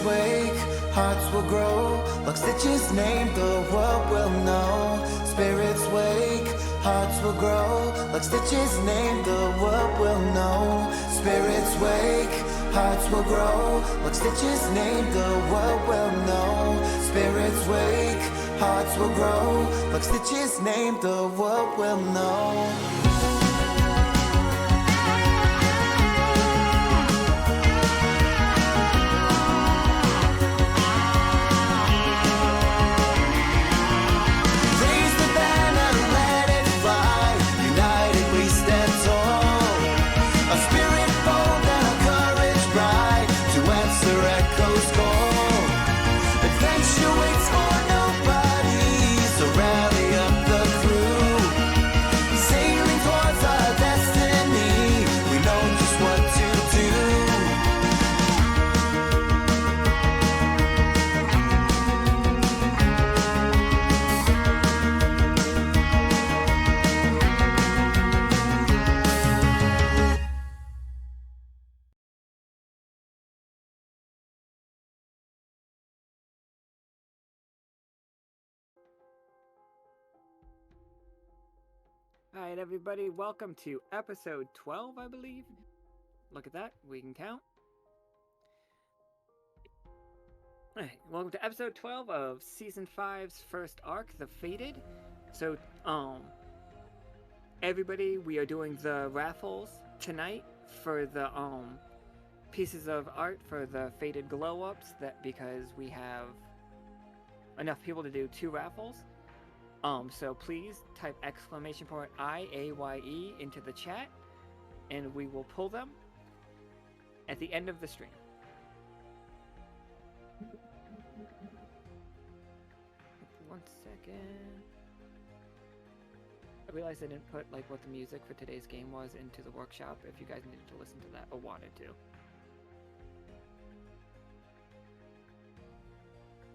wake, hearts will grow. Lockstitch's name the world will know. Spirits wake, hearts will grow. Lockstitch's name the world will know. Spirits wake, hearts will grow. Lockstitch's name the world will know. Spirits wake, hearts will grow. Lockstitch's name the world will know. Alright, everybody, welcome to episode 12, I believe. Look at that, we can count. Alright, welcome to episode 12 of season 5's first arc, The Fated. So, everybody, we are doing the raffles tonight for the, pieces of art for the Fated glow-ups, because we have enough people to do 2 raffles. So please type exclamation point IAYE into the chat, and we will pull them at the end of the stream. One second. I realized I didn't put like what the music for today's game was into the workshop, if you guys needed to listen to that or wanted to.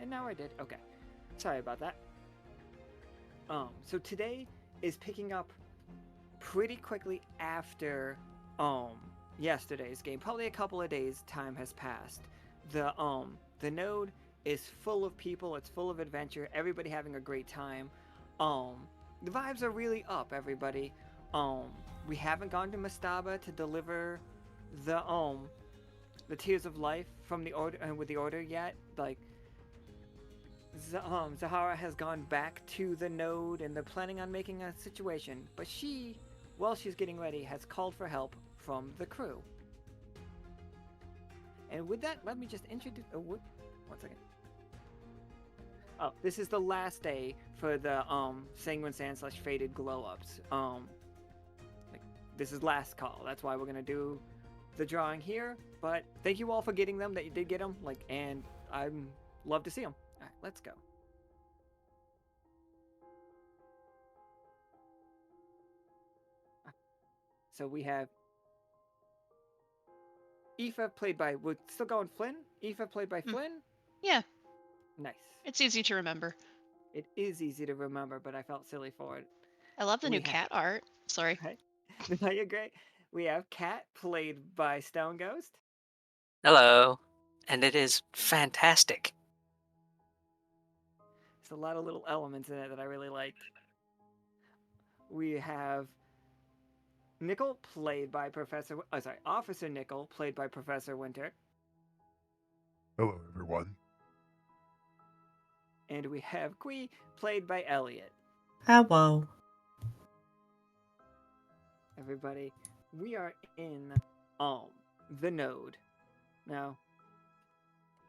And now I did. Okay. Sorry about that. So today is picking up pretty quickly after, yesterday's game. Probably a couple of days time has passed. The node is full of people, it's full of adventure, everybody having a great time. The vibes are really up, everybody. We haven't gone to Mastaba to deliver the Tears of Life from the order, with the order yet. Like, Zahara has gone back to the node and they're planning on making a situation, but she, while she's getting ready, has called for help from the crew. And with that, let me just introduce, one second. Oh, this is the last day for the Sanguine Sand / Faded glow-ups. This is last call, that's why we're gonna do the drawing here, but thank you all for getting them, that you did get them, and I'm love to see them. Alright, let's go. So we have Aoife played by, we're still going Flynn? Aoife played by Flynn? Yeah. Nice. It's easy to remember. It is easy to remember, but I felt silly for it. I love the new cat art. Sorry. Right? No, you're great. We have Cat played by Stone Ghost. Hello. And it is fantastic. There's a lot of little elements in it that I really liked. We have Nichol played by Officer Nichol played by Professor Winter. Hello, everyone. And we have Qui played by Elliot. Hello. Everybody, we are in the node. Now,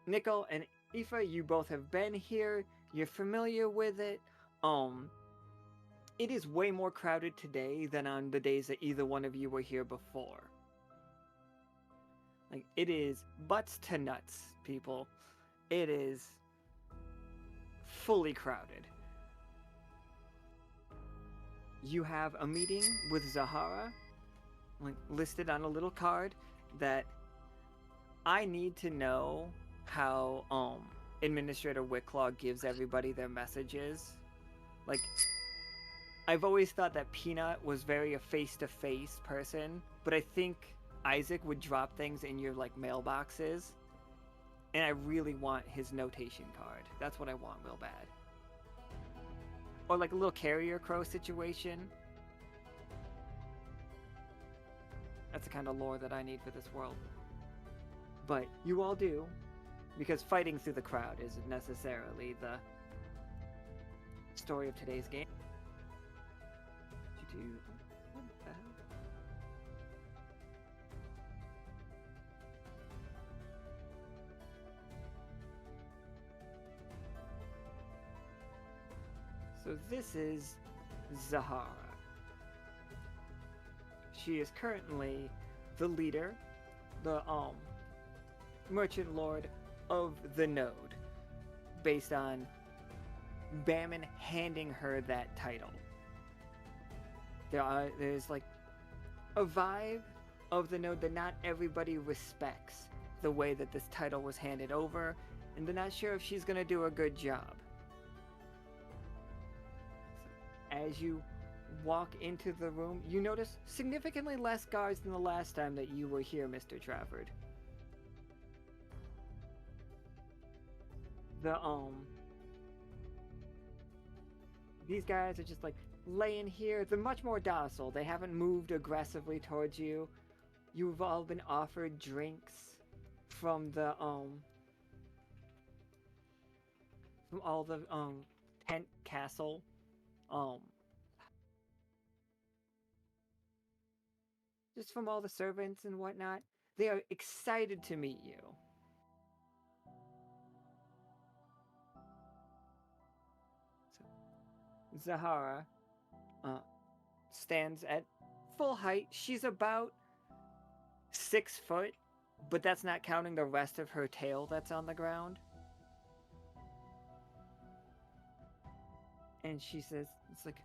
Nichol and Aoife, you both have been here. You're familiar with it. It is way more crowded today than on the days that either one of you were here before. Like, it is butts to nuts, people. It is fully crowded. You have a meeting with Zahara, listed on a little card, that I need to know how Administrator Wicklaw gives everybody their messages. Like, I've always thought that Peanut was very a face-to-face person, but I think Isaac would drop things in your, mailboxes. And I really want his notation card. That's what I want real bad. Or like a little carrier crow situation. That's the kind of lore that I need for this world. But you all do, because fighting through the crowd isn't necessarily the story of today's game. What the hell? So this is Zahara. She is currently the leader, the merchant lord of the node, based on Bammon handing her that title. There's like a vibe of the node that not everybody respects the way that this title was handed over, and they're not sure if she's gonna do a good job. As you walk into the room, you notice significantly less guards than the last time that you were here, Mr. Trafford. These guys are just like laying here. They're much more docile. They haven't moved aggressively towards you. You've all been offered drinks from the from all the tent castle just from all the servants and whatnot. They are excited to meet you. So, Zahara stands at full height. She's about 6 foot, but that's not counting the rest of her tail that's on the ground. And she says, it's like,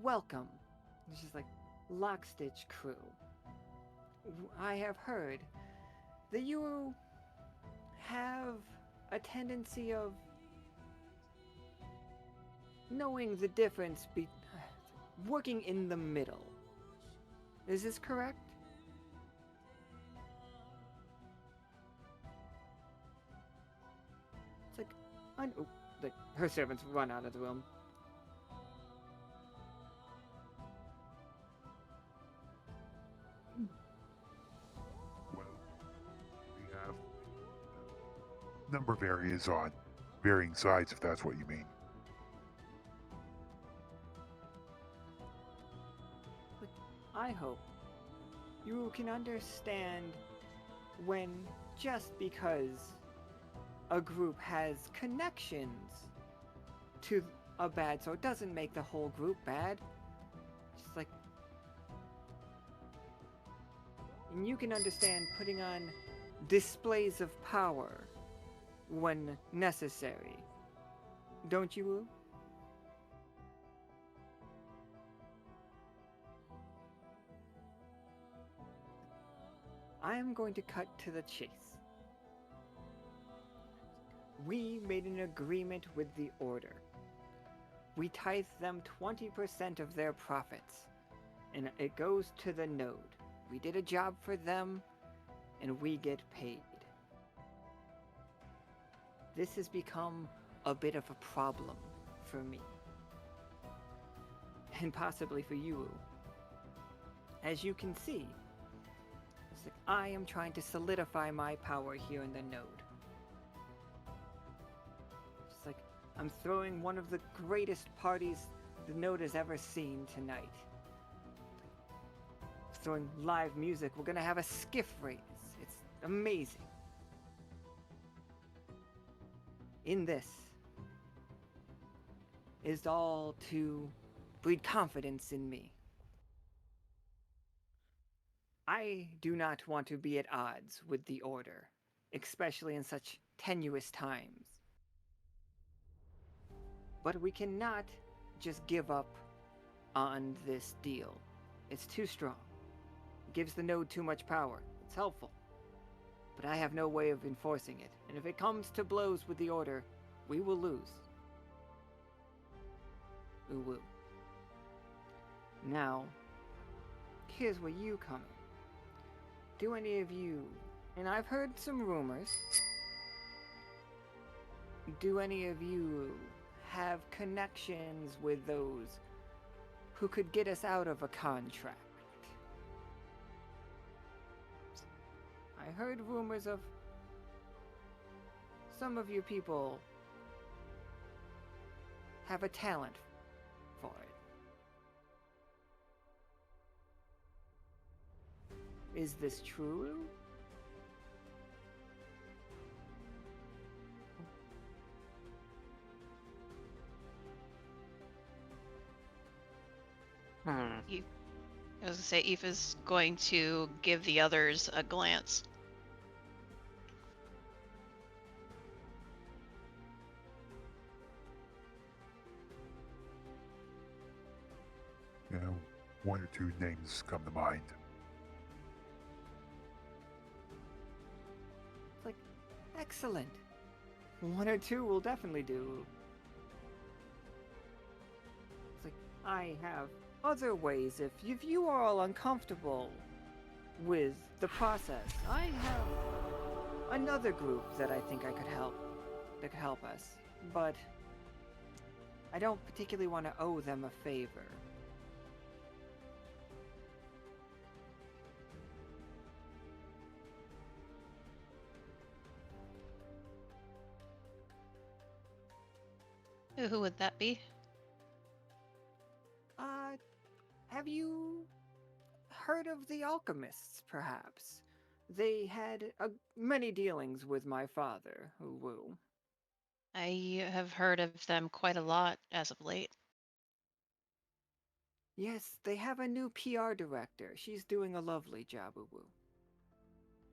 welcome. And she's like, Lockstitch crew. I have heard that you have a tendency of knowing the difference working in the middle. Is this correct? It's like, her servants run out of the room. Well, we have a number of areas on varying sides, if that's what you mean. I hope you can understand when just because a group has connections to a bad sort doesn't make the whole group bad. Just like, and you can understand putting on displays of power when necessary. Don't you, Wu? I am going to cut to the chase. We made an agreement with the Order. We tithe them 20% of their profits, and it goes to the node. We did a job for them, and we get paid. This has become a bit of a problem for me. And possibly for you. As you can see, it's like I am trying to solidify my power here in the node. It's like I'm throwing one of the greatest parties the node has ever seen tonight. Throwing live music. We're gonna have a skiff race. It's amazing. In this is all to breed confidence in me. I do not want to be at odds with the Order, especially in such tenuous times. But we cannot just give up on this deal. It's too strong. It gives the node too much power. It's helpful. But I have no way of enforcing it. And if it comes to blows with the Order, we will lose. We will. Now, here's where you come in. Do any of you, and I've heard some rumors, do any of you have connections with those who could get us out of a contract? I heard rumors of some of you people have a talent for it. Is this true? Hmm. I was gonna say, Aoife's going to give the others a glance. You know, one or two names come to mind. It's like, excellent. One or two will definitely do. It's like, I have other ways if you are all uncomfortable with the process. I have another group that I think that could help us, but I don't particularly want to owe them a favor. Who would that be? Have you heard of the alchemists, perhaps? They had many dealings with my father, Wu. I have heard of them quite a lot as of late. Yes, they have a new PR director. She's doing a lovely job, Wu.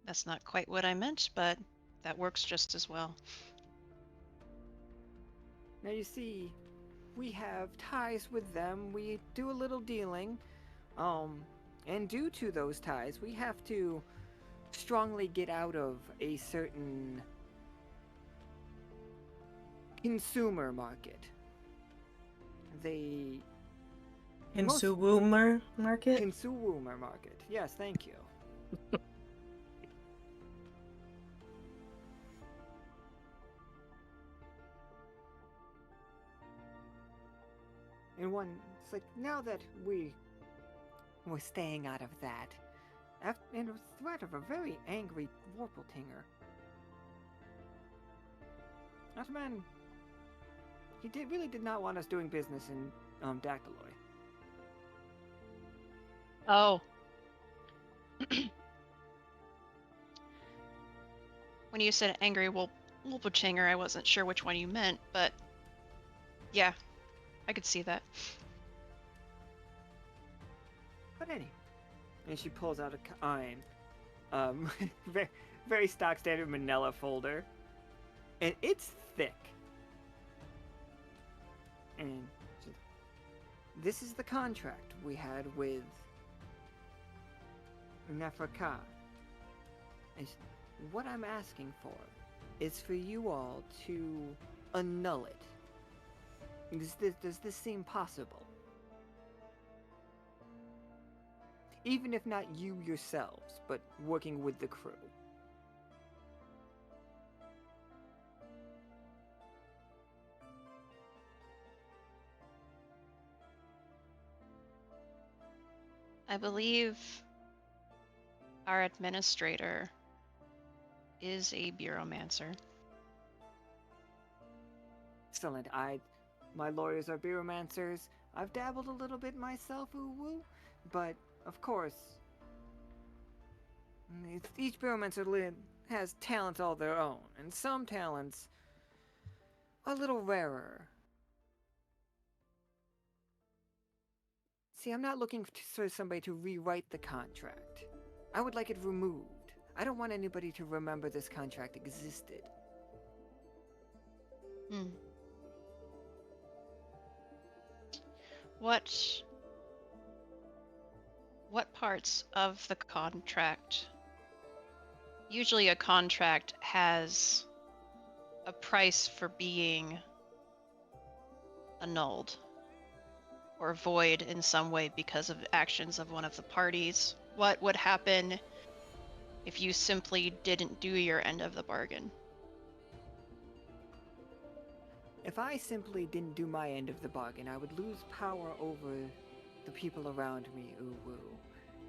That's not quite what I meant, but that works just as well. Now you see, we have ties with them. We do a little dealing. And due to those ties, we have to strongly get out of a certain consumer market. They Consumer market? consumer market. Yes, thank you. And it's like, now that we're staying out of that, and a threat of a very angry Warpletinger. That man, he really did not want us doing business in Dactyloid. Oh. When you said angry Wolperchinger, I wasn't sure which one you meant, but yeah, I could see that. But anyway, and she pulls out very, very stock standard manila folder, and it's thick. And this is the contract we had with Nefraka. And what I'm asking for is for you all to annul it. Does this seem possible? Even if not you yourselves, but working with the crew. I believe our administrator is a bureaumancer. Excellent. My lawyers are bureaumancers. I've dabbled a little bit myself, woo, but of course, each bureaumancer has talents all their own, and some talents are a little rarer. See, I'm not looking for somebody to rewrite the contract. I would like it removed. I don't want anybody to remember this contract existed. Hmm. What parts of the contract? Usually a contract has a price for being annulled or void in some way because of actions of one of the parties. What would happen if you simply didn't do your end of the bargain? If I simply didn't do my end of the bargain, I would lose power over the people around me, Uwu.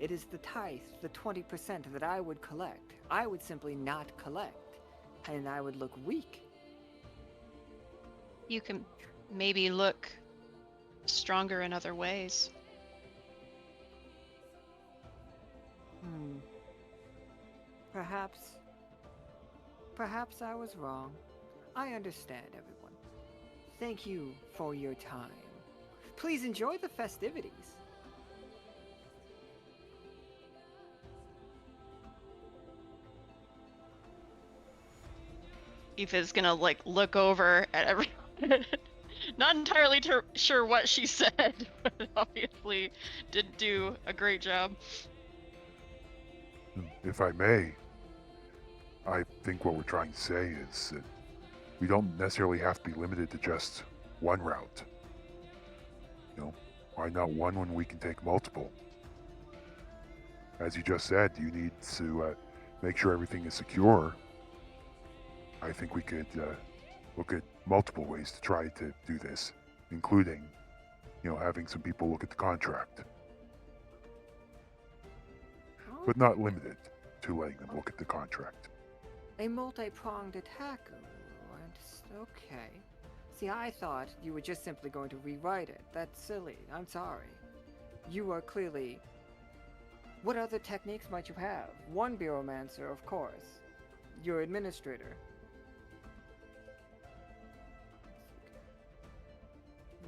It is the tithe, the 20% that I would collect. I would simply not collect, and I would look weak. You can maybe look stronger in other ways. Perhaps I was wrong. I understand, everyone. Thank you for your time. Please enjoy the festivities. Aoife's gonna like look over at everyone. Not entirely sure what she said, but obviously did do a great job. If I may, I think what we're trying to say is that we don't necessarily have to be limited to just one route. You know, why not one when we can take multiple? As you just said, you need to make sure everything is secure. I think we could look at multiple ways to try to do this, including, having some people look at the contract. But not limited to letting them look at the contract. A multi-pronged attack. Okay. See, I thought you were just simply going to rewrite it. That's silly. I'm sorry. You are clearly... What other techniques might you have? One Bureaumancer, of course. Your administrator.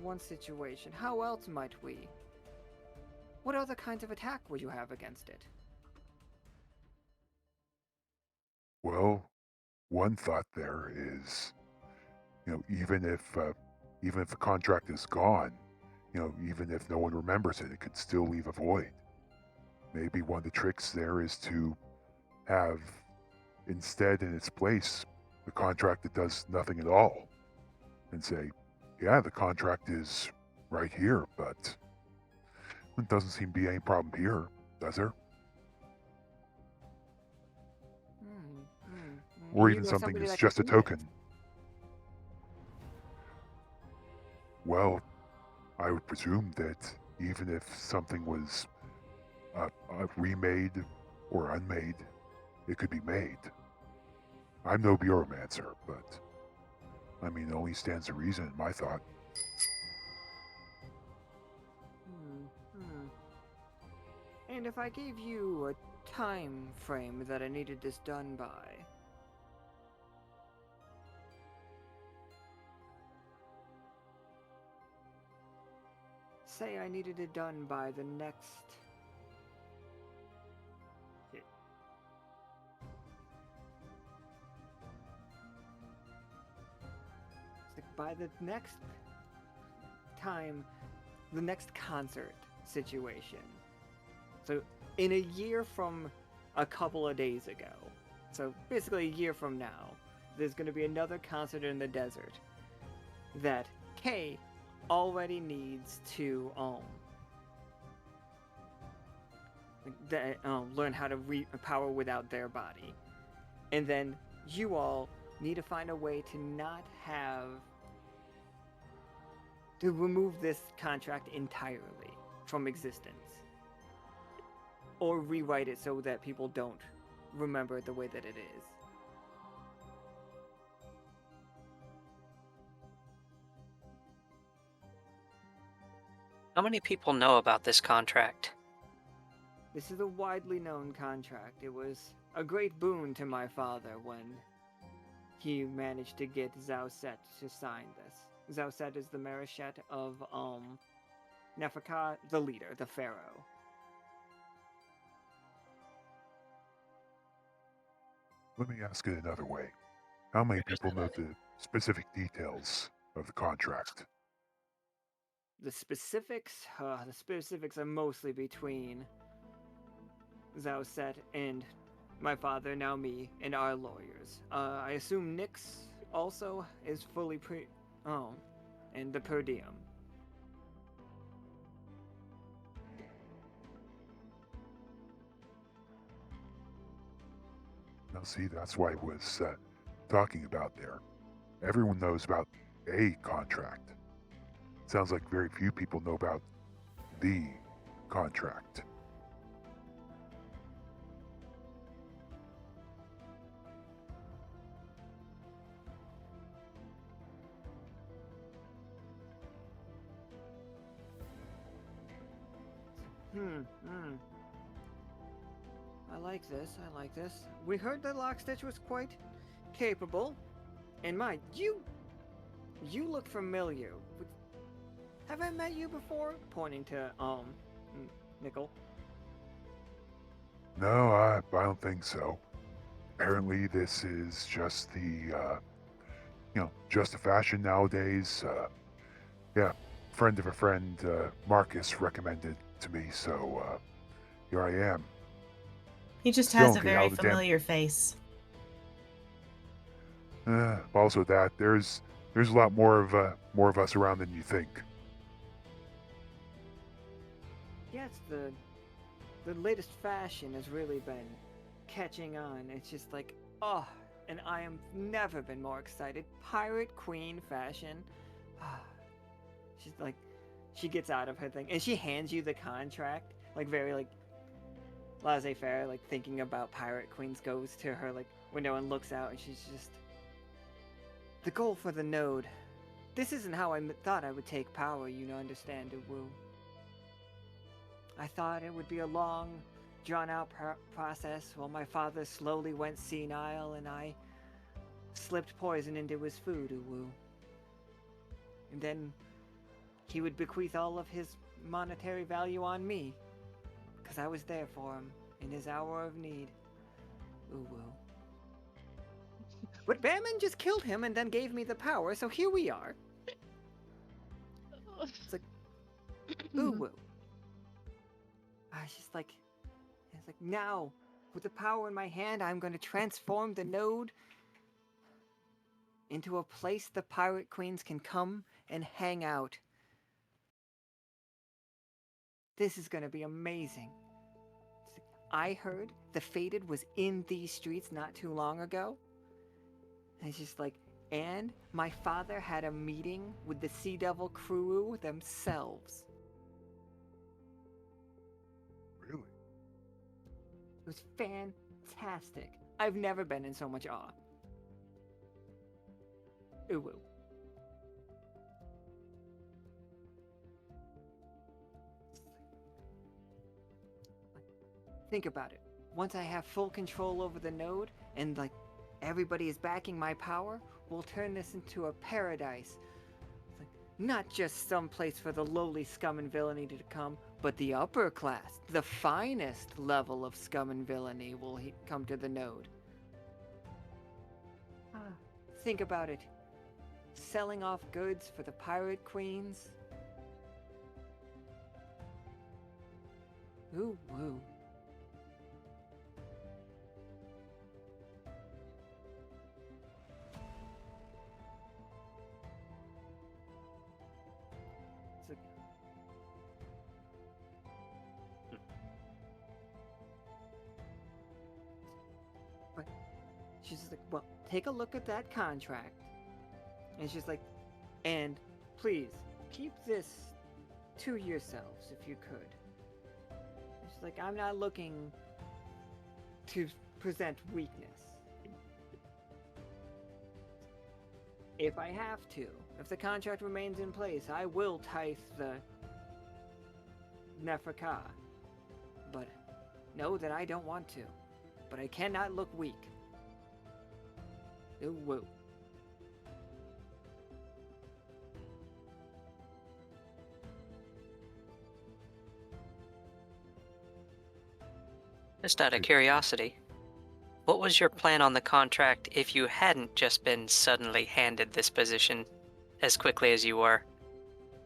One situation. How else might we? What other kinds of attack would you have against it? Well, one thought there is, even if the contract is gone, even if no one remembers it, it could still leave a void. Maybe one of the tricks there is to have, instead in its place, a contract that does nothing at all, and say, yeah, the contract is right here, but there doesn't seem to be any problem here, does there? Or even something that's just a token. Well, I would presume that even if something was remade or unmade, it could be made. I'm no Bureaumancer, but it only stands to reason in my thought. And if I gave you a time frame that I needed this done by? Say I needed it done by the next... By the next time, the next concert situation. So in a year from a couple of days ago, so basically a year from now, there's going to be another concert in the desert that Kay already needs to learn how to power without their body. And then you all need to find a way to not have... to remove this contract entirely from existence. Or rewrite it so that people don't remember it the way that it is. How many people know about this contract? This is a widely known contract. It was a great boon to my father when he managed to get Zaoset to sign this. Zaoset is the Marishet of Nefaka, the leader, the pharaoh. Let me ask it another way. How many people know the specific details of the contract? The specifics are mostly between Zaoset and my father, now me, and our lawyers. I assume Nyx also is fully and the per diem. Now see, that's why I was talking about there. Everyone knows about a contract. Sounds like very few people know about the contract. I like this. I like this. We heard that Lockstitch was quite capable. And you look familiar. Have I met you before? Pointing to Nichol. No, I don't think so. Apparently, this is just the just a fashion nowadays. Yeah, friend of a friend, Marcus recommended to me, so here I am. He just Still has a don't get very out of the damn- familiar face. Also, that there's a lot more of us around than you think. Yes, the latest fashion has really been catching on. It's just like, oh, and I am never been more excited. Pirate Queen fashion. She's like, she gets out of her thing and she hands you the contract, like very like laissez-faire, like thinking about Pirate Queens, goes to her like window and looks out, and she's just, the goal for the node. This isn't how I thought I would take power, you know, understand, Woo. I thought it would be a long, drawn-out process while my father slowly went senile and I slipped poison into his food, Woo. And then he would bequeath all of his monetary value on me, because I was there for him in his hour of need. Woo. But Behrman just killed him and then gave me the power, so here we are. It's like, woo. It's just like, it's like, now, with the power in my hand, I'm going to transform the node into a place the pirate queens can come and hang out. This is going to be amazing. I heard the Fated was in these streets not too long ago. And it's just like, and my father had a meeting with the Sea Devil crew themselves. Really? It was fantastic. I've never been in so much awe. Ooh. Think about it. Once I have full control over the node and like everybody is backing my power, we'll turn this into a paradise. It's like, not just some place for the lowly scum and villainy to come, but the upper class, the finest level of scum and villainy will come to the node. Think about it. Selling off goods for the pirate queens. Ooh, woo. She's just like, well, take a look at that contract. And she's like, and please, keep this to yourselves if you could. And she's like, I'm not looking to present weakness. If I have to, if the contract remains in place, I will tithe the Nefraka. But know that I don't want to. But I cannot look weak. Ooh, woo. Just out of curiosity, what was your plan on the contract if you hadn't just been suddenly handed this position as quickly as you were?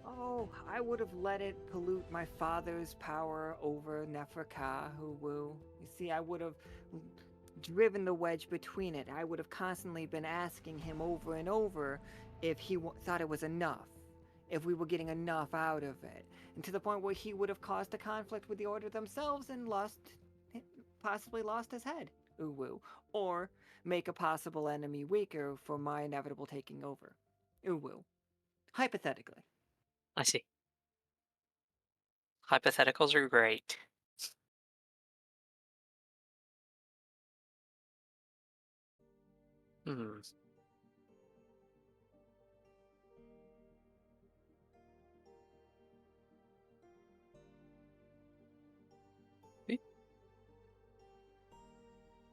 Oh, I would have let it pollute my father's power over Nefraka, who woo. You see, I would have driven the wedge between it. I would have constantly been asking him over and over if he thought it was enough, if we were getting enough out of it, and to the point where he would have caused a conflict with the Order themselves and possibly lost his head, ooh woo, or make a possible enemy weaker for my inevitable taking over, ooh woo. Hypothetically. I see. Hypotheticals are great. Hmm.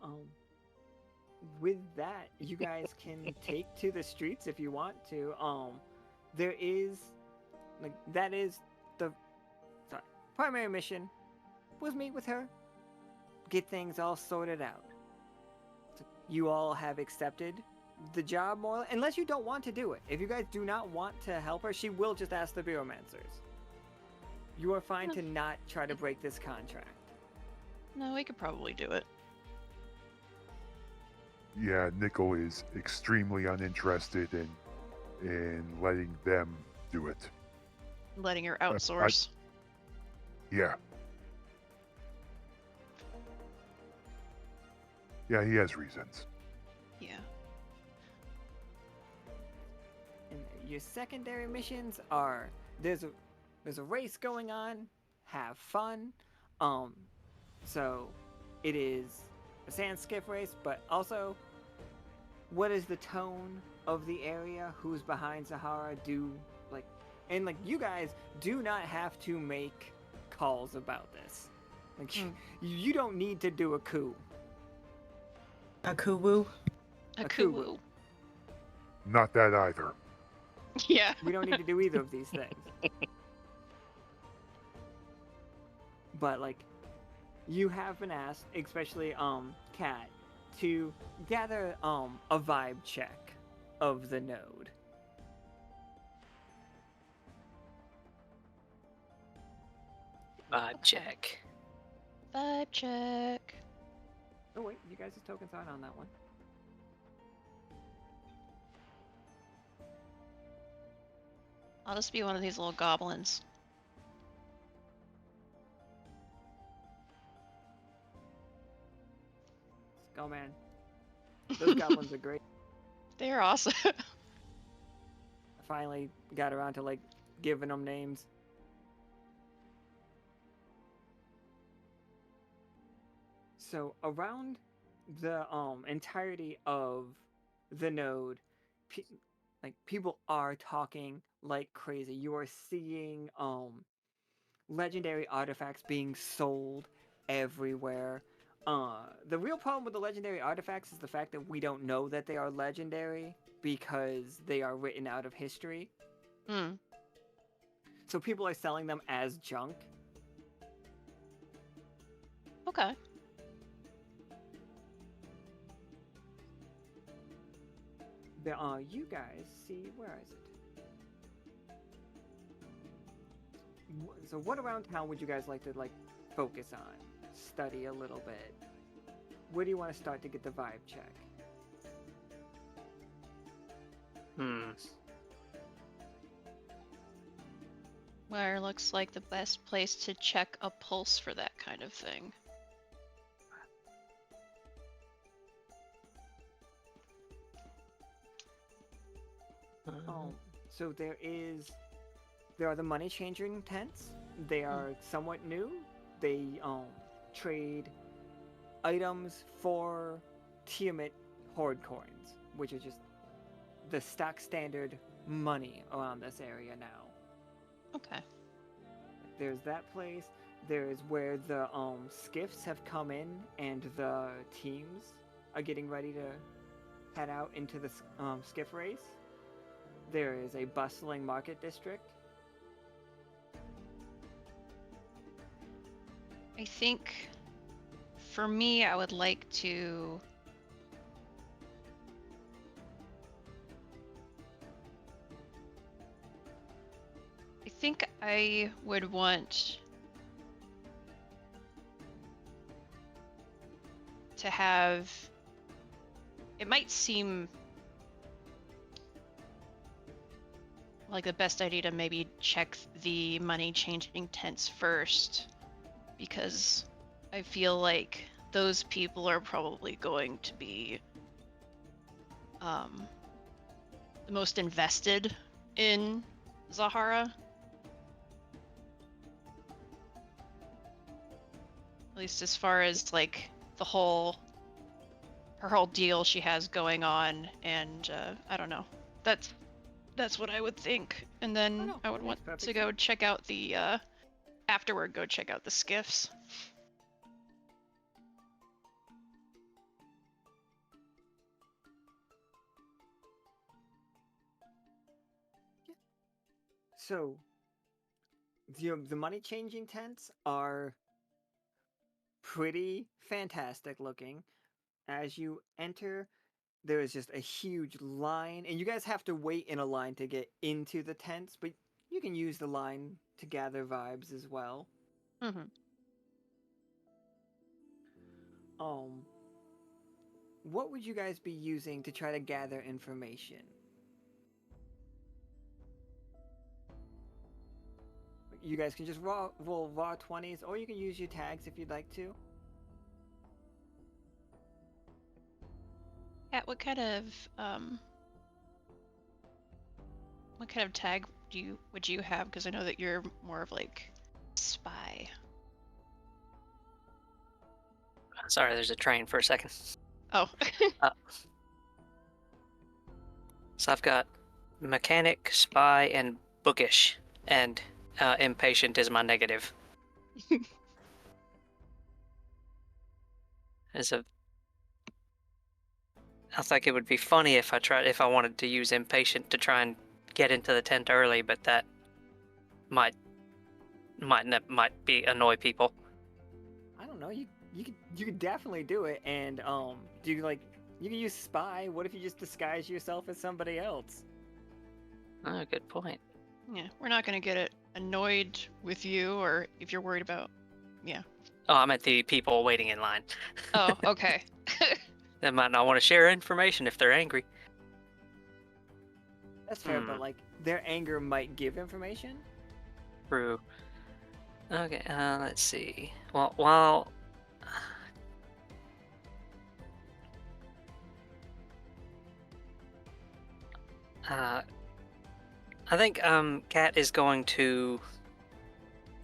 Um, with that, you guys can take to the streets if you want to. There is, like, that is the primary mission was meet with her, get things all sorted out. So you all have accepted the job more, unless you don't want to do it. If you guys do not want to help her, she will just ask the Bureaumancers. You are fine to not try to break this contract. No, we could probably do it. Yeah, Nichol is extremely uninterested in letting them do it. Letting her outsource. Yeah. Yeah, he has reasons. Yeah. And your secondary missions are there's a race going on, have fun. So it is a sand skiff race, but also what is the tone of the area? Who's behind Zahara? And you guys do not have to make calls about this. Like you don't need to do a coup. A kuwu. A coup. kuwu. Not that either. Yeah. We don't need to do either of these things. But you have been asked, especially Kat, to gather a vibe check of the node. Vibe check. Vibe check. Oh wait, you guys' tokens aren't on that one. I'll just be one of these little goblins. Go man. Those goblins are great. They're awesome. I finally got around to giving them names. So around the entirety of the node, people are talking like crazy. You are seeing legendary artifacts being sold everywhere. The real problem with the legendary artifacts is the fact that we don't know that they are legendary because they are written out of history. So people are selling them as junk. Okay. You guys see, where is it? So what around town would you guys like to focus on, study a little bit? Where do you want to start to get the vibe check? Where looks like the best place to check a pulse for that kind of thing. So there are the money changing tents. They are somewhat new. They trade items for Tiamat Horde coins, which are just the stock standard money around this area now. Okay. There's that place. There's where the skiffs have come in and the teams are getting ready to head out into the skiff race. There is a bustling market district. I think for me, I would like to I think I would want to have, it might seem like the best idea to maybe check the money changing tents first, because I feel like those people are probably going to be the most invested in Zahara. At least as far as like her whole deal she has going on, and I don't know. That's what I would think. And then no, I would that want makes perfect to go check out the afterward. Go check out the skiffs. So, the money changing tents are pretty fantastic looking. As you enter, there is just a huge line, and you guys have to wait in a line to get into the tents, but you can use the line to gather vibes as well. Mm-hmm. Um, what would you guys be using to try to gather information? You guys can just roll raw 20s, or you can use your tags if you'd like to. Kat, what kind of tag would you have? Because I know that you're more of like spy. Sorry, there's a train for a second. Oh. So I've got mechanic, spy, and bookish, and impatient is my negative. I think it would be funny if I wanted to use impatient to try and get into the tent early, but that might be annoy people. I don't know. You could definitely do it, and do you like you can use spy. What if you just disguise yourself as somebody else? Oh, good point. Yeah, we're not gonna get annoyed with you, or if you're worried about. Yeah. Oh, I meant the people waiting in line. Oh, okay. They might not want to share information if they're angry. That's fair, but like their anger might give information. True. Okay, let's see. Well, while I think Kat is going to,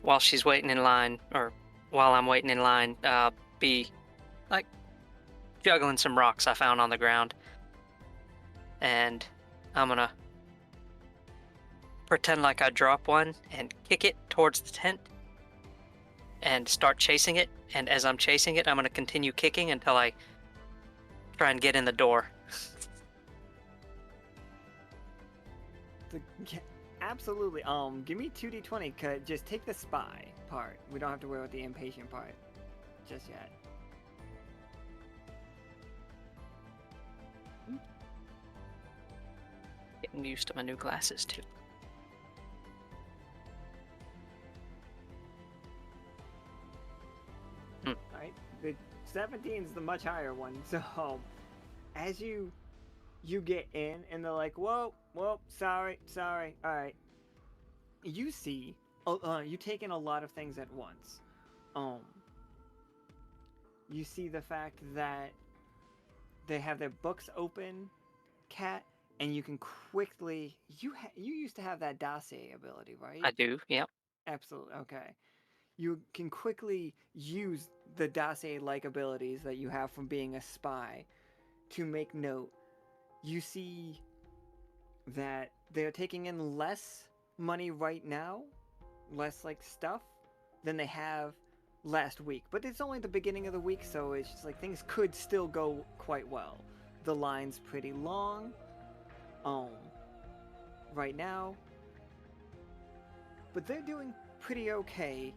while she's waiting in line, or while I'm waiting in line, be like juggling some rocks I found on the ground, and I'm gonna pretend like I drop one and kick it towards the tent and start chasing it. And as I'm chasing it, I'm gonna continue kicking until I try and get in the door. Yeah, absolutely. Give me 2d20. Just take the spy part. We don't have to worry about the impatient part just yet. Getting used to my new glasses too. Alright, the 17 is the much higher one. So, as you get in, and they're like, whoa, sorry. Alright. You see, you take in a lot of things at once. You see the fact that they have their books open, Cat, and you can quickly. You used to have that dossier ability, right? I do, yep. Absolutely. Okay. You can quickly use the dossier-like abilities that you have from being a spy to make note. You see that they're taking in less money right now, less like stuff, than they have last week. But it's only the beginning of the week, so it's just like things could still go quite well. The line's pretty long. Right now. But they're doing pretty okay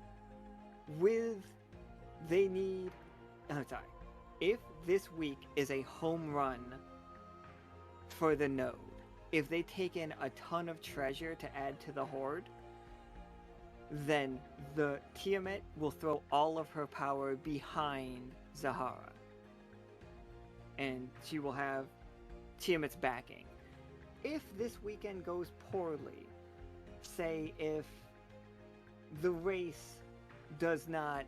with they need sorry. If this week is a home run for the node, if they take in a ton of treasure to add to the hoard, then the Tiamat will throw all of her power behind Zahara. And she will have Tiamat's backing. If this weekend goes poorly, say if the race does not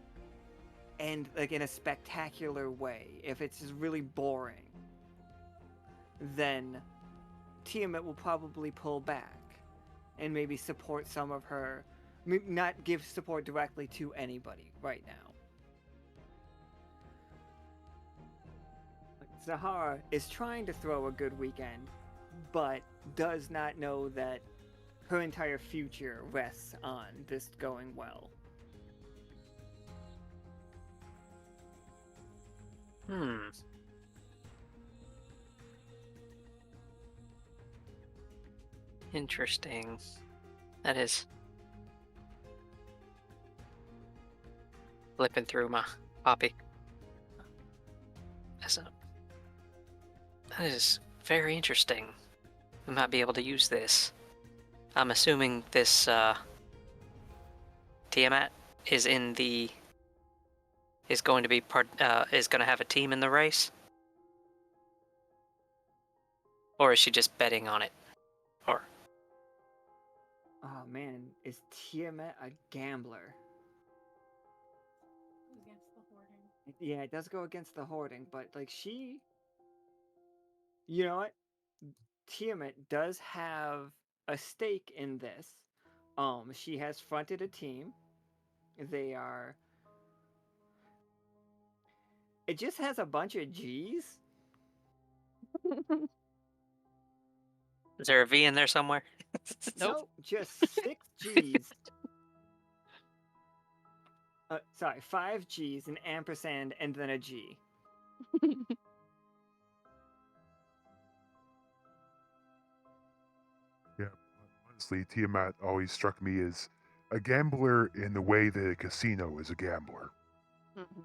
end like in a spectacular way, if it's just really boring, then Tiamat will probably pull back. and maybe support some of her, not give support directly to anybody right now. Zahara is trying to throw a good weekend, but does not know that her entire future rests on this going well. Interesting. That is flipping through my copy. That is very interesting. We might be able to use this. I'm assuming this Tiamat is in the is going to be is going to have a team in the race, or is she just betting on it? Or Oh man, is Tiamat a gambler? Against the hoarding. Yeah, it does go against the hoarding, but like she, you know what? Tiamat does have a stake in this. She has fronted a team. They are. It just has a bunch of G's. is there a V in there somewhere? Nope. No, just 6 G's. Sorry, 5 G's, an ampersand, and then a G. Yeah, honestly, Tiamat always struck me as a gambler in the way that a casino is a gambler. Mhm.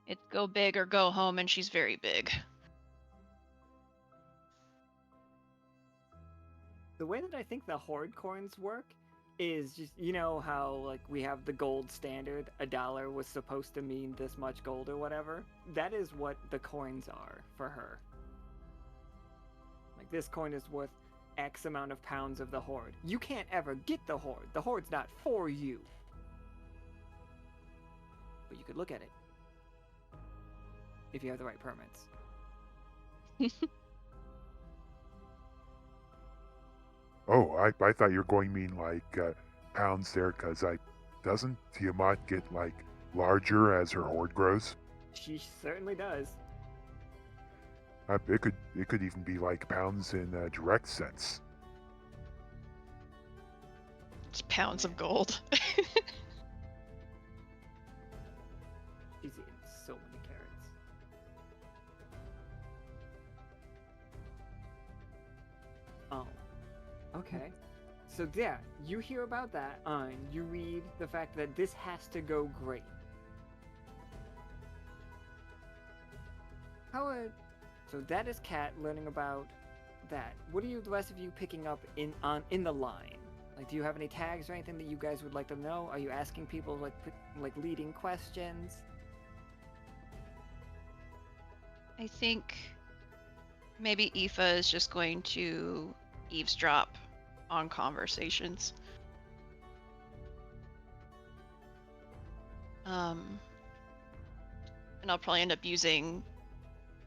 It's go big or go home, and she's very big. The way that I think the Horde coins work is just, you know how like we have the gold standard, a dollar was supposed to mean this much gold or whatever? That is what the coins are for her. Like this coin is worth X amount of pounds of the Horde. You can't ever get the Horde. The Horde's not for you. But you could look at it. If you have the right permits. Oh, I thought you were going to mean like pounds there, because doesn't Tiamat get like larger as her horde grows? She certainly does. It could even be like pounds in a direct sense. It's pounds of gold. She's eating so many carrots. Oh. Okay. So yeah, you hear about that, and you read the fact that this has to go great. So that is Kat learning about that. What are the rest of you picking up in the line? Like, do you have any tags or anything that you guys would like to know? Are you asking people like leading questions? I think maybe Aoife is just going to eavesdrop on conversations. And I'll probably end up using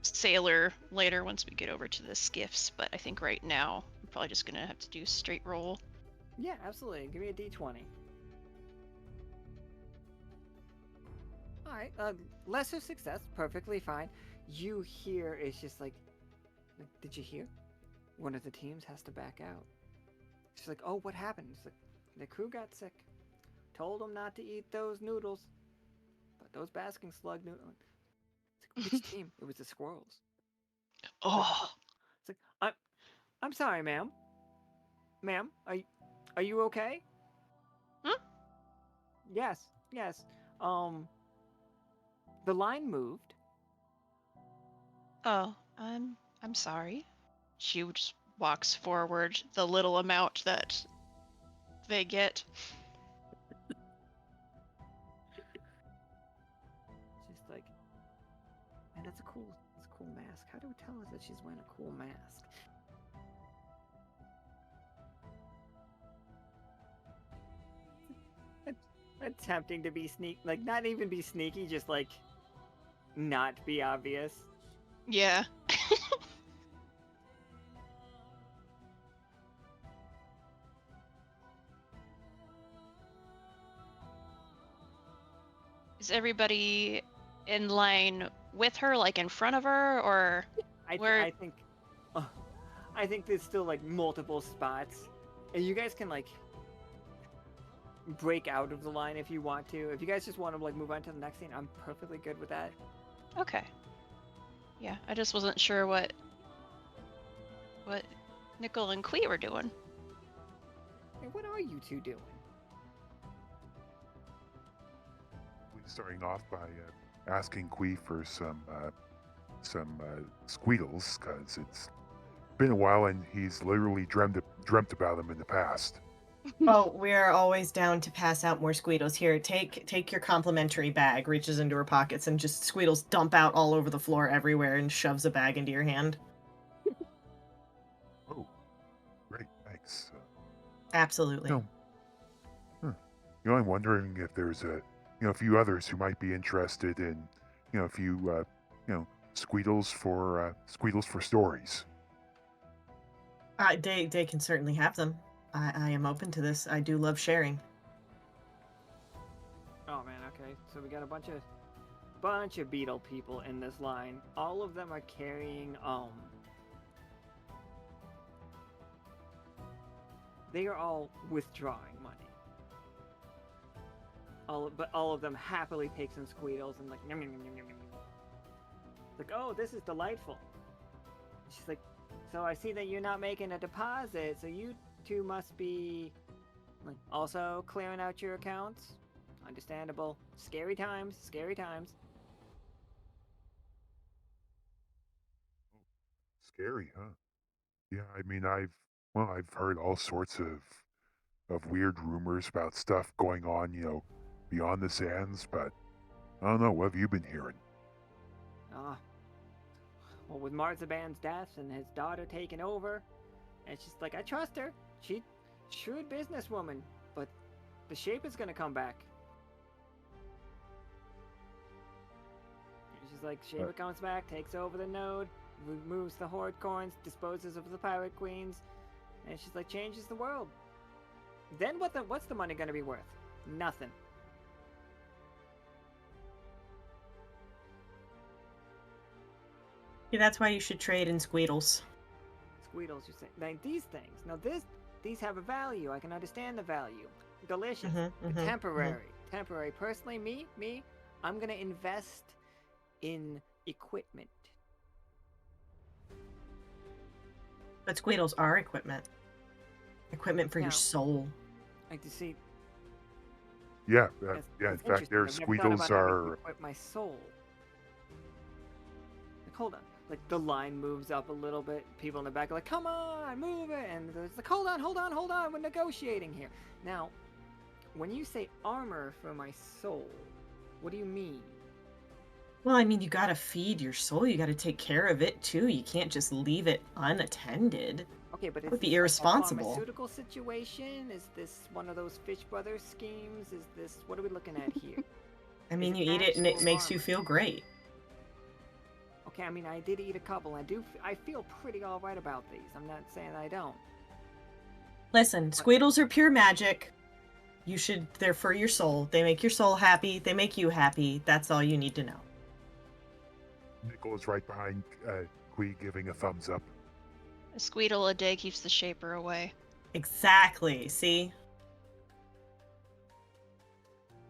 Sailor later once we get over to the skiffs, but I think right now I'm probably just gonna have to do straight roll. Yeah, absolutely. Give me a d20. Alright, lesser success, perfectly fine. You hear it's just like, did you hear? One of the teams has to back out. She's like, oh, what happened? It's like, the crew got sick. Told them not to eat those noodles. But those basking slug noodles. It's like, which team? It was the squirrels. Oh, It's like, I'm sorry, ma'am. Ma'am, are you okay? Hmm? Yes. The line moved. oh, I'm sorry. She just walks forward the little amount that they get. She's like, man, that's a cool mask. How do we tell her that she's wearing a cool mask? Attempting to be not even be sneaky, just like not be obvious. Yeah. Is everybody in line with her, like in front of her, or where? I think, uh, I think there's still like multiple spots, and you guys can like break out of the line if you want to. If you guys just want to like move on to the next scene, I'm perfectly good with that. Okay. Yeah, I just wasn't sure what Nichol and Quee were doing. Hey, what are you two doing? Starting off by asking Quee for some squeedles, because it's been a while and he's literally dreamt about them in the past. Oh, we're always down to pass out more Squeedles. Here, take your complimentary bag. Reaches into her pockets and just Squeedles dump out all over the floor everywhere and shoves a bag into your hand. Oh, great, thanks. Absolutely. I'm wondering if there's a few others who might be interested in, a few, squeedles for stories. They can certainly have them. I am open to this. I do love sharing. Oh man, okay. So we got a bunch of beetle people in this line. All of them are carrying they are all withdrawing money. But all of them happily take some squeedles and like yum, yum, yum, yum, yum, yum. Like, oh, this is delightful. She's like, so I see that you're not making a deposit, so you two must be like also clearing out your accounts. Understandable. Scary times, scary times. Scary, huh? Yeah, I mean, I've heard all sorts of weird rumors about stuff going on, beyond the sands, but I don't know. What have you been hearing? Ah, well, with Marziban's death and his daughter taking over, and she's like, I trust her. She, shrewd businesswoman, but the shape is gonna come back. And she's like, Shaper comes back, takes over the node, removes the horde coins, disposes of the pirate queens, and she's like, changes the world. Then what's the money gonna be worth? Nothing. Yeah, that's why you should trade in Squeedles. Squeedles, you say. Like these things. Now these have a value. I can understand the value. Delicious. Temporary. Temporary. Personally, me, I'm gonna invest in equipment. But Squeedles are equipment. Equipment for your Now, soul. Like to see. Yeah, That's in fact, their interesting. I've never thought squeedles about having to are. equip my soul. Like, hold on. Like the line moves up a little bit. People in the back are like, "Come on, move it!" And it's like, "Hold on. We're negotiating here." Now, when you say armor for my soul, what do you mean? Well, I mean, you gotta feed your soul. You gotta take care of it too. You can't just leave it unattended. Okay, but That is would be this like a irresponsible. pharmaceutical situation? Is this one of those Fish Brothers schemes? Is this what are we looking at here? I mean, it you eat it and it actual makes you armor? feel great. Okay, I mean, I did eat a couple. I feel pretty all right about these. I'm not saying I don't. Listen, Squeedles are pure magic. They're for your soul. They make your soul happy. They make you happy. That's all you need to know. Nichol is right behind Quee, giving a thumbs up. A Squeedle a day keeps the Shaper away. Exactly. See?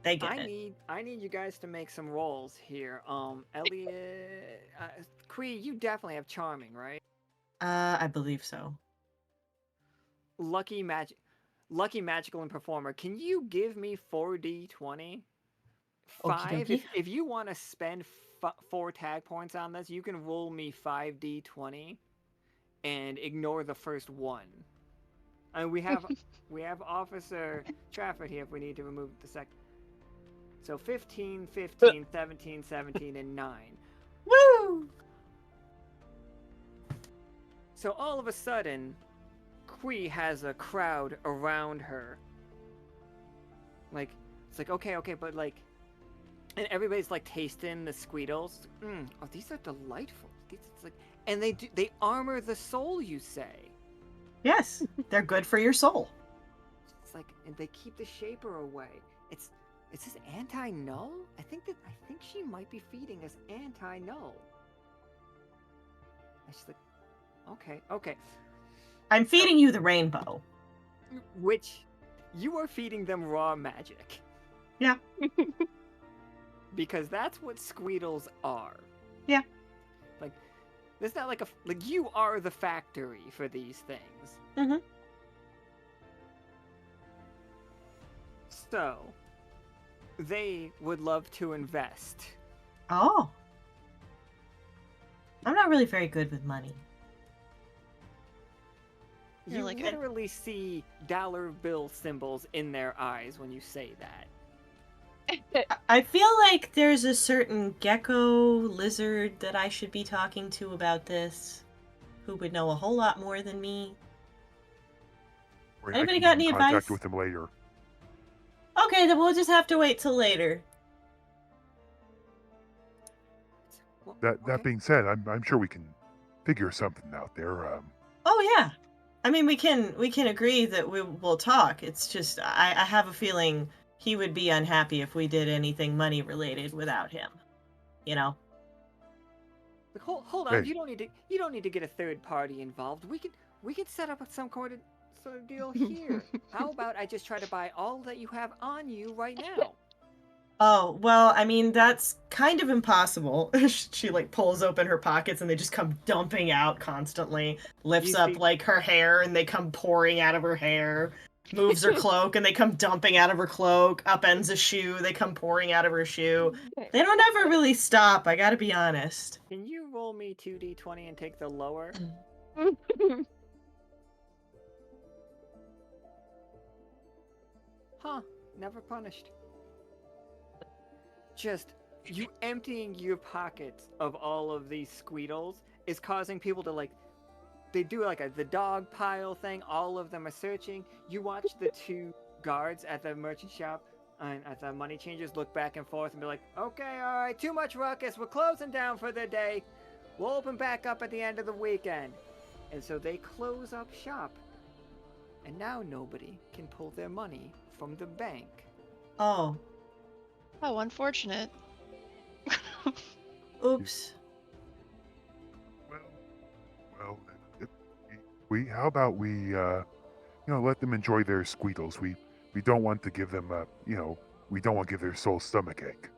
They get it. I need you guys to make some rolls here. Elliot, Quee, you definitely have charming, right? I believe so. Lucky magical and performer. Can you give me 4d20? Okie dokie. If you want to spend 4 tag points on this, you can roll me 5d20 and ignore the first one. And we have Officer Trafford here if we need to remove the second. So 15, 15, 17, 17, and 9. Woo! So all of a sudden, Quee has a crowd around her. Like, it's like, okay, but like, and everybody's like tasting the Squeedles. Oh, these are delightful. It's like, and they armor the soul, you say? Yes, they're good for your soul. It's like, and they keep the Shaper away. Is this anti-null? I think she might be feeding us anti-null. I just like, okay. I'm feeding you the rainbow. Which you are feeding them raw magic. Yeah. Because that's what Squeedles are. Yeah. Like, it's not like you are the factory for these things. Mm-hmm. So, they would love to invest. Oh. I'm not really very good with money. You like literally see dollar bill symbols in their eyes when you say that. I feel like there's a certain gecko lizard that I should be talking to about this, who would know a whole lot more than me. Or I Anybody can got get in any contact advice? with him later. Okay, then we'll just have to wait till later. Well, That okay. being said, I'm sure we can figure something out there. Oh yeah. I mean, we can agree that we will talk. It's just I have a feeling he would be unhappy if we did anything money related without him. You know. Like, hold on. Hey. You don't need to get a third party involved. We can set up some sort of deal here. How about I just try to buy all that you have on you right now? Oh, well, I mean, that's kind of impossible. She, like, pulls open her pockets and they just come dumping out constantly. Lifts You up, see- like, her hair and they come pouring out of her hair. Moves her cloak and they come dumping out of her cloak. Upends a shoe, they come pouring out of her shoe. They don't ever really stop, I gotta be honest. Can you roll me 2d20 and take the lower? Huh, never punished. Just you emptying your pockets of all of these Squeedles is causing people to they do the dog pile thing. All of them are searching. You watch the two guards at the merchant shop and at the money changers look back and forth and be like, okay, all right, too much ruckus. We're closing down for the day. We'll open back up at the end of the weekend. And so they close up shop. And now nobody can pull their money from the bank. Oh, How unfortunate. oops. Well, how about we let them enjoy their Squeedles. We don't want to give them we don't want to give their soul stomachache.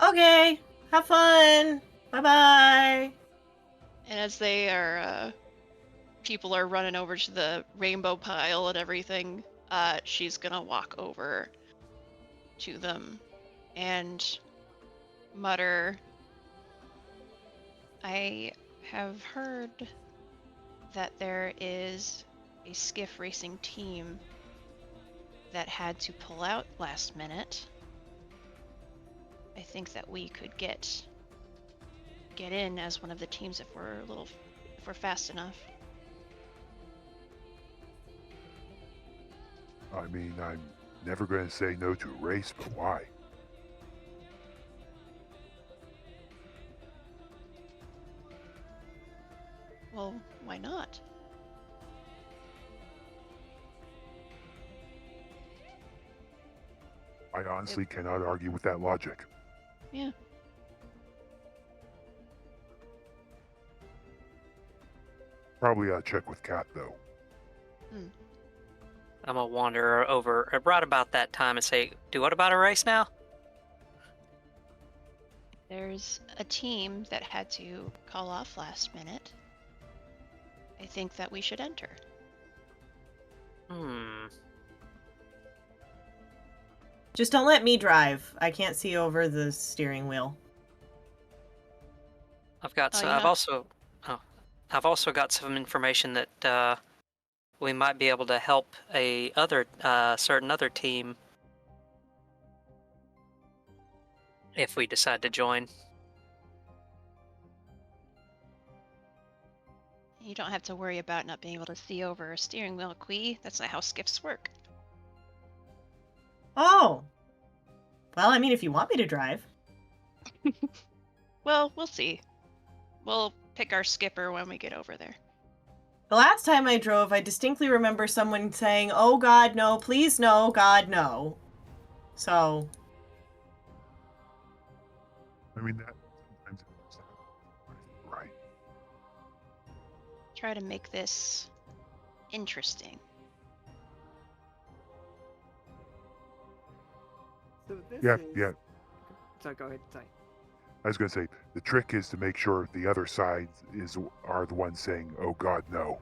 Okay, have fun. Bye-bye. And as they are, people are running over to the rainbow pile and everything, she's gonna walk over to them and mutter, I have heard that there is a skiff racing team that had to pull out last minute. I think that we could get in as one of the teams if we're fast enough. I mean, I'm never going to say no to a race, but why? Well, why not? I honestly cannot argue with that logic. Yeah. Probably check with Kat, though. I'm gonna wander over right about that time and say, "Do what about a race now?" There's a team that had to call off last minute. I think that we should enter. Just don't let me drive. I can't see over the steering wheel. I've got. Oh, So, you I've also got some information that we might be able to help a certain other team if we decide to join. You don't have to worry about not being able to see over a steering wheel, Quee. That's not how skiffs work. Oh. Well, I mean, if you want me to drive. Well, we'll see. We'll pick our skipper when we get over there. The last time I drove, I distinctly remember someone saying, oh God, no, please no, God, no. So, I mean, that sometimes it works out. Right. Try to make this interesting. So this Yeah, is. yeah. Sorry, go ahead. Sorry. I was going to say the trick is to make sure the other side are the ones saying, "Oh God, no."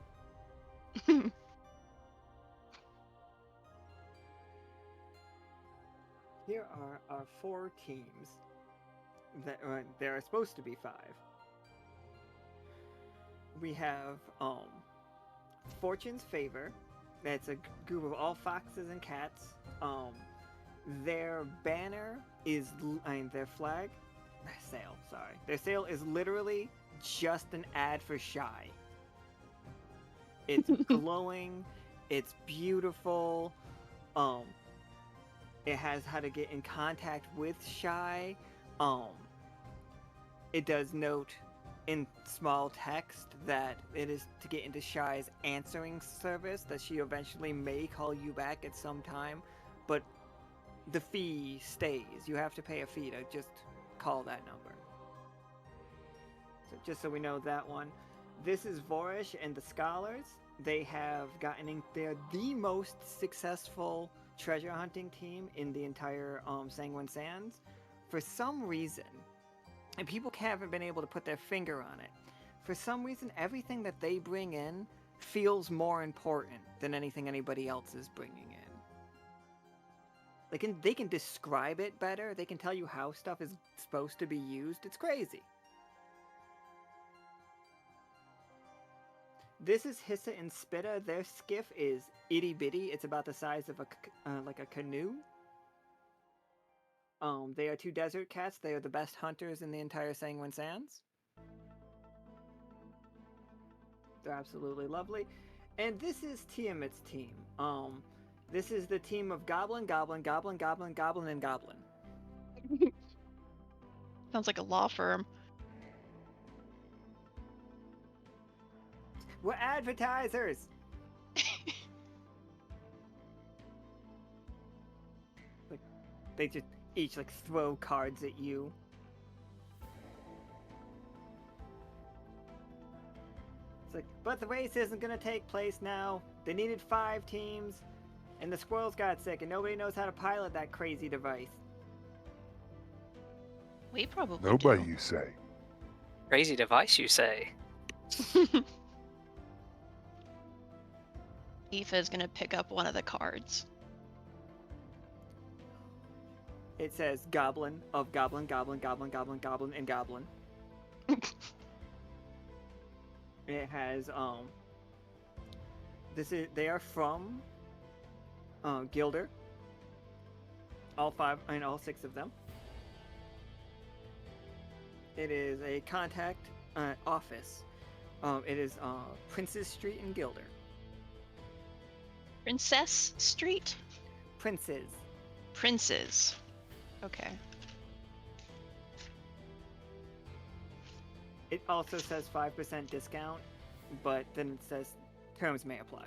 Here are our 4 teams. That there are supposed to be 5. We have Fortune's Favor. That's a group of all foxes and cats. Their banner is, their flag, sail. Sorry, their sail is literally just an ad for Shy. It's glowing. It's beautiful. It has how to get in contact with Shy. It does note in small text that it is to get into Shy's answering service, that she eventually may call you back at some time, but the fee stays. You have to pay a fee to just call that number. So just so we know that one. This is Vorish and the Scholars. They have gotten in, they're the most successful treasure hunting team in the entire Sanguine Sands. For some reason, and people haven't been able to put their finger on it, for some reason everything that they bring in feels more important than anything anybody else is bringing in. They can describe it better. They can tell you how stuff is supposed to be used. It's crazy. This is Hissa and Spitta. Their skiff is itty bitty. It's about the size of like a canoe. They are 2 desert cats. They are the best hunters in the entire Sanguine Sands. They're absolutely lovely. And this is Tiamat's team. This is the team of Goblin, Goblin, Goblin, Goblin, Goblin, and Goblin. Sounds like a law firm. We're advertisers! Like, they just each like throw cards at you. It's like, but the race isn't gonna take place now. They needed 5 teams, and the squirrels got sick, and nobody knows how to pilot that crazy device. We probably Nobody, do. you say. Crazy device, you say? Aoife is gonna pick up one of the cards. It says Goblin of Goblin, Goblin, Goblin, Goblin, Goblin, and Goblin. It has they are from Gilder. All 5 and all 6 of them. It is a contact office. It is Princess Street in Gilder. Princess Street? Princes. Princes. Okay. It also says 5% discount, but then it says terms may apply.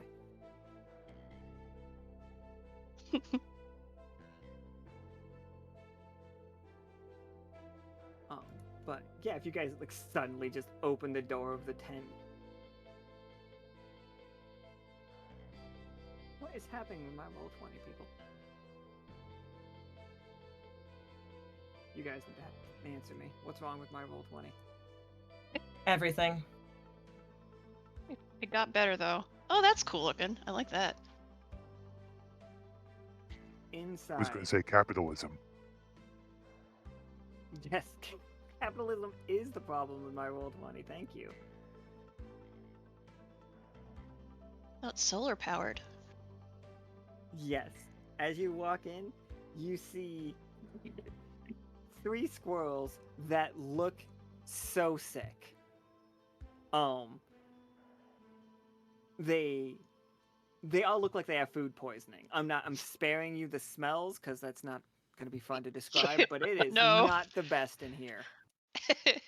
But yeah, if you guys like suddenly just open the door of the tent. What is happening with my Roll20, people? You guys need to answer me. What's wrong with my Roll20? Everything. It got better though. Oh, that's cool looking. I like that. Inside. I was going to say capitalism. Yes, capitalism is the problem with my Roll20. Thank you. Oh, it's solar powered. Yes. As you walk in, you see 3 squirrels that look so sick. They all look like they have food poisoning. I'm sparing you the smells because that's not going to be fun to describe, but it is No. not the best in here. It's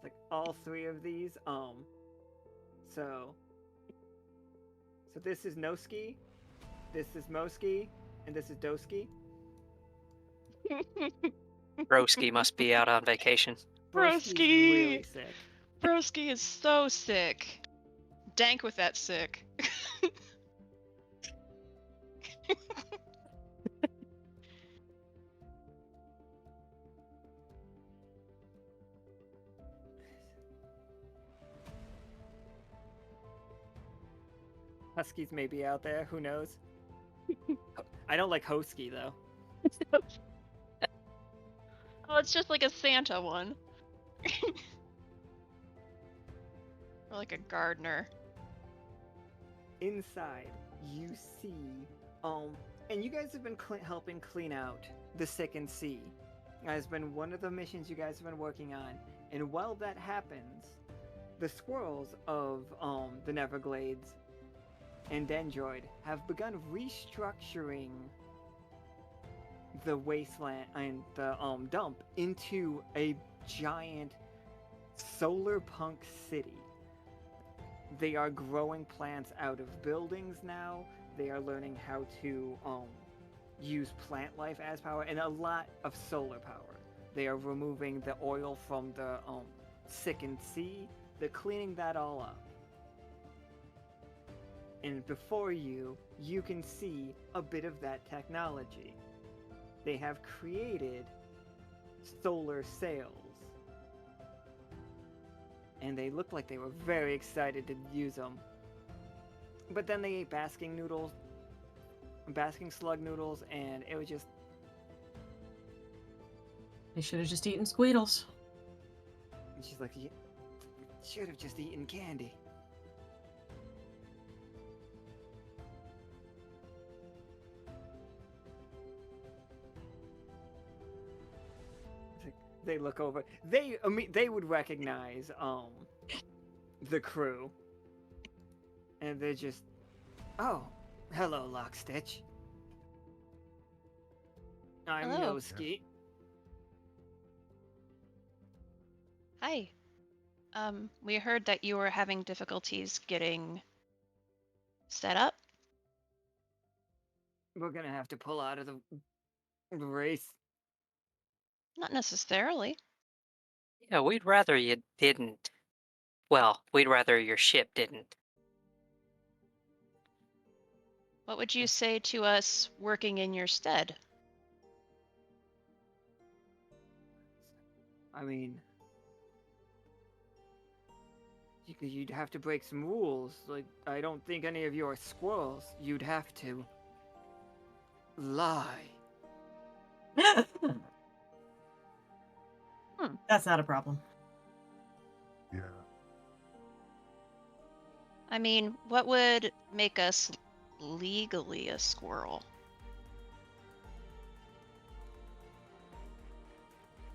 like all 3 of these. So this is Noski, this is Moski, and this is Doski. Broski must be out on vacation. Broski's Broski! really sick. Broski is so sick. Dank with that sick. Husky's maybe out there. Who knows? I don't like Hosky though. Oh, it's just like a Santa one. Or like a gardener. Inside, you see, and you guys have been helping clean out the Sick Sea. That has been one of the missions you guys have been working on. And while that happens, the squirrels of the Neverglades and Dendroid have begun restructuring the wasteland and the dump into a giant solar punk city. They are growing plants out of buildings now. They are learning how to use plant life as power and a lot of solar power. They are removing the oil from the sickened sea. They're cleaning that all up. And before you, you can see a bit of that technology. They have created solar sails. And they look like they were very excited to use them. But then they ate basking slug noodles, and it was just... They should have just eaten Squeedles. And she's like, yeah, should have just eaten candy. They look over. They would recognize the crew, and they're just, oh, hello, Lockstitch. I'm Hello. Yoski. Hi. We heard that you were having difficulties getting set up. We're gonna have to pull out of the race. Not necessarily. Yeah, we'd rather you didn't. Well, we'd rather your ship didn't. What would you say to us working in your stead? I mean, you'd have to break some rules. Like, I don't think any of you are squirrels. You'd have to lie. That's not a problem. Yeah. I mean, what would make us legally a squirrel?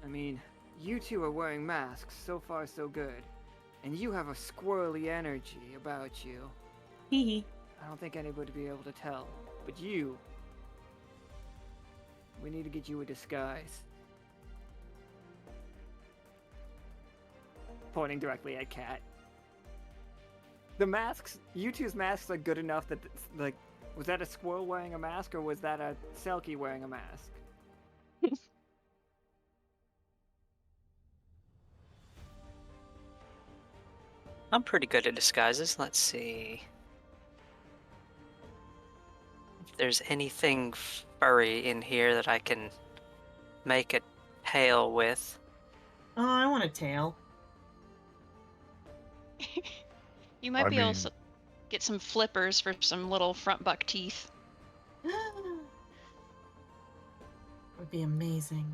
I mean, you two are wearing masks. So far, so good. And you have a squirrely energy about you. Hee hee. I don't think anybody would be able to tell. But you... we need to get you a disguise. Pointing directly at Cat. The masks, you two's masks are good enough that, like, was that a squirrel wearing a mask or was that a Selkie wearing a mask? I'm pretty good at disguises. Let's see. If there's anything furry in here that I can make a tail with. Oh, I want a tail. You might I be able mean- to get some flippers for some little front buck teeth. Would be amazing.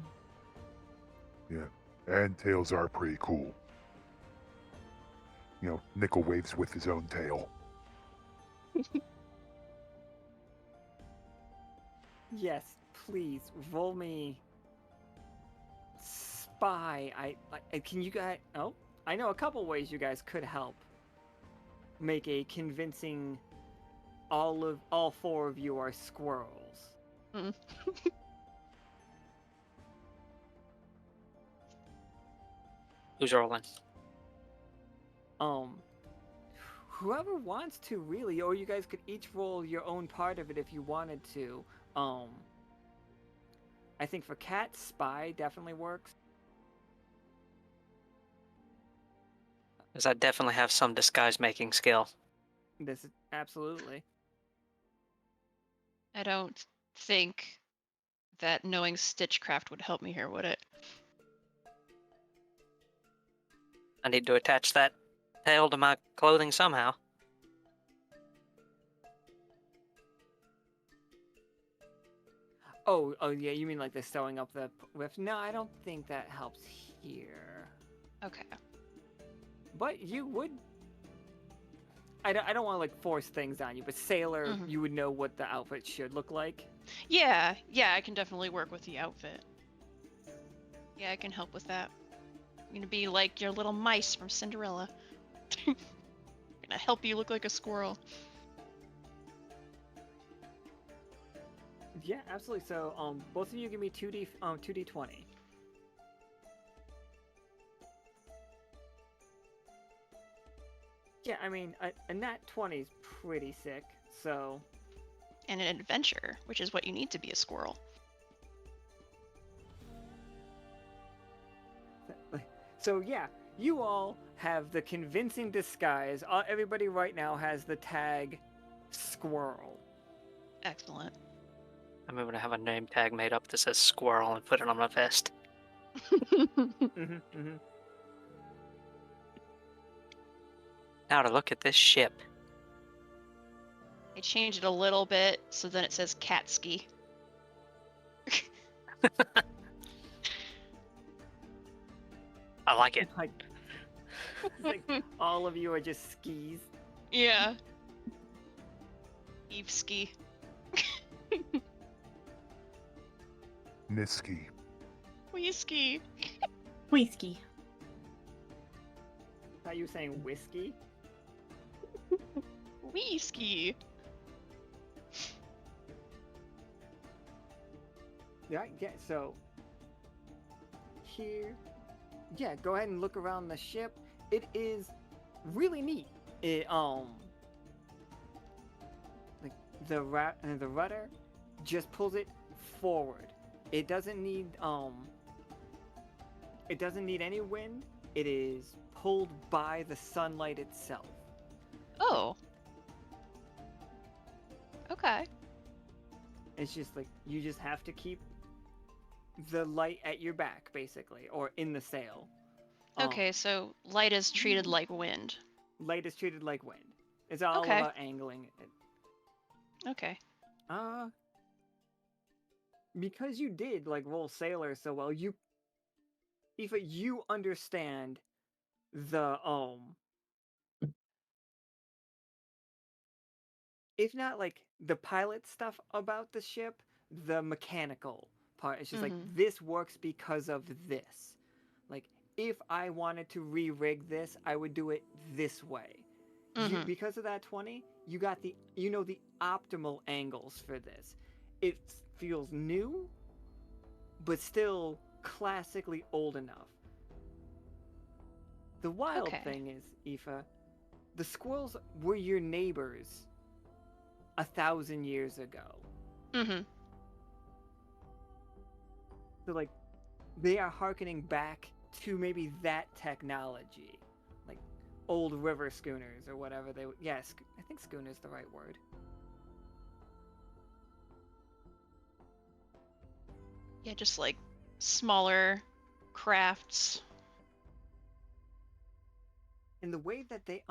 Yeah. And tails are pretty cool. You know, Nichol waves with his own tail. Yes, please, roll me... spy. Can you guys... oh, I know a couple ways you guys could help make a convincing all four of you are squirrels. Mm. Who's rolling? Whoever wants to, really, or you guys could each roll your own part of it if you wanted to. I think for Cat, Spy definitely works. Because I definitely have some disguise making skill. This is absolutely. I don't think that knowing stitchcraft would help me here, would it? I need to attach that tail to my clothing somehow. Oh yeah, you mean like the sewing up the rift? No, I don't think that helps here. Okay. But you would. I don't want to like force things on you, but sailor, Mhm. you would know what the outfit should look like. Yeah, I can definitely work with the outfit. Yeah, I can help with that. I'm gonna be like your little mice from Cinderella. Gonna help you look like a squirrel. Yeah, absolutely. So, both of you give me 2d20. Yeah, I mean, a nat 20 is pretty sick. So, And an adventure, which is what you need to be a squirrel. so yeah, you all have the convincing disguise. Everybody right now has the tag squirrel. Excellent. I'm going to have a name tag made up that says squirrel and put it on my vest. Mm-hmm. Now to look at this ship. I changed it a little bit so then it says cat ski. I like it. Like all of you are just skis. Yeah. Eve ski. Niski. Whiskey. Whiskey. Are you saying whiskey? Whiskey. Yeah, so here, yeah, go ahead and look around the ship. It is really neat. It like the rudder just pulls it forward. It doesn't need any wind. It is pulled by the sunlight itself. Oh. Okay. It's just like you just have to keep the light at your back, basically, or in the sail. Okay, so light is treated like wind. Light is treated like wind. It's all Okay. about angling it. Okay. Because you did like roll sailor so well, Aoife, you understand the if not like the pilot stuff about the ship, the mechanical part. It's just like Mhm. this works because of this. Like if I wanted to re-rig this, I would do it this way. Mhm. Because of that 20, you got the optimal angles for this. It feels new, but still classically old enough. The wild Okay. thing is, Aoife, the squirrels were your neighbors 1,000 years ago. Mhm. So like, they are harkening back to maybe that technology, like old river schooners or whatever they. Yes, I think schooner is the right word. Yeah, just like smaller crafts. And the way that they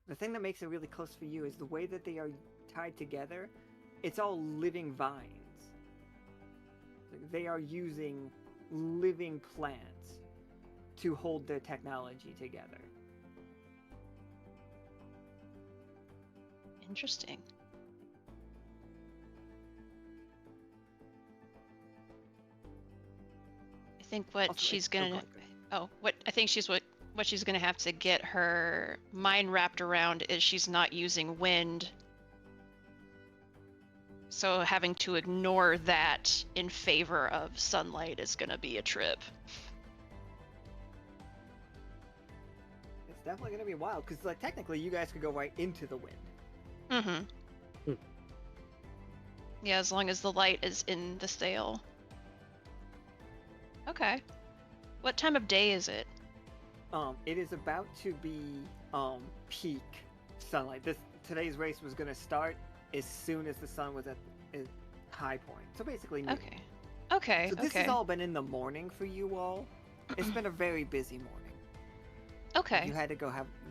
the thing that makes it really close for you is the way that they are tied together. It's all living vines. They are using living plants to hold their technology together. Interesting. I think what Also, she's go gonna ahead. what she's gonna have to get her mind wrapped around is she's not using wind. So having to ignore that in favor of sunlight is gonna be a trip. It's definitely gonna be wild because like technically you guys could go right into the wind. Mm-hmm. Yeah, as long as the light is in the sail. Okay. What time of day is it? It is about to be peak sunlight. Today's race was gonna start as soon as the sun was at its high point. So basically noon. Okay. Okay. So this okay. has all been in the morning for you all. It's been a very busy morning. Okay. You had to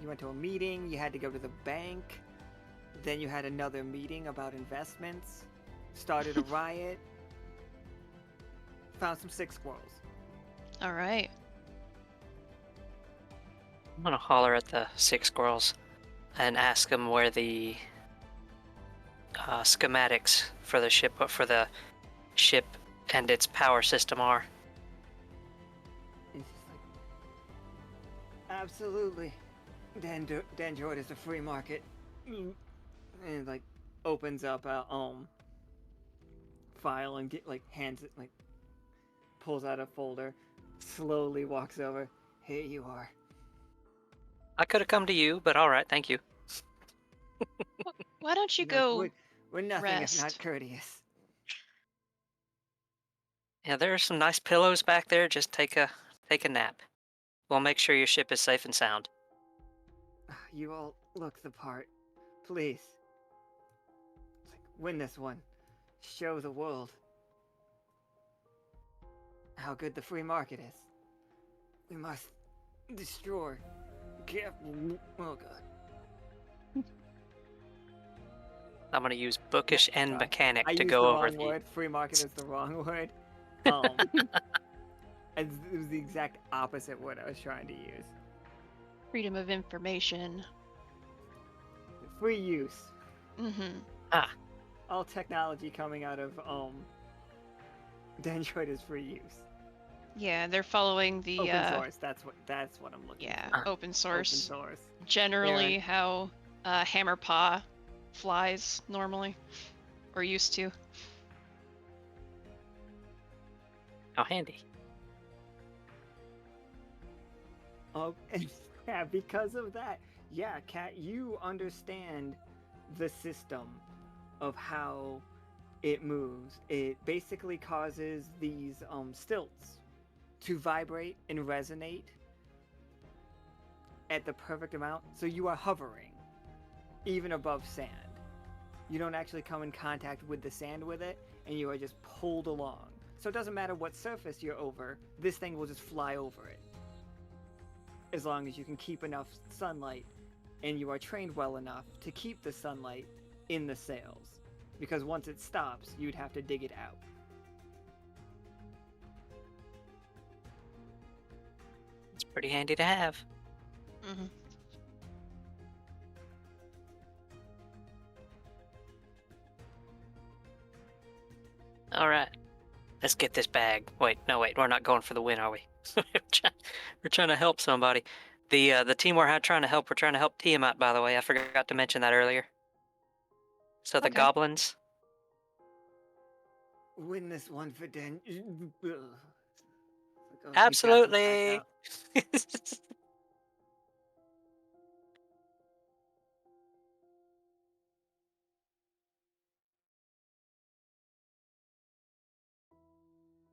you went to a meeting, you had to go to the bank, then you had another meeting about investments, started a riot, found some sick squirrels. All right. I'm gonna holler at the 6 squirrels and ask them where the schematics for the ship and its power system are. It's just like, absolutely. Dandroid is a free market. And like opens up a file and hands it, pulls out a folder, slowly walks over. Here you are. I could have come to you, but all right, thank you. Why don't you Look, go we're nothing if not rest? courteous. Yeah, there are some nice pillows back there. Just take a nap. We'll make sure your ship is safe and sound. You all look the part. Please. It's like, win this one. Show the world how good the free market is. We must destroy. Oh god. I'm gonna use bookish and Sorry. mechanic I to used go the over wrong the. word. Free market is the wrong word. It was the exact opposite word I was trying to use. Freedom of information. Free use. Mm-hmm. All technology coming out of Android is free use. Yeah, they're following the Open source. That's what I'm looking yeah, for. open source. Open source. Generally how Hammerpaw flies normally. Or used to. How handy. Oh, yeah, because of that. Yeah, Kat, you understand the system of how it moves. It basically causes these stilts to vibrate and resonate at the perfect amount, so you are hovering even above sand. You don't actually come in contact with the sand with it, and you are just pulled along. So it doesn't matter what surface you're over, this thing will just fly over it. As long as you can keep enough sunlight and you are trained well enough to keep the sunlight in the sails. Because once it stops, you'd have to dig it out. It's pretty handy to have. Mm-hmm. All right, let's get this bag. Wait, we're not going for the win, are we? We're trying to help somebody. The team we're trying to help Tiamat, by the way. I forgot to mention that earlier. So the Okay. goblins. Win this one for Dan. Absolutely.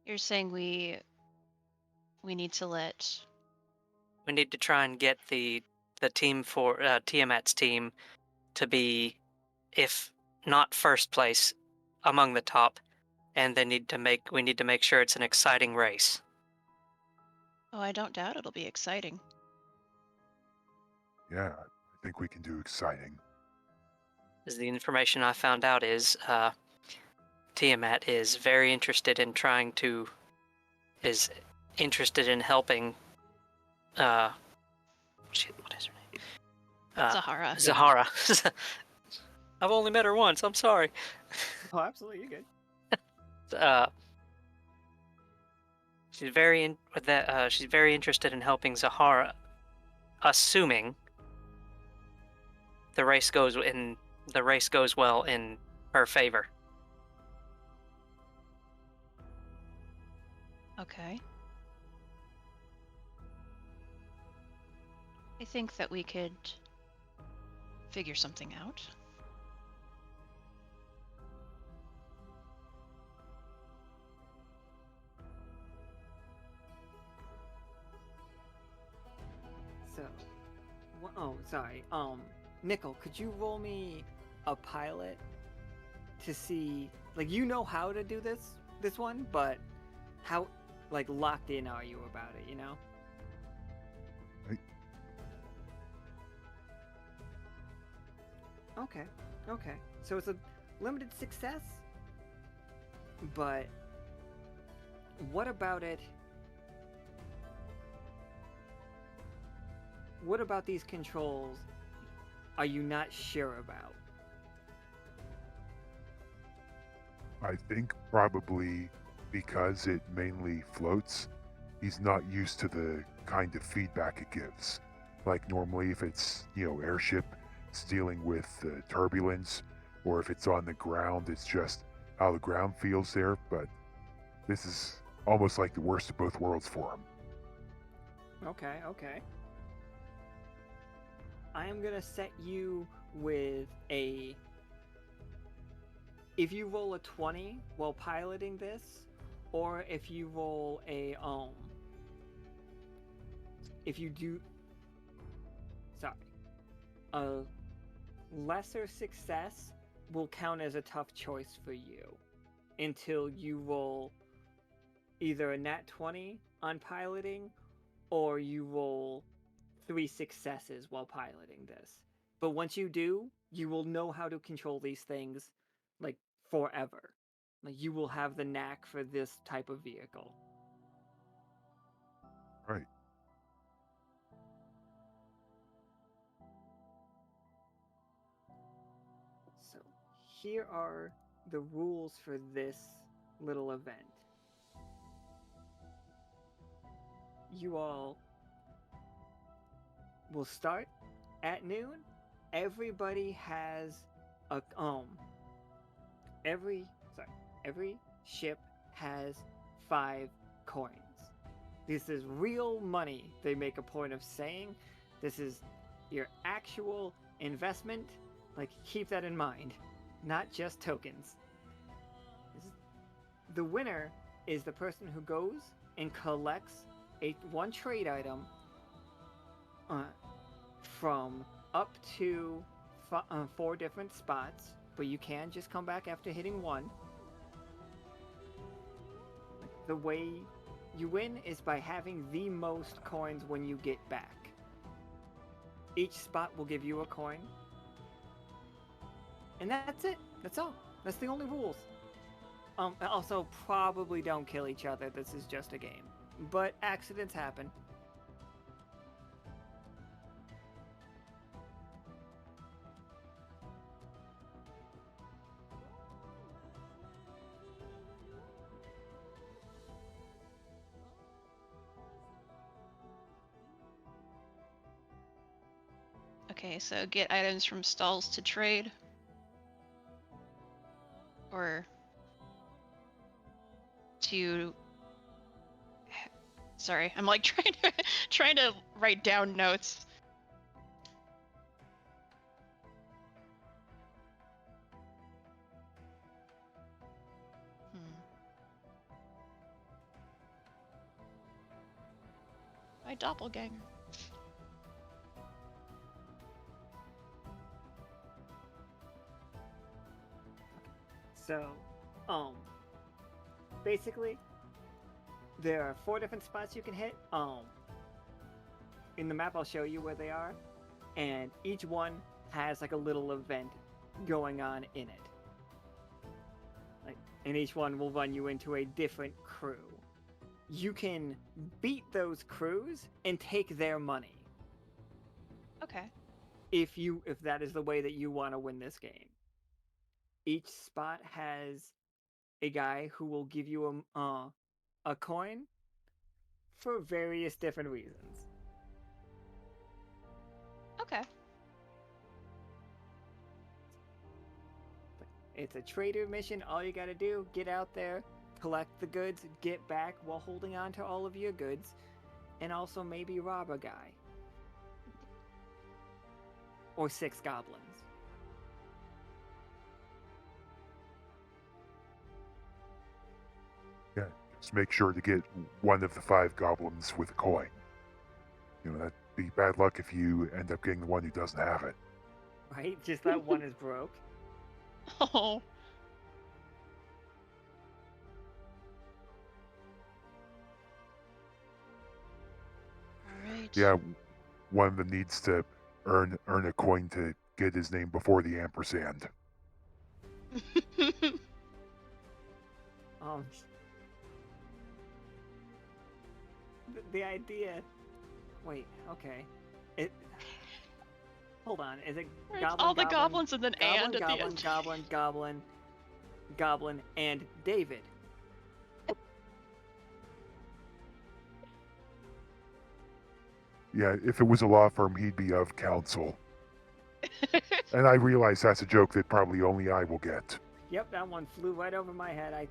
You're saying we need to let We need to try and get the team for Tiamat's team to be, if not first place, among the top, and we need to make sure it's an exciting race. Oh, I don't doubt it'll be exciting. Yeah, I think we can do exciting. As the information I found out is Tiamat is very interested in helping shit, what is her name? Zahara. Zahara. I've only met her once, I'm sorry. Oh, absolutely, you're good. She's very interested in helping Zahara, assuming the race goes well in her favor. Okay. I think that we could figure something out. So, oh, sorry. Nichol, could you roll me a pilot to see, like, you know how to do this one, but how, like, locked in are you about it, you know? Right. Okay, okay. So it's a limited success, but what about it? What about these controls are you not sure about? I think probably because it mainly floats, he's not used to the kind of feedback it gives. Like normally, if it's airship, it's dealing with turbulence, or if it's on the ground, it's just how the ground feels there. But this is almost like the worst of both worlds for him. Okay, okay. I am gonna set you with a. If you roll a 20 while piloting this, or if you roll a if you do, sorry, a lesser success will count as a tough choice for you until you roll either a nat 20 on piloting, or you roll 3 successes while piloting this. But once you do, you will know how to control these things like forever. Like you will have the knack for this type of vehicle. Right. So here are the rules for this little event. You all will start at noon. Everybody has a every ship has 5 coins. This is real money. They make a point of saying this is your actual investment. Like, keep that in mind, not just tokens. The winner is the person who goes and collects one trade item from up to 4 different spots, but you can just come back after hitting 1. The way you win is by having the most coins when you get back. Each spot will give you a coin. And that's it. That's all. That's the only rules. Also, probably don't kill each other. This is just a game. But accidents happen. Okay, so get items from stalls to trade. Or to sorry, I'm like trying to write down notes. My doppelganger. So, basically, there are 4 different spots you can hit. In the map, I'll show you where they are, and each one has like a little event going on in it. Like, and each one will run you into a different crew. You can beat those crews and take their money. Okay. If that is the way that you want to win this game. Each spot has a guy who will give you a coin for various different reasons. Okay. It's a trader mission. All you gotta do, get out there, collect the goods, get back while holding on to all of your goods, and also maybe rob a guy. Or 6 goblins. Yeah, just make sure to get one of the 5 goblins with a coin. be bad luck if you end up getting the one who doesn't have it. Right? Just that one is broke. Oh. Alright. Yeah, one of them needs to earn a coin to get his name before the ampersand. Um, the idea. Wait, okay. It. Hold on. Is it It's goblin? all the goblin, goblins and then goblin, and at goblin, the end. goblin, goblin, goblin, and David? Yeah, if it was a law firm, he'd be of counsel. And I realize that's a joke that probably only I will get. Yep, that one flew right over my head.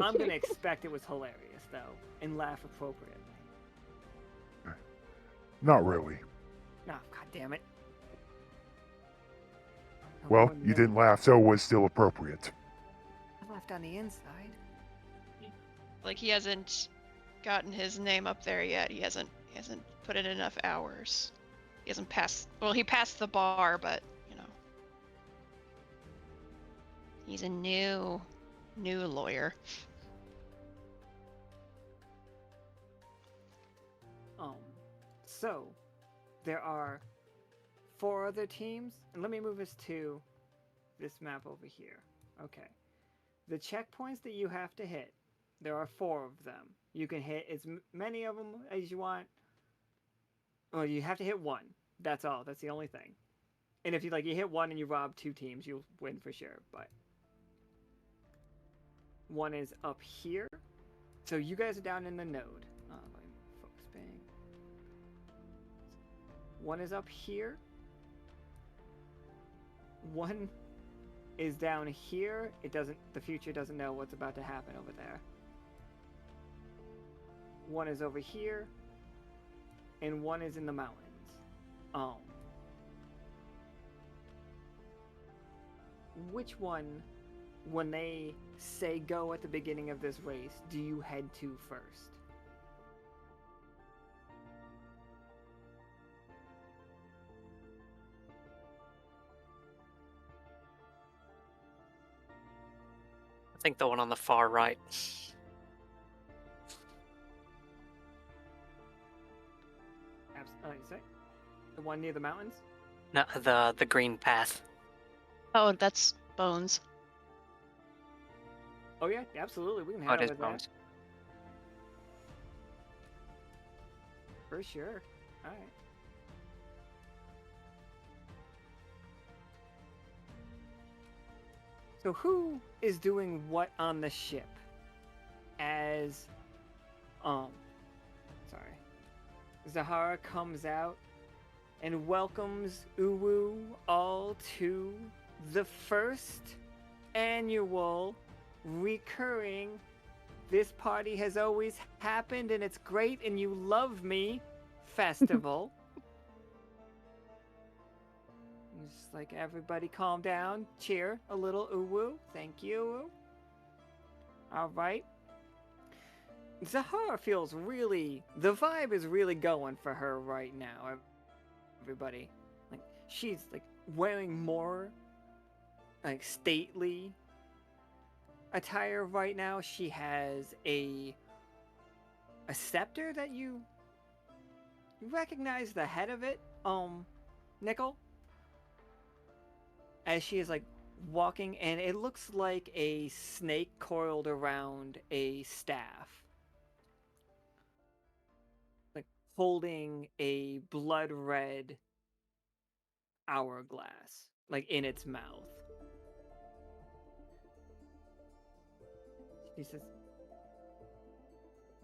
I'm gonna expect it was hilarious though, and laugh appropriately. Not really. No, god damn it. I Well, ruined you the didn't laugh, so it was still appropriate. I laughed on the inside. Like he hasn't gotten his name up there yet. He hasn't put in enough hours. He hasn't passed. Well, he passed the bar, but you know, he's a new lawyer. So there are 4 other teams, and let me move us to this map over here. Okay. The checkpoints that you have to hit, there are 4 of them. You can hit as many of them as you want. Well, you have to hit 1. That's all. That's the only thing. And if you hit 1 and you rob 2 teams, you'll win for sure. But 1 is up here. So you guys are down in the node. Let me focus bang. 1 is up here. 1 is down here. The future doesn't know what's about to happen over there. 1 is over here. And 1 is in the mountains. Which one, when they say go at the beginning of this race, do you head to first? I think the one on the far right. You say? The one near the mountains? No, the green path. Oh, that's Bones. Oh yeah, absolutely. We can Oh, head it is over there. Bones. For sure. Alright. So who is doing what on the ship? As sorry. Zahara comes out and welcomes Uwu all to the first annual recurring "This party has always happened and it's great and you love me" festival. Just like, everybody calm down, cheer a little, Uwu. Thank you, Uwu. Alright. Zahara feels the vibe is really going for her right now, everybody. Like, she's wearing more stately attire right now. She has a scepter that you recognize the head of it, Nichol, as she is walking, and it looks like a snake coiled around a staff, holding a blood red hourglass in its mouth. She says,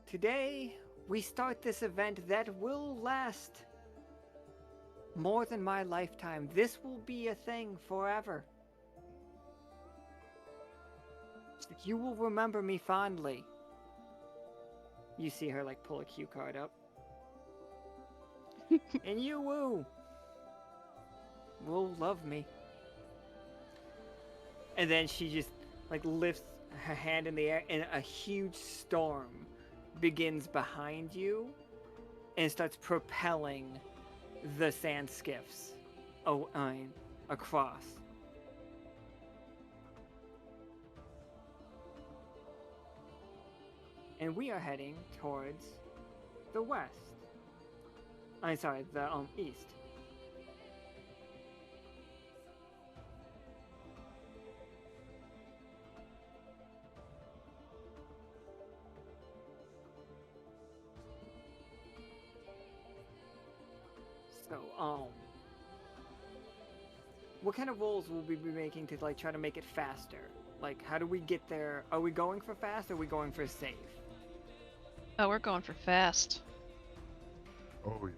"Today we start this event that will last more than my lifetime. This will be a thing forever. You will remember me fondly." You see her pull a cue card up. "And you, Woo, will love me." And then she just lifts her hand in the air, and a huge storm begins behind you, and starts propelling the sand skiffs across. And we are heading towards the west. I'm sorry, the east. So, what kind of rolls will we be making to like try to make it faster? Like, how do we get there? Are we going for fast or are we going for safe? Oh, we're going for fast. Oh, yeah.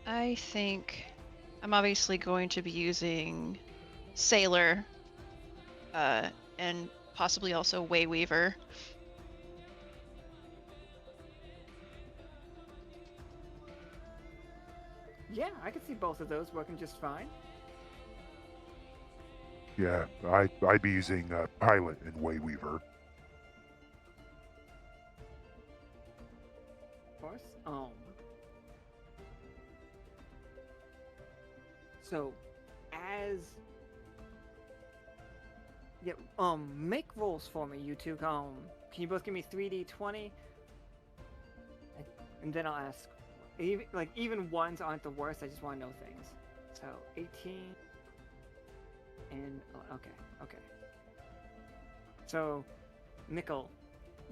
I think I'm obviously going to be using Sailor, and possibly also Wayweaver. Yeah, I could see both of those working just fine. Yeah, I'd be using Pilot and Wayweaver. Of course. So, as yeah, make rolls for me, you two. Can you both give me 3d20? And then I'll ask. Even ones aren't the worst. I just want to know things. So 18 and okay. So, Nichol,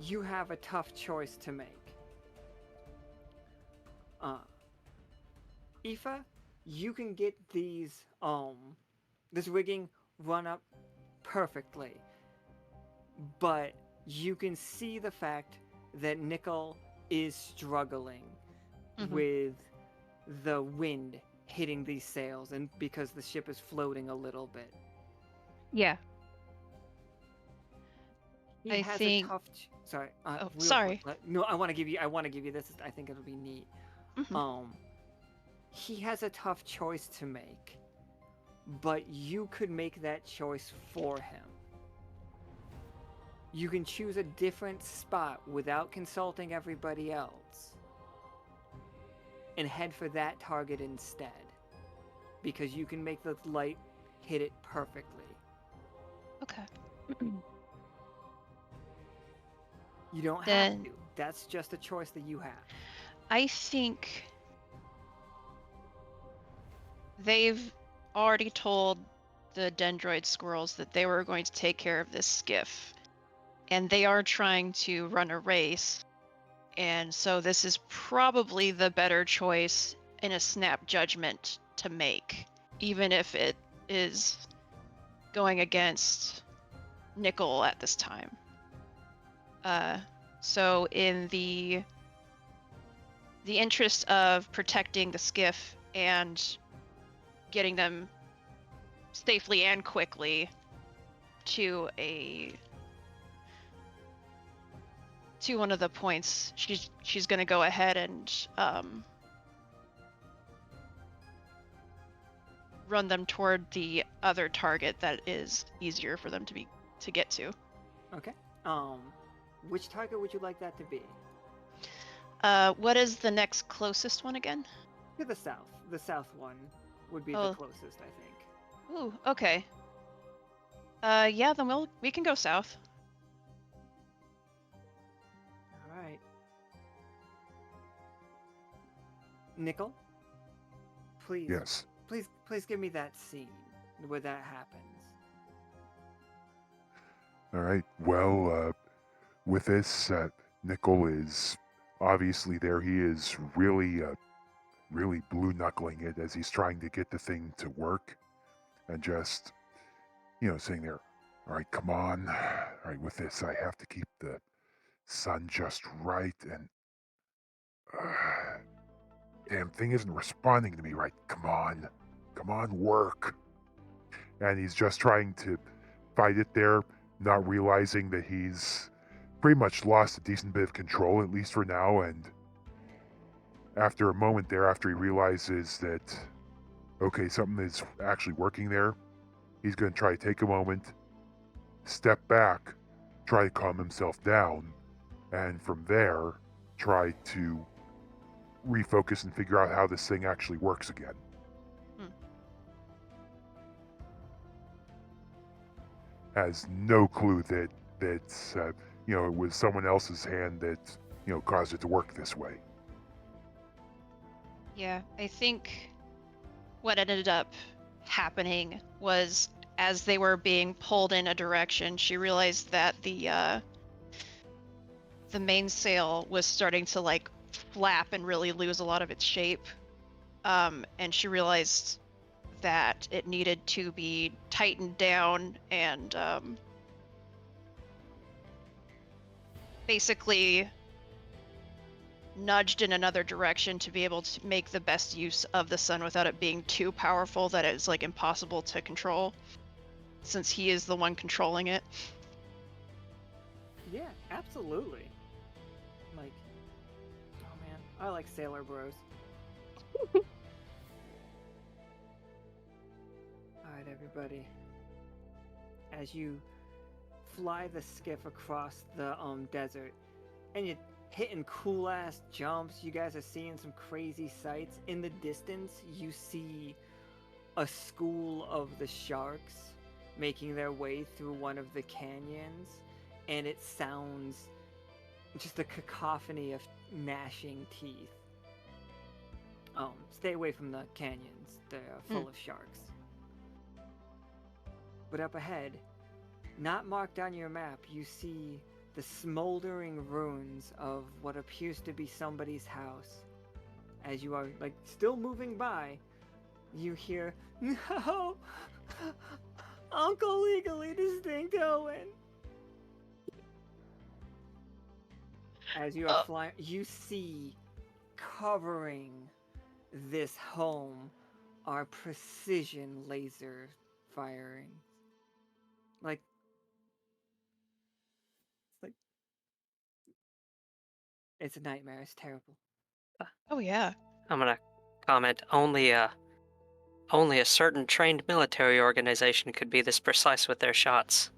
you have a tough choice to make. Aoife, you can get these this rigging run up perfectly, but you can see the fact that Nichol is struggling with the wind hitting these sails, and because the ship is floating a little bit. Yeah. He I has think- a tough. Sorry. Oh, real sorry. quick, no, I want to give you this. I think it'll be neat. He has a tough choice to make, but you could make that choice for him. You can choose a different spot without consulting everybody else and head for that target instead, because you can make the light hit it perfectly. Okay. You don't Then- have to. That's just a choice that you have. I think they've already told the dendroid squirrels that they were going to take care of this skiff, and they are trying to run a race, and so this is probably the better choice in a snap judgment to make, even if it is going against Nichol at this time. So in the interest of protecting the skiff and getting them safely and quickly to one of the points, she's going to go ahead and run them toward the other target that is easier for them to get to. Okay. Which target would you like that to be? What is the next closest one again? To the south. The south one would be Oh. the closest, I think. Ooh, okay. Yeah, then we can go south. All right. Nichol, please, Yes. please give me that scene where that happens. All right. Well, with this, Nichol is obviously there. He is really blue knuckling it as he's trying to get the thing to work, and just saying there, all right, come on. All right, with this, I have to keep the sun just right, and damn thing isn't responding to me right. Come on, work. And he's just trying to fight it there, not realizing that he's pretty much lost a decent bit of control, at least for now. And after a moment there, after he realizes that, okay, something is actually working there, he's going to try to take a moment, step back, try to calm himself down, and from there, try to refocus and figure out how this thing actually works again. Has no clue that it was someone else's hand that caused it to work this way. Yeah, I think what ended up happening was as they were being pulled in a direction, she realized that the mainsail was starting to like flap and really lose a lot of its shape. And she realized that it needed to be tightened down and basically nudged in another direction to be able to make the best use of the sun without it being too powerful that it's like impossible to control, since he is the one controlling it. Yeah, absolutely. Like, oh man, I like Sailor Bros. Alright, everybody. As you fly the skiff across the desert, and you're hitting cool ass jumps, you guys are seeing some crazy sights. In the distance, you see a school of the sharks making their way through one of the canyons, and it sounds just a cacophony of gnashing teeth. Stay away from the canyons, they're full of sharks. But up ahead, not marked on your map, you see the smoldering ruins of what appears to be somebody's house. As you are, like, still moving by, you hear, "No! Uncle Legally Distinct Owen!" As you are flying, you see covering this home are precision laser firing. Like, it's a nightmare. It's terrible. Oh yeah. I'm gonna comment only a certain trained military organization could be this precise with their shots.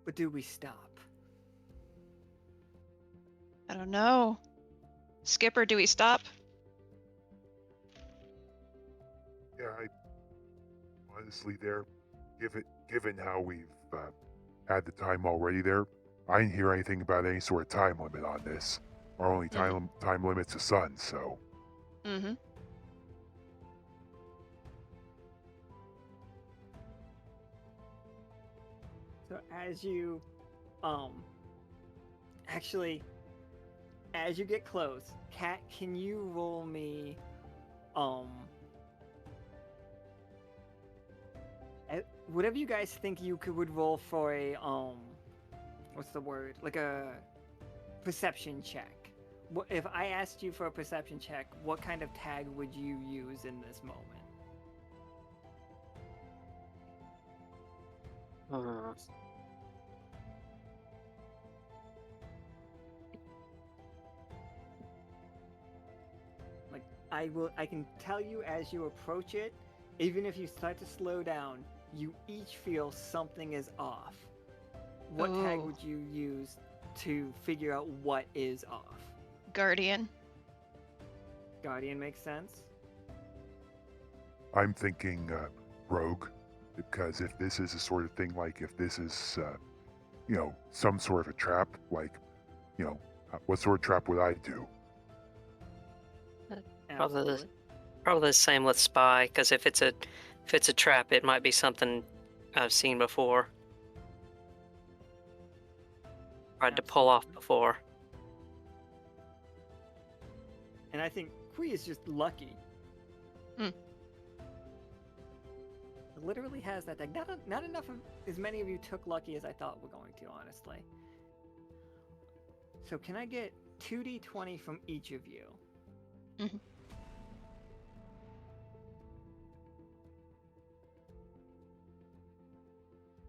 But do we stop? I don't know. Skipper, do we stop? Yeah, honestly, given how we've had the time already there, I didn't hear anything about any sort of time limit on this. Our only time limit's the sun, so. Mm-hmm. So as you, actually, as you get close, Kat, can you roll me, whatever you guys think you would roll for a, what's the word? Like a perception check. If I asked you for a perception check, what kind of tag would you use in this moment? Like, I can tell you as you approach it, even if you start to slow down, you each feel something is off. What tag Ooh. would you use to figure out what is off? Guardian. Guardian makes sense. I'm thinking rogue, because if this is a sort of thing, like if this is, some sort of a trap, like, what sort of trap would I do? Probably the same with spy, because if it's a trap, it might be something I've seen before. Tried to pull off before. And I think Kui is just lucky. It literally has that tag. Not enough of as many of you took lucky as I thought were going to, honestly. So can I get 2d20 from each of you? Mm-hmm.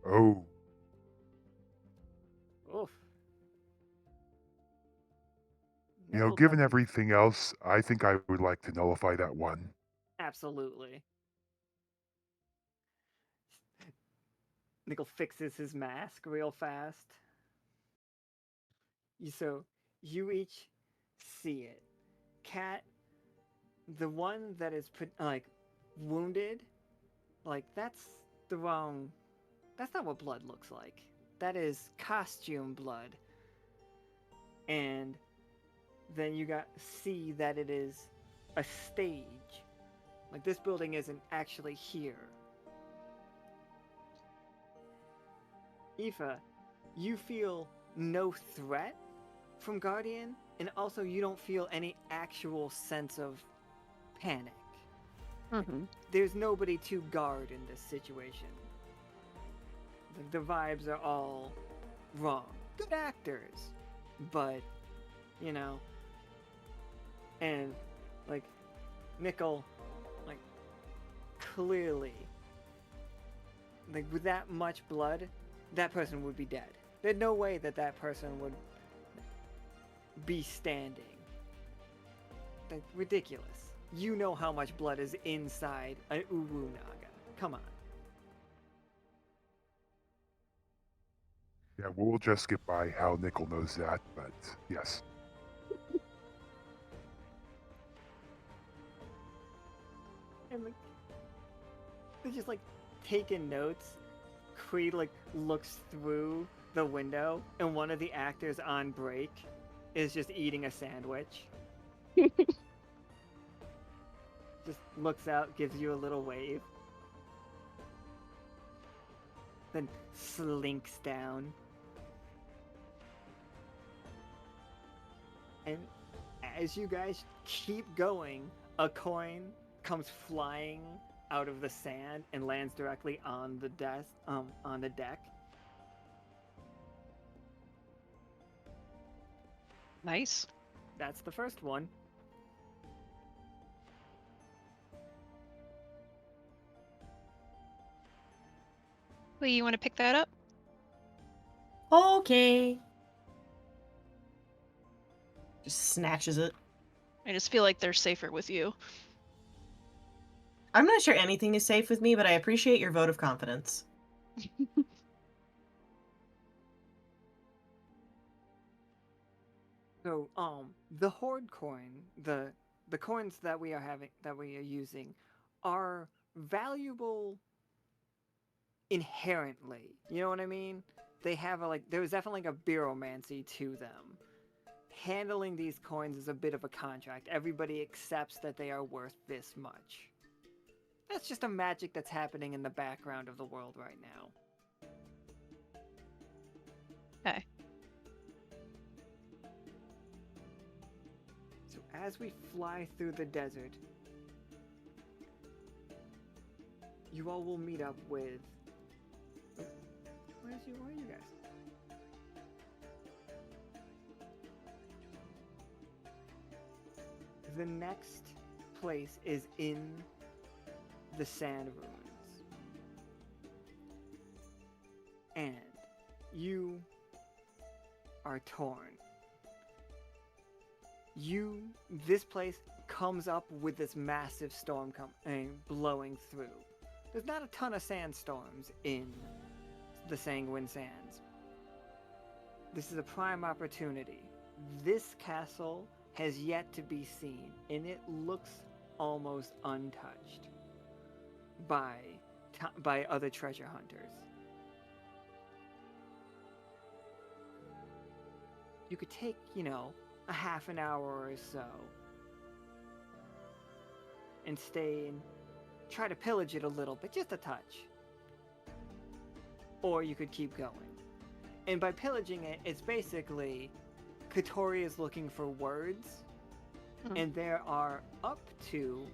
Oh. Oof. Given everything else, I think I would like to nullify that one. Absolutely. Nichol fixes his mask real fast. So you each see it. Cat, the one that is like wounded, like that's the wrong. That's not what blood looks like. That is costume blood. And then you got see that it is a stage. Like this building isn't actually here. Aoife, you feel no threat from Guardian, and also you don't feel any actual sense of panic. Mm-hmm. There's nobody to guard in this situation. The vibes are all wrong. Good actors, but, you know, and, like, Nichol, like, clearly, like, with that much blood, that person would be dead. There's no way that that person would be standing. Like, ridiculous. You know how much blood is inside an Uwu Naga. Come on. Yeah, we'll just skip by how Nichol knows that, but yes. And like, they're just like taking notes. Creed like looks through the window, and one of the actors on break is just eating a sandwich. Just looks out, gives you a little wave, then slinks down. And as you guys keep going, a coin comes flying out of the sand and lands directly on the on the deck. Nice. That's the first one. Well, you want to pick that up? Okay. Just snatches it. I just feel like they're safer with you. I'm not sure anything is safe with me, but I appreciate your vote of confidence. So, the horde coin, the coins that we are using, are valuable inherently. You know what I mean? They have there's definitely like a bureaumancy to them. Handling these coins is a bit of a contract. Everybody accepts that they are worth this much. That's just a magic that's happening in the background of the world right now. Okay. So as we fly through the desert, you all will meet up with... Where are you guys? The next place is in the sand ruins. And you are torn. This place comes up with this massive storm blowing through. There's not a ton of sandstorms in the Sanguine Sands. This is a prime opportunity. This castle has yet to be seen, and it looks almost untouched by other treasure hunters. You could take, a half an hour or so and stay and try to pillage it a little bit, just a touch. Or you could keep going. And by pillaging it, it's basically Katori is looking for words, and there are up to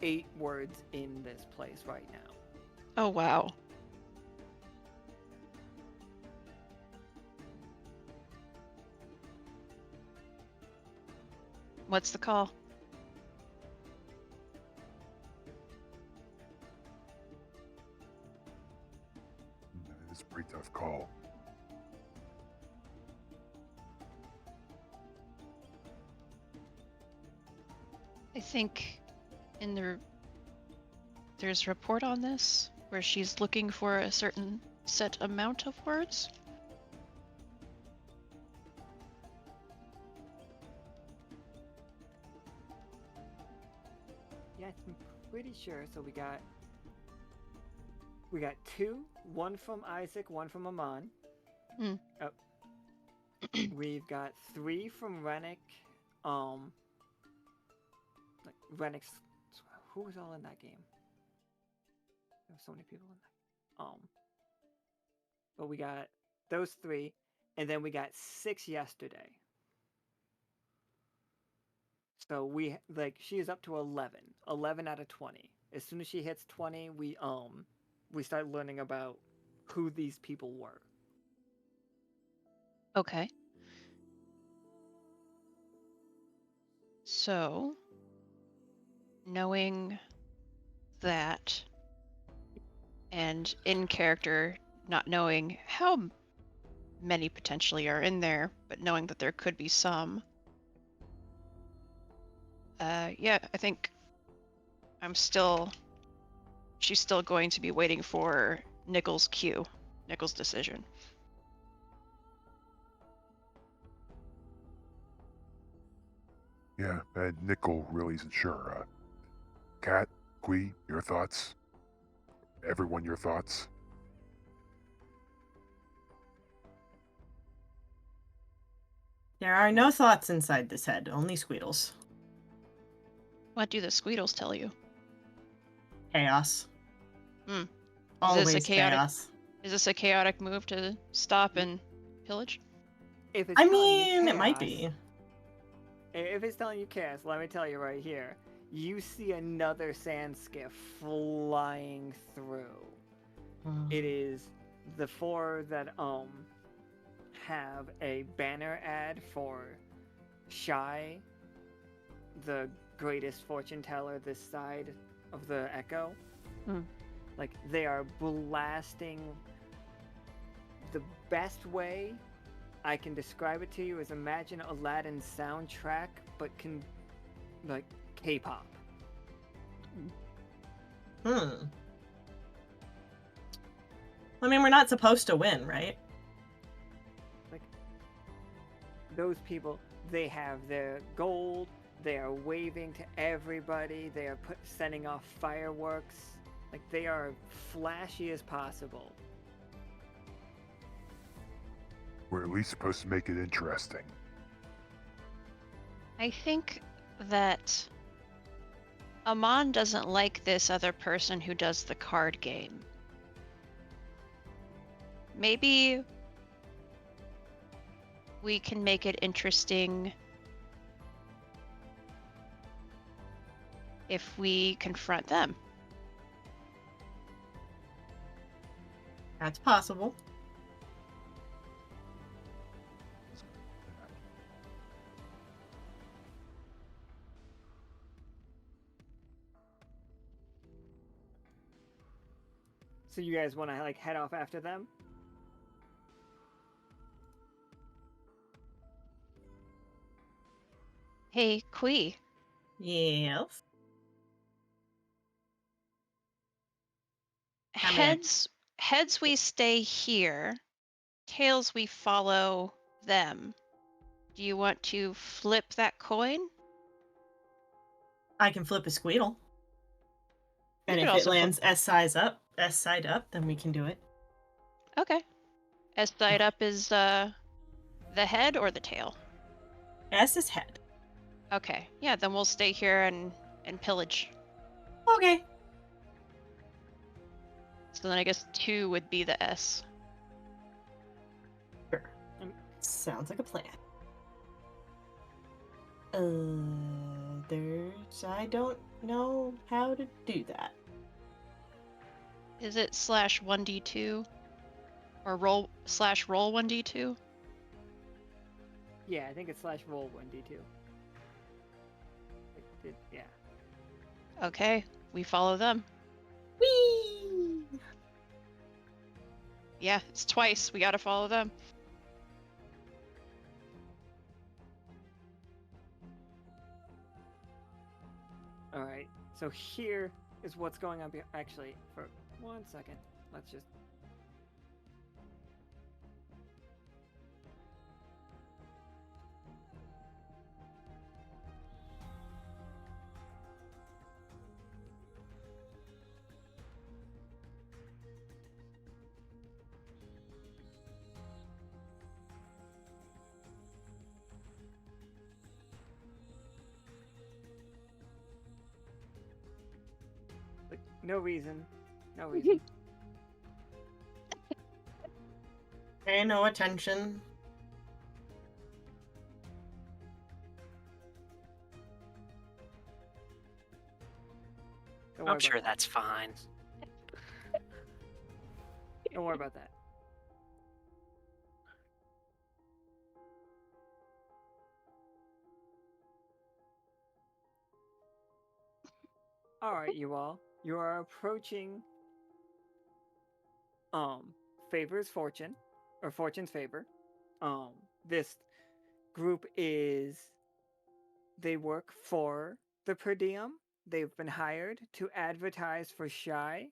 8 words in this place right now. Oh, wow. What's the call? It's a pretty tough call. I think there's a report on this where she's looking for a certain set amount of words? Yeah, I'm pretty sure. So we got two, one from Isaac, one from Amon. Hmm. Oh. We've got 3 from Rennick. Like Rennick's. Who was all in that game? There were so many people in that. But we got those 3, and then we got 6 yesterday. So she is up to 11. 11 out of 20. As soon as she hits 20, we start learning about who these people were. Okay. So, knowing that, and in character, not knowing how many potentially are in there, but knowing that there could be some. Yeah, I think she's still going to be waiting for Nichol's cue, Nichol's decision. Yeah, and Nichol really isn't sure. Kat, Qui, your thoughts? Everyone, your thoughts? There are no thoughts inside this head, only squeedles. What do the Squeedles tell you? Chaos. Hmm. Always chaos. Is this a chaotic move to stop and pillage? If it's I telling you mean, it might chaos- be. If it's telling you chaos, let me tell you right here. You see another sand skiff flying through. It is the 4 that have a banner ad for Shy, the greatest fortune teller this side of the Echo. Like, they are blasting. The best way I can describe it to you is imagine Aladdin's soundtrack, but like K-pop. I mean, we're not supposed to win, right? Like, those people, they have their gold, they are waving to everybody, they are sending off fireworks. Like, they are flashy as possible. We're at least supposed to make it interesting. I think that Amon doesn't like this other person who does the card game. Maybe we can make it interesting if we confront them. That's possible. So you guys want to like head off after them? Hey, Qui. Yes. I'm in. Heads we stay here. Tails we follow them. Do you want to flip that coin? I can flip a squeedle. And You could if it also lands S side up, then we can do it. Okay. S side up is the head or the tail? S is head. Okay. Yeah, then we'll stay here and pillage. Okay. So then I guess 2 would be the S. Sure. Sounds like a plan. I don't know how to do that. Is it /1d2? Or roll 1d2? Yeah, I think it's /roll 1d2. Yeah. Okay, we follow them. Whee! Yeah, it's twice. We gotta follow them. Alright, so here is what's going on. Actually, for 1 second, let's just No reason. No reason. Pay no attention. Don't worry I'm sure about that's fine. that. Don't worry about that. Alright, you all. You are approaching Favor's fortune. Or Fortune's favor. This group they work for the per diem. They've been hired to advertise for Shy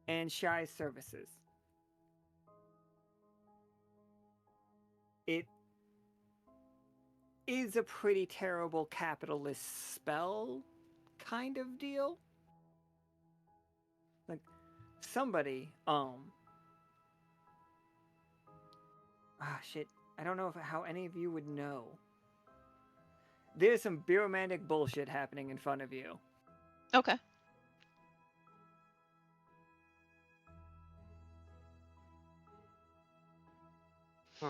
and Shy services. It is a pretty terrible capitalist spell kind of deal. Like somebody shit, I don't know how any of you would know. There's some bureaucratic bullshit happening in front of you. Okay. Hmm.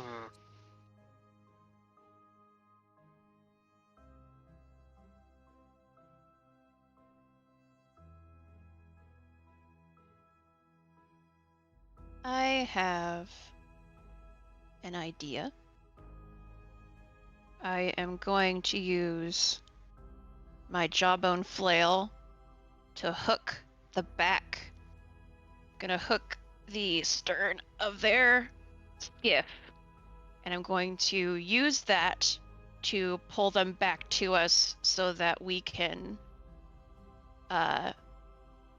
I have an idea. I am going to use my jawbone flail to hook the back. Gonna hook the stern of their skiff, and I'm going to use that to pull them back to us so that we can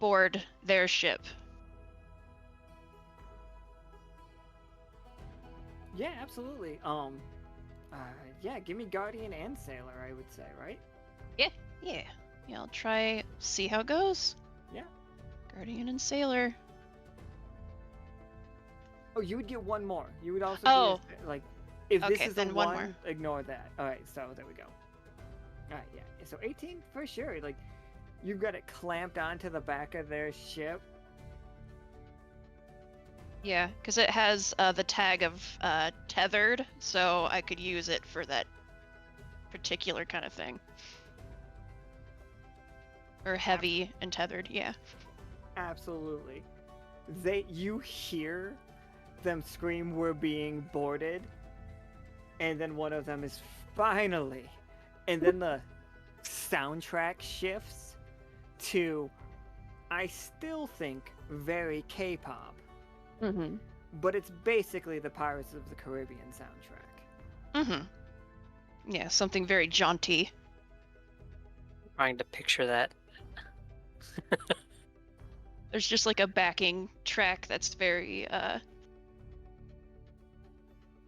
board their ship. Yeah, absolutely. Yeah, give me Guardian and Sailor, I would say, right? Yeah, I'll try, see how it goes. Yeah. Guardian and Sailor. Oh, you would get one more. You would also Oh. get, like, if this Okay, is then a one 1, more. ignore that. Alright, so there we go. Alright, yeah. So 18 for sure. Like, you've got it clamped onto the back of their ship. Yeah, because it has the tag of tethered, so I could use it for that particular kind of thing. Or heavy and tethered, yeah. Absolutely. You hear them scream, "We're being boarded," and then one of them is finally, and then the soundtrack shifts to, I still think, very K-pop, Mm-hmm. but it's basically the Pirates of the Caribbean soundtrack. Mm-hmm. Yeah, something very jaunty. Trying to picture that. There's just like a backing track that's very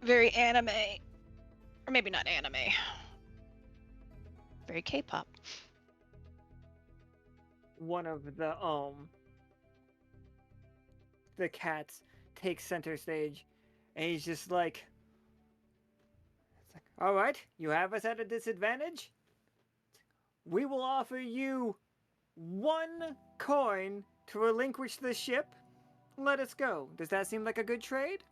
very anime. Or maybe not anime. Very K-pop. One of the cats takes center stage, and he's just like, it's like, all right, you have us at a disadvantage. We will offer you 1 coin to relinquish the ship. Let us go. Does that seem like a good trade?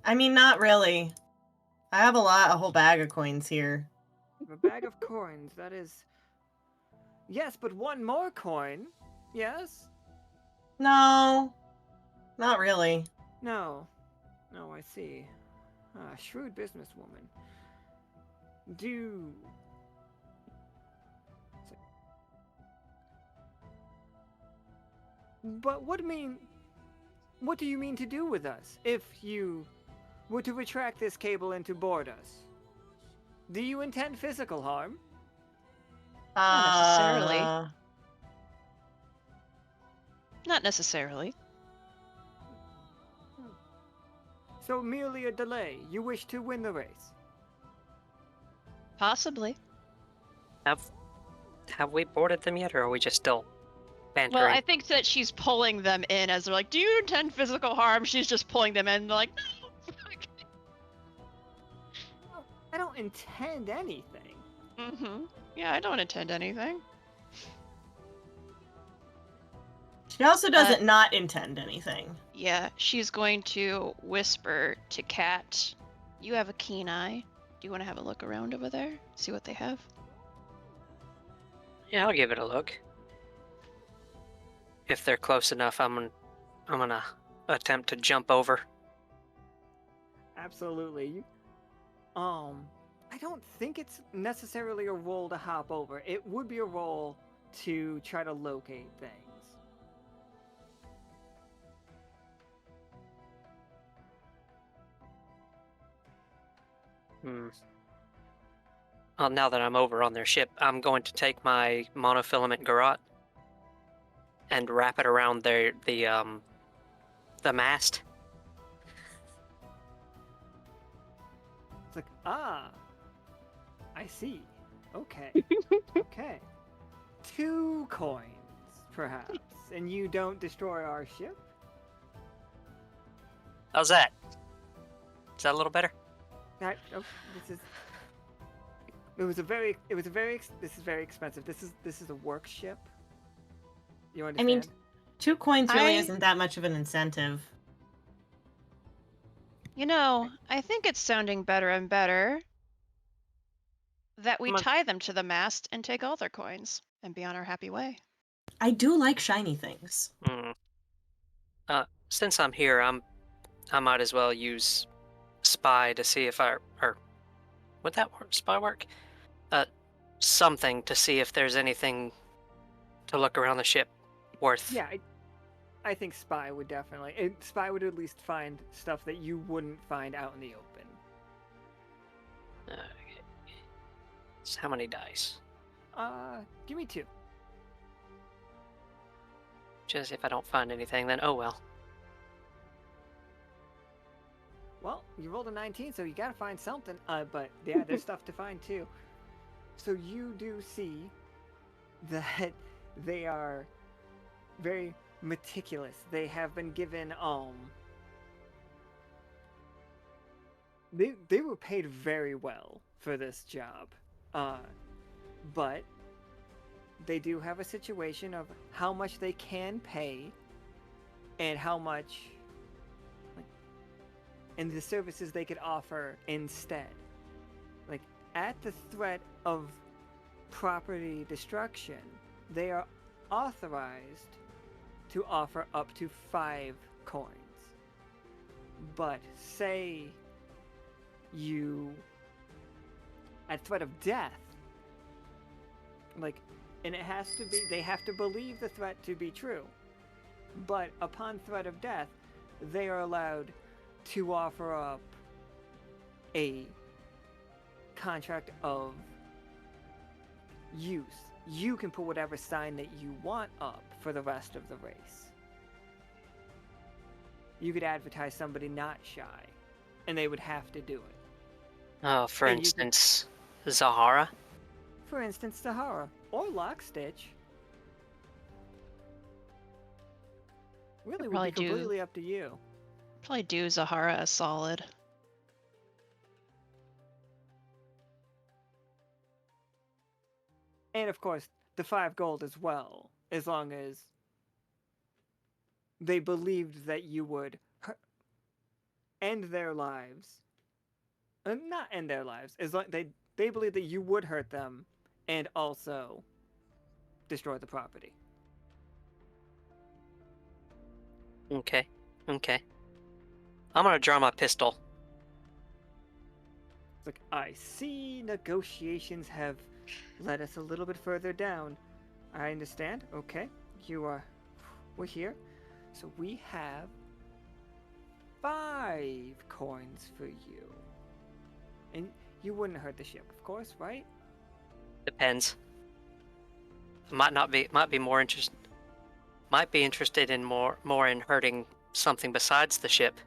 I mean, not really. I have a whole bag of coins here. A bag of coins, that is... Yes, but 1 more coin. Yes? No, not really. No. No, I see. Ah, shrewd businesswoman. Do... But what do you mean to do with us if you were to retract this cable and to board us? Do you intend physical harm? Not necessarily. Uh, Not necessarily. So merely a delay. You wish to win the race. Possibly. Have we boarded them yet, or are we just still bantering? Well, I think that she's pulling them in as they're like, do you intend physical harm? She's just pulling them in. They're like, no. I don't intend anything. Mm-hmm. Yeah, I don't intend anything. She also doesn't not intend anything. Yeah, she's going to whisper to Cat, "You have a keen eye. Do you want to have a look around over there? See what they have?" Yeah, I'll give it a look. If they're close enough, I'm gonna attempt to jump over. Absolutely. I don't think it's necessarily a roll to hop over. It would be a roll to try to locate things. Hmm. Well, now that I'm over on their ship, I'm going to take my monofilament garrote and wrap it around the mast. It's like, ah, I see. Okay. Okay. 2 coins, perhaps, and you don't destroy our ship? How's that? Is that a little better? Oh, this is. This is very expensive. This is a work ship. You I understand? mean, 2 coins really I- isn't that much of an incentive. You know, I think it's sounding better and better that we Come on. tie them to the mast and take all their coins and be on our happy way. I do like shiny things. Hmm. Since I'm here, I might as well use spy to see if would that work? Spy work? Something to see if there's anything to look around the ship worth. Yeah, I think Spy would definitely. Spy would at least find stuff that you wouldn't find out in the open. Okay. So how many dice? Give me 2. Just if I don't find anything, then oh well. Well, you rolled a 19, so you gotta find something. But yeah, there's stuff to find too. So you do see that they are very meticulous. They have been given they were paid very well for this job. But they do have a situation of how much they can pay and how much and the services they could offer instead. Like, at the threat of property destruction, they are authorized to offer up to 5 coins. But say you, at threat of death, and it has to be, they have to believe the threat to be true. But upon threat of death, they are allowed to offer up a contract of use. You can put whatever sign that you want up for the rest of the race. You could advertise somebody not shy, and they would have to do it. Oh, for And you could- instance, Zahara. For instance, Zahara or Lockstitch. Really would be probably do. completely up to you. Probably do Zahara a solid. And of course, the 5 gold as well, as long as they believed that you would end their lives. Not end their lives, as long they believe that you would hurt them and also destroy the property. Okay. Okay. I'm gonna draw my pistol. It's like, I see negotiations have led us a little bit further down. I understand. Okay. We're here. So we have 5 coins for you. And you wouldn't hurt the ship, of course, right? Depends. Might be more interested. Might be interested in more in hurting something besides the ship.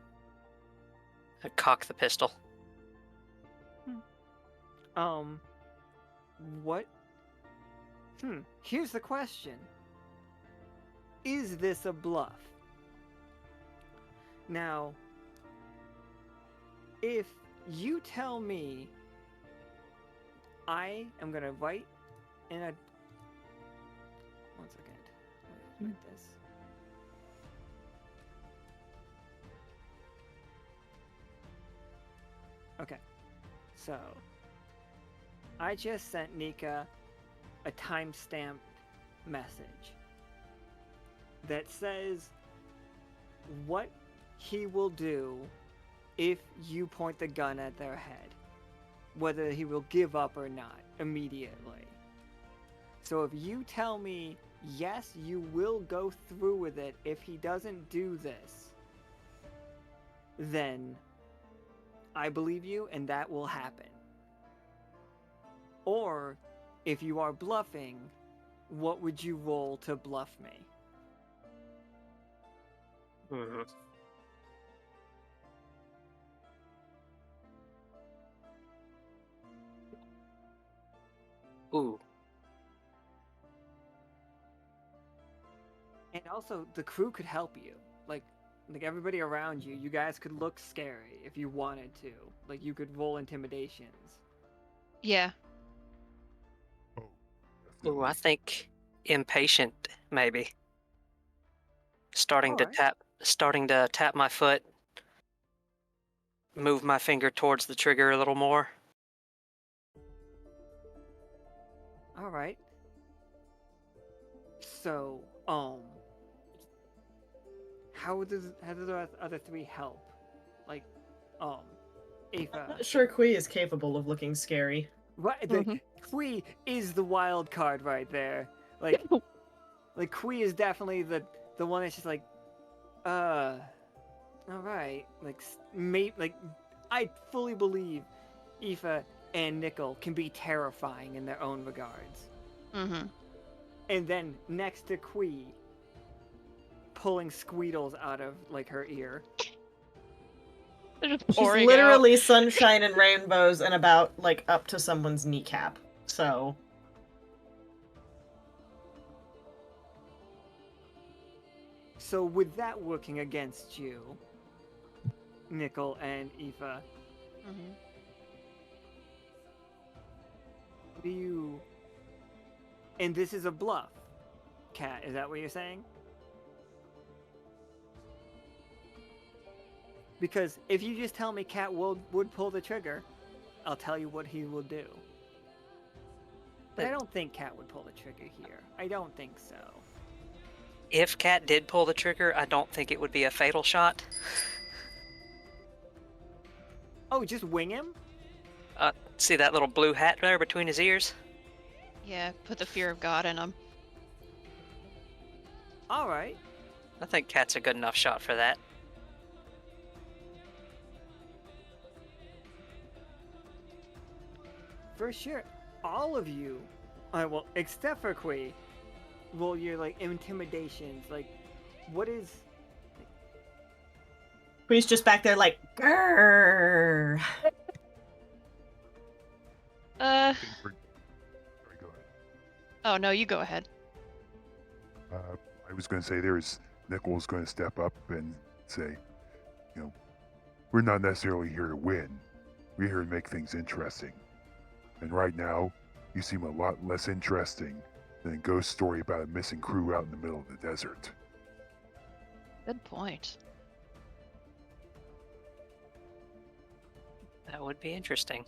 I cock the pistol. What? Here's the question. Is this a bluff? Now, if you tell me I am going to write in 1 second. Let me write this. Okay, so I just sent Nika a timestamp message that says what he will do if you point the gun at their head, whether he will give up or not immediately. So if you tell me, yes, you will go through with it if he doesn't do this, then I believe you and that will happen. Or if you are bluffing, what would you roll to bluff me? Mhm. Ooh. And also, the crew could help you. Like everybody around you, you guys could look scary if you wanted to. Like, you could roll intimidations. Yeah. Oh, Ooh, I definitely. think impatient, maybe. Starting Alright. to tap my foot, move my finger towards the trigger a little more. Alright. So, how do the other three help? Like, Aoife. I'm not sure Kui is capable of looking scary. Right, Mhm. Kui is the wild card right there. Like, Kui is definitely the one that's just like, all right, like, I fully believe Aoife and Nichol can be terrifying in their own regards. Mm-hmm. And then next to Kui, pulling squeedles out of like her ear. They're just She's pouring literally out. sunshine and rainbows and about like up to someone's kneecap. So So with that working against you, Nichol and Aoife, Mm-hmm. what do you? And this is a bluff, Cat. Is that what you're saying? Because if you just tell me Cat would pull the trigger, I'll tell you what he will do. But I don't think Cat would pull the trigger here. I don't think so. If Cat did pull the trigger, I don't think it would be a fatal shot. Oh, just wing him? See that little blue hat there between his ears? Yeah, put the fear of God in them. All right. I think Cat's a good enough shot for that. For sure. All of you, well, except for Kui, roll your like intimidations. Like, what is? Kui's just back there like, grrr. Uh. Sorry, go ahead. Oh no, you go ahead. I was going to say Nichol's going to step up and say, we're not necessarily here to win. We're here to make things interesting. And right now, you seem a lot less interesting than a ghost story about a missing crew out in the middle of the desert. Good point. That would be interesting.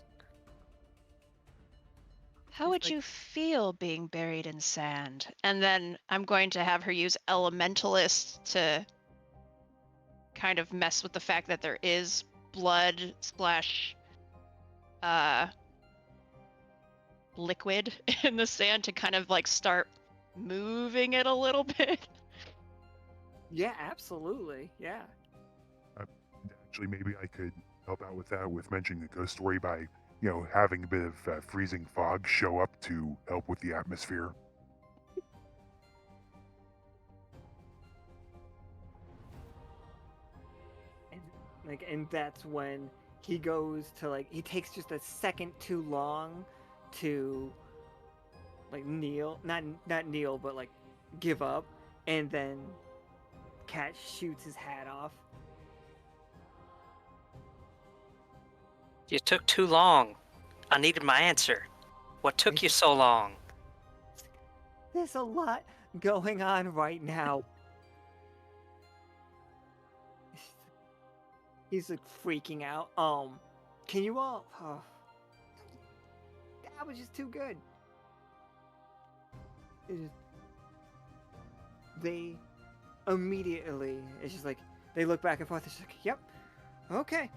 How would you feel being buried in sand? And then I'm going to have her use Elementalist to kind of mess with the fact that there is blood splash liquid in the sand to kind of like start moving it a little bit. Yeah, absolutely. Yeah. Actually, maybe I could help out with that with mentioning the ghost story by, having a bit of freezing fog show up to help with the atmosphere. And that's when he goes to he takes just a second too long to kneel, not kneel, but give up, and then Cat shoots his hat off. You took too long. I needed my answer. What took you so long? There's a lot going on right now. He's like freaking out. Can you all? Oh, that was just too good. It just, they immediately. It's just like they look back and forth. It's just like, yep, okay.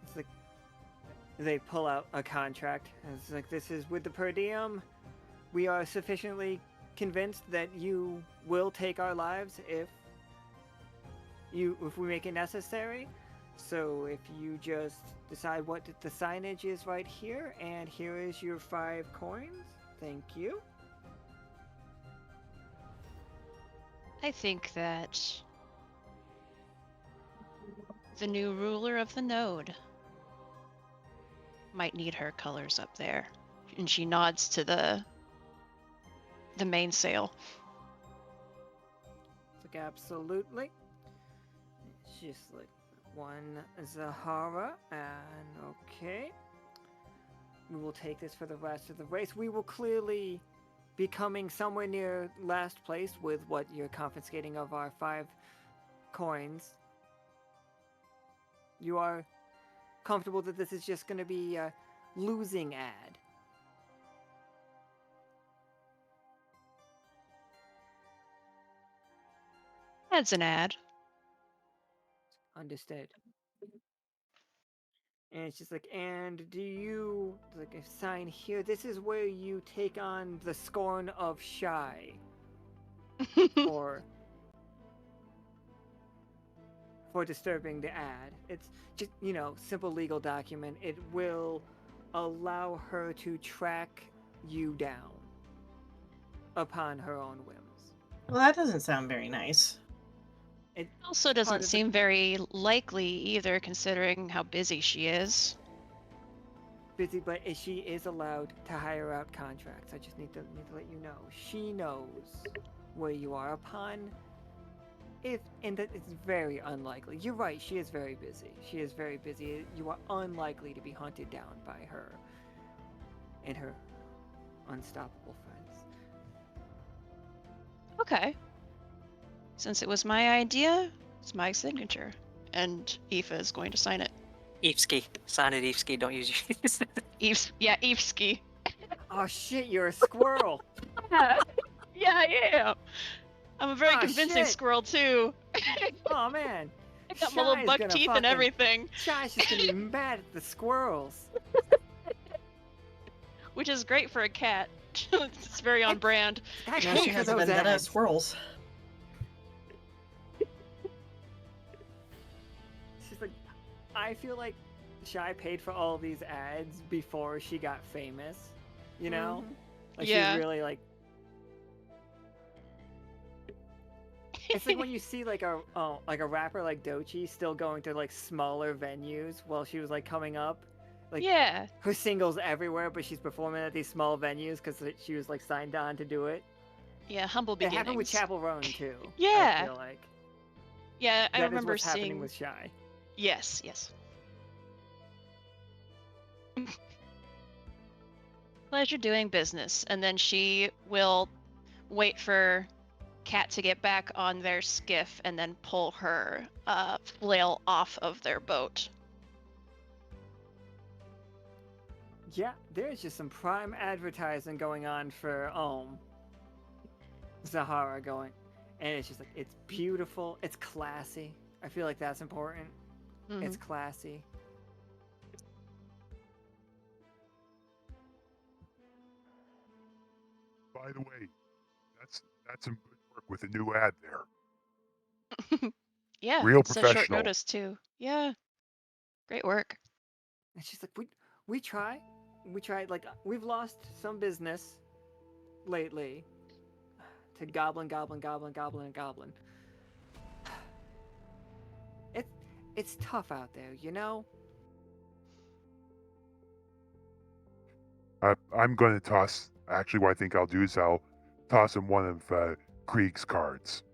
It's like they pull out a contract. And it's like, this is with the per diem. We are sufficiently convinced that you will take our lives if we make it necessary. So if you just decide what the signage is right here, and here is your 5 coins. Thank you. I think that the new ruler of the node might need her colors up there. And she nods to the mainsail. It's like, absolutely. It's just like one Zahara, and okay. We will take this for the rest of the race. We will clearly be coming somewhere near last place with what you're confiscating of our 5 coins. You are comfortable that this is just going to be a losing ad? That's an ad. Understood. And it's just like, and do you, like, a sign here? This is where you take on the scorn of Shy. for disturbing the ad. It's just, simple legal document. It will allow her to track you down upon her own whims. Well, that doesn't sound very nice. It Also doesn't seem very likely either, considering how busy she is. busy, but she is allowed to hire out contracts. I just need to let you know. She knows where you are upon. And that it's very unlikely. You're right, she is very busy. She is very busy. You are unlikely to be hunted down by her and her unstoppable friends. Okay. Since it was my idea, it's my signature. And Aoife is going to sign it. Aoifeski. Sign it, Aoifeski. Don't use yours. Aoifeski. Oh shit, you're a squirrel! Yeah, I am. I'm a very convincing shit. squirrel, too. Oh man. I got my little Shy's buck gonna teeth and everything. Shy's just gonna be mad at the squirrels. Which is great for a cat. It's very on brand. I Now hate she for has a those vendetta of ads. squirrels. She's like, I feel like Shy paid for all these ads before she got famous. You know? Like Yeah. she's really like. It's like when you see like a rapper like Doechii still going to like smaller venues while she was like coming up. Like, yeah. her singles everywhere, but she's performing at these small venues because she was like signed on to do it. Yeah, humble It beginnings. happened with Chapel Roan too. Yeah. I feel like. Yeah, I That is remember what's happening seeing. with Shy. Yes. Pleasure doing business. And then she will wait for Kat to get back on their skiff and then pull her flail off of their boat. Yeah, there's just some prime advertising going on for Zahara going, and it's just like, it's beautiful, it's classy. I feel like that's important. It's classy. By the way, that's some good work with the new ad there. Yeah, Real it's such short professional. notice too. Yeah, great work. And she's like, we tried, like, we've lost some business lately to goblin. It's tough out there, you know? I'm going to toss. Actually, what I think I'll do is I'll toss him one of Krieg's cards.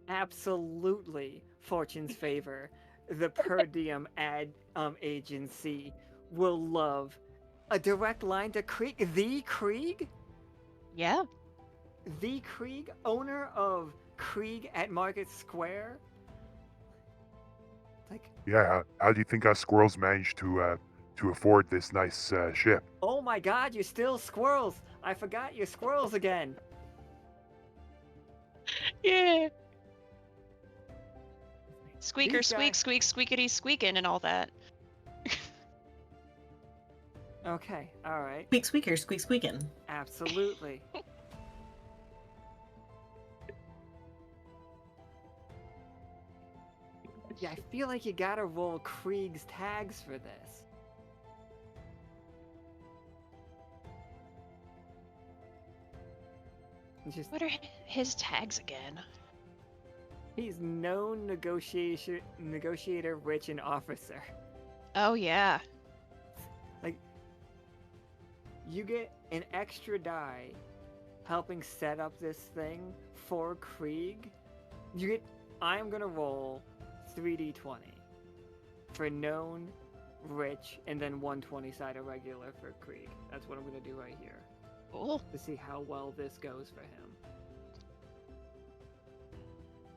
Absolutely, Fortune's favor. The per diem ad agency will love a direct line to Krieg. The Krieg? Yeah. The Krieg, owner of Krieg at Market Square. Like, Yeah, how do you think us squirrels managed to afford this nice ship? oh my god, you're still squirrels! I forgot you're squirrels again! Yeah. Squeaker, These squeak, guys- squeak, squeakity, squeaking, and all that. Okay, alright. Squeak squeaker, squeak squeaking. Absolutely. Yeah, I feel like you gotta roll Krieg's tags for this. Just What are his tags again? he's known negotiator, rich, and officer. Oh, yeah. Like, you get an extra die helping set up this thing for Krieg. You get. I'm gonna roll 3d20 for known, rich, and then 120 sided regular for Krieg. That's what I'm gonna do right here Cool. to see how well this goes for him.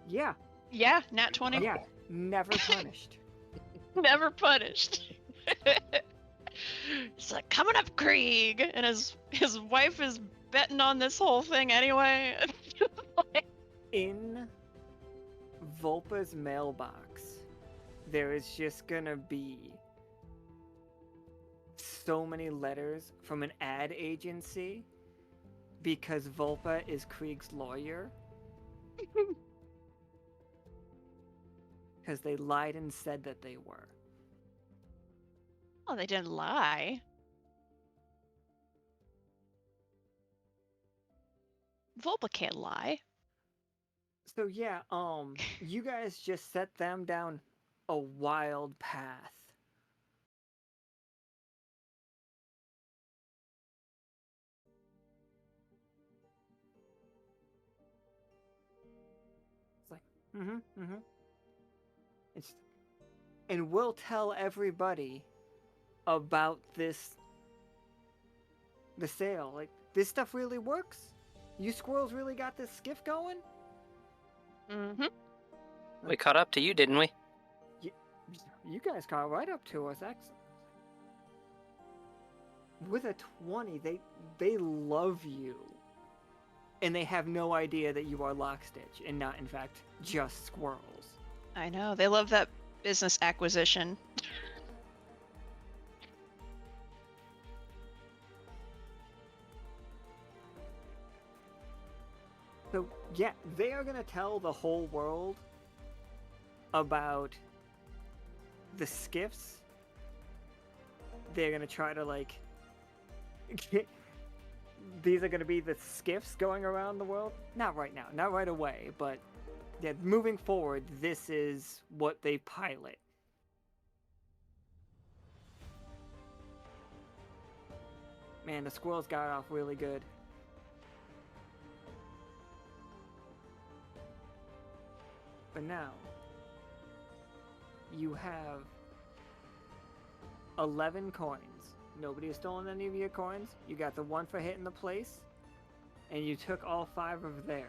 Yeah, Yeah, nat 20. yeah, never punished. Never punished. It's like, coming up, Krieg! And his wife is betting on this whole thing anyway. In Volpa's mailbox, there is just gonna be so many letters from an ad agency because Volpa is Krieg's lawyer. Because they lied and said that they were. Oh, they didn't lie. Volpa can't lie. So yeah, you guys just set them down a wild path. It's like, It's, and we'll tell everybody about the sale. Like, this stuff really works? You squirrels really got this skiff going? Mm-hmm. We caught up to you, didn't we? You guys caught right up to us, excellent. With a 20, they love you. And they have no idea that you are Lockstitch and not, in fact, just squirrels. I know. They love that business acquisition. So, yeah, they are going to tell the whole world about the skiffs. They're going to try to, like... These are going to be the skiffs going around the world. Not right now, not right away, but yeah, moving forward, this is what they pilot. Man, the squirrels got off really good. But now, you have 11 coins. Nobody has stolen any of your coins. You got the one for hitting the place, and you took all 5 of theirs.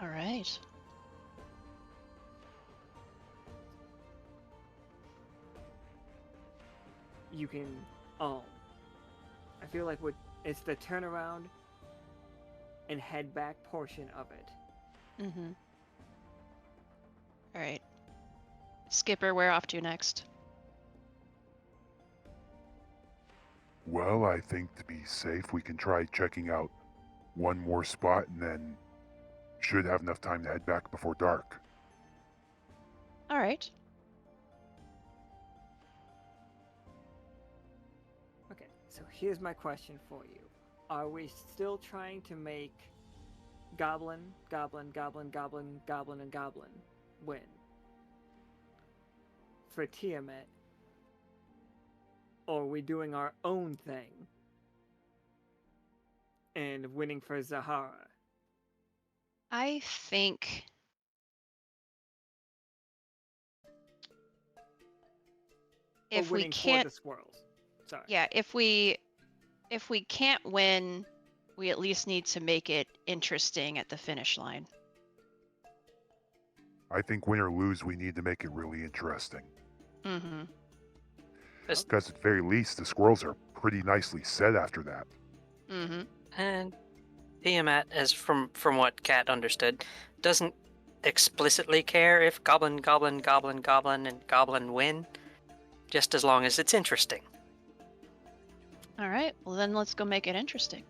All right. You can, I feel like it's the turnaround and head back portion of it. Mm-hmm. All right. Skipper, where off to next? Well, I think to be safe, we can try checking out one more spot and then should have enough time to head back before dark. All right. Okay, so here's my question for you. Are we still trying to make Goblin, Goblin, Goblin, Goblin, Goblin, and Goblin win for Tiamat? Or are we doing our own thing and winning for Zahara? I think if or we winning can't, for the squirrels. Sorry. yeah, if we can't win we at least need to make it interesting at the finish line. I think win or lose, we need to make it really interesting. Mm-hmm. Because at the very least, the squirrels are pretty nicely set after that. Mm-hmm. And Tiamat, as from what Kat understood, doesn't explicitly care if goblin, goblin, goblin, goblin, and goblin win, just as long as it's interesting. All right. Well, then let's go make it interesting.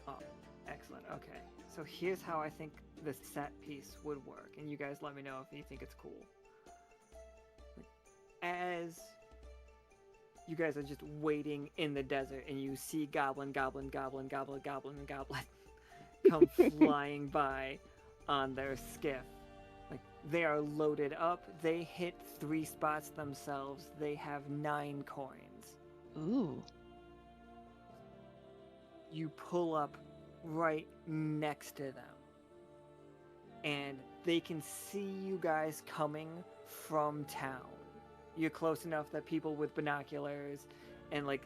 Oh, excellent. Okay. So here's how I think the set piece would work, and you guys let me know if you think it's cool. As you guys are just waiting in the desert and you see goblin, goblin, goblin, goblin, goblin, and goblin come flying by on their skiff. Like, they are loaded up. They hit 3 spots themselves. They have 9 coins. Ooh. You pull up right next to them. And they can see you guys coming from town. You're close enough that people with binoculars and the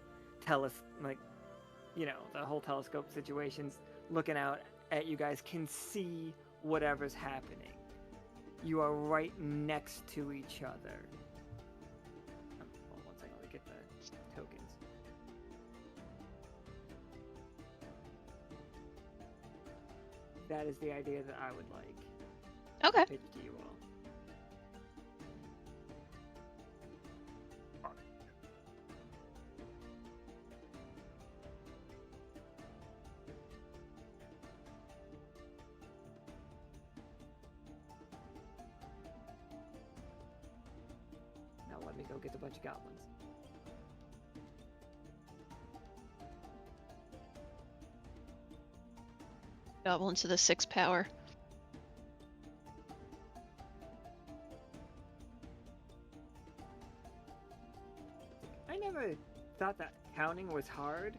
whole telescope situations looking out at you guys can see whatever's happening. You are right next to each other. Hold on one second, let me get the tokens. That is the idea that I would like. Okay. Pitch to you all. Now let me go get a bunch of goblins. Goblin to the 6 power. I never thought that counting was hard,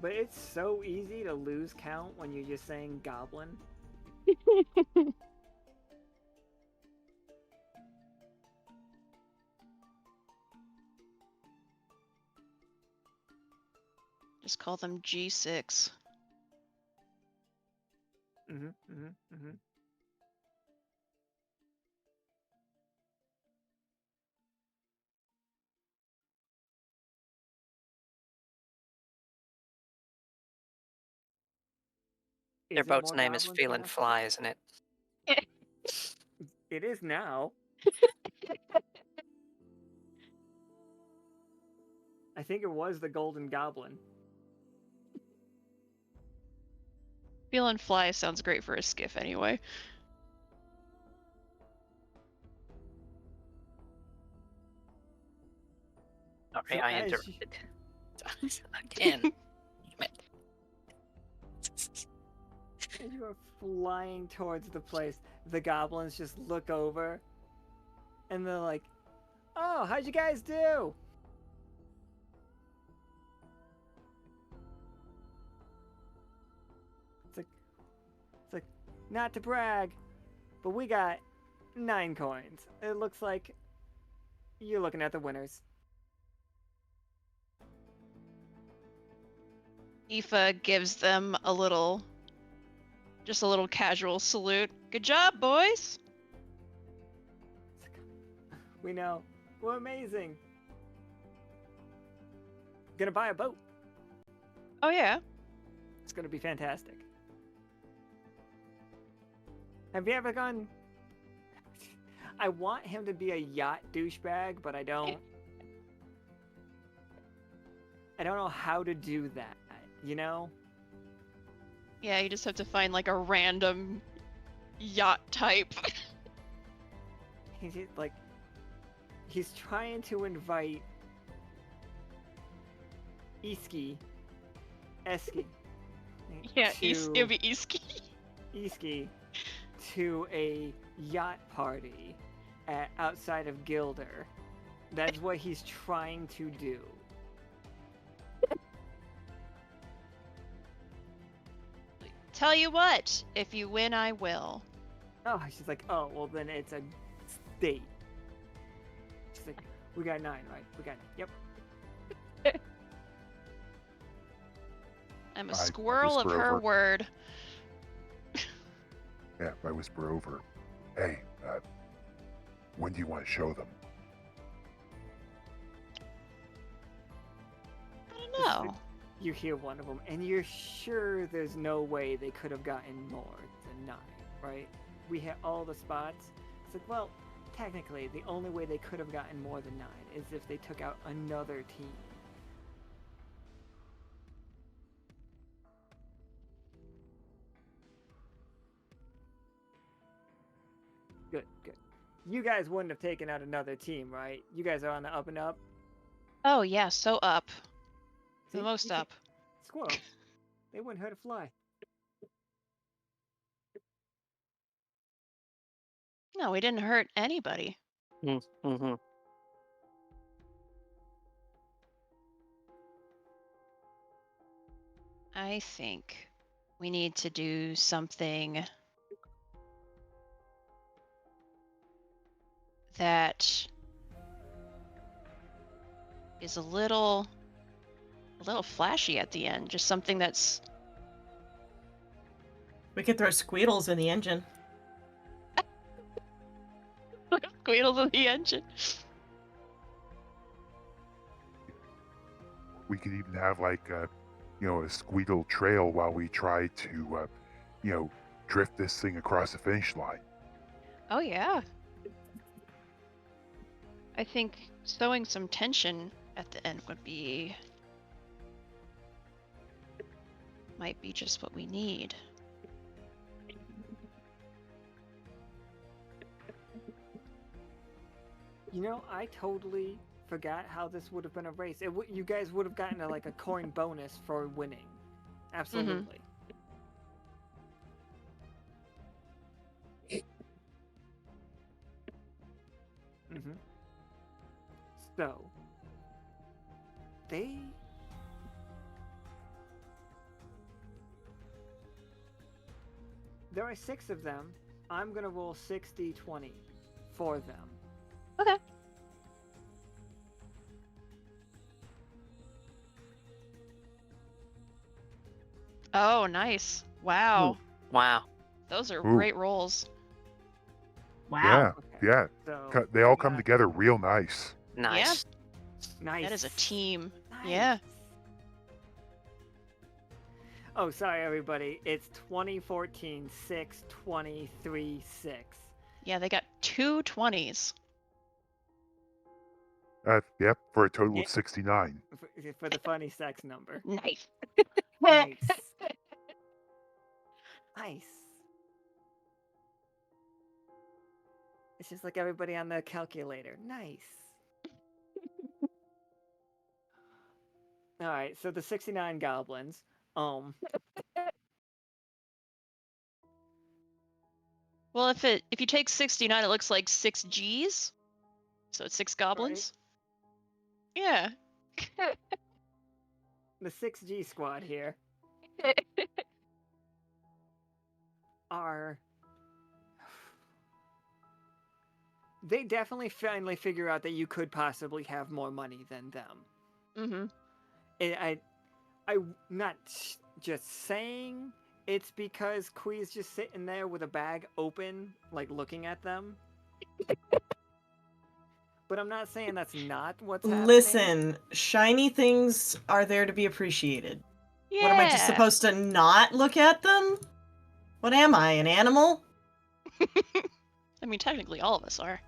but it's so easy to lose count when you're just saying goblin. Just call them G6. Mm-hmm. Their boat's name is Feelin' Fly, isn't it? It is now. I think it was the Golden Goblin. Feelin' Fly sounds great for a skiff anyway. Sorry, So I as interrupted. Again. As you are flying towards the place, the goblins just look over and they're like, "Oh, how'd you guys do?" It's like, not to brag, but we got 9 coins. It looks like you're looking at the winners. Aoife gives them just a little casual salute. Good job, boys! We know. We're amazing. Gonna buy a boat. Oh yeah? It's gonna be fantastic. Have you ever gone... I want him to be a yacht douchebag, but I don't know how to do that, you know? Yeah, you just have to find like a random yacht type. He's trying to invite Eski. Yeah, it'll be Iski. Eski to a yacht party outside of Gilder. That's what he's trying to do. Tell you what, if you win, I will. Oh, she's like, oh, well then it's a date. She's like, we got 9, right? We got 9. Yep. I'm a I squirrel of whisper her over. word. Yeah, I whisper over. Hey, when do you want to show them? I don't know. You hear one of them, and you're sure there's no way they could have gotten more than 9, right? We hit all the spots. It's like, well, technically, the only way they could have gotten more than 9 is if they took out another team. Good, good. You guys wouldn't have taken out another team, right? You guys are on the up and up. Oh yeah, so up. See, The most you can- up. Squirrels. They wouldn't hurt a fly. No, we didn't hurt anybody. Mm-hmm. I think we need to do something that is a little flashy at the end. Just something that's We could throw squeedles in the engine. squeals in the engine. We could even have like a squeedle trail while we try to drift this thing across the finish line. Oh yeah. I think sowing some tension at the end might be just what we need. You know, I totally forgot how this would have been a race. You guys would have gotten a coin bonus for winning. Absolutely. Mm-hmm. So, there are 6 of them. I'm gonna roll 60-20 for them. Okay. Oh, nice. Wow. Wow. Those are Ooh. great rolls. Wow. Okay. Yeah. So They all we come got- together real nice. Nice. Nice. That is a team. Nice. Yeah. Oh, sorry, everybody. It's 2014 6 23 6. Yeah, they got 2 20s. Yep, for a total Yeah. of 69. For the funny sex number. Nice. Nice. Nice. It's just like everybody on the calculator. Nice. All right, so the 69 goblins. Well, if you take 69, it looks like 6 Gs. So it's 6 goblins. Yeah. The 6G squad here are. They definitely finally figure out that you could possibly have more money than them. Mm-hmm. I'm not just saying it's because Quee's just sitting there with a bag open, like looking at them. But I'm not saying that's not what's happening. Listen, shiny things are there to be appreciated. Yeah. What am I just supposed to not look at them? What am I, an animal? I mean, technically, all of us are.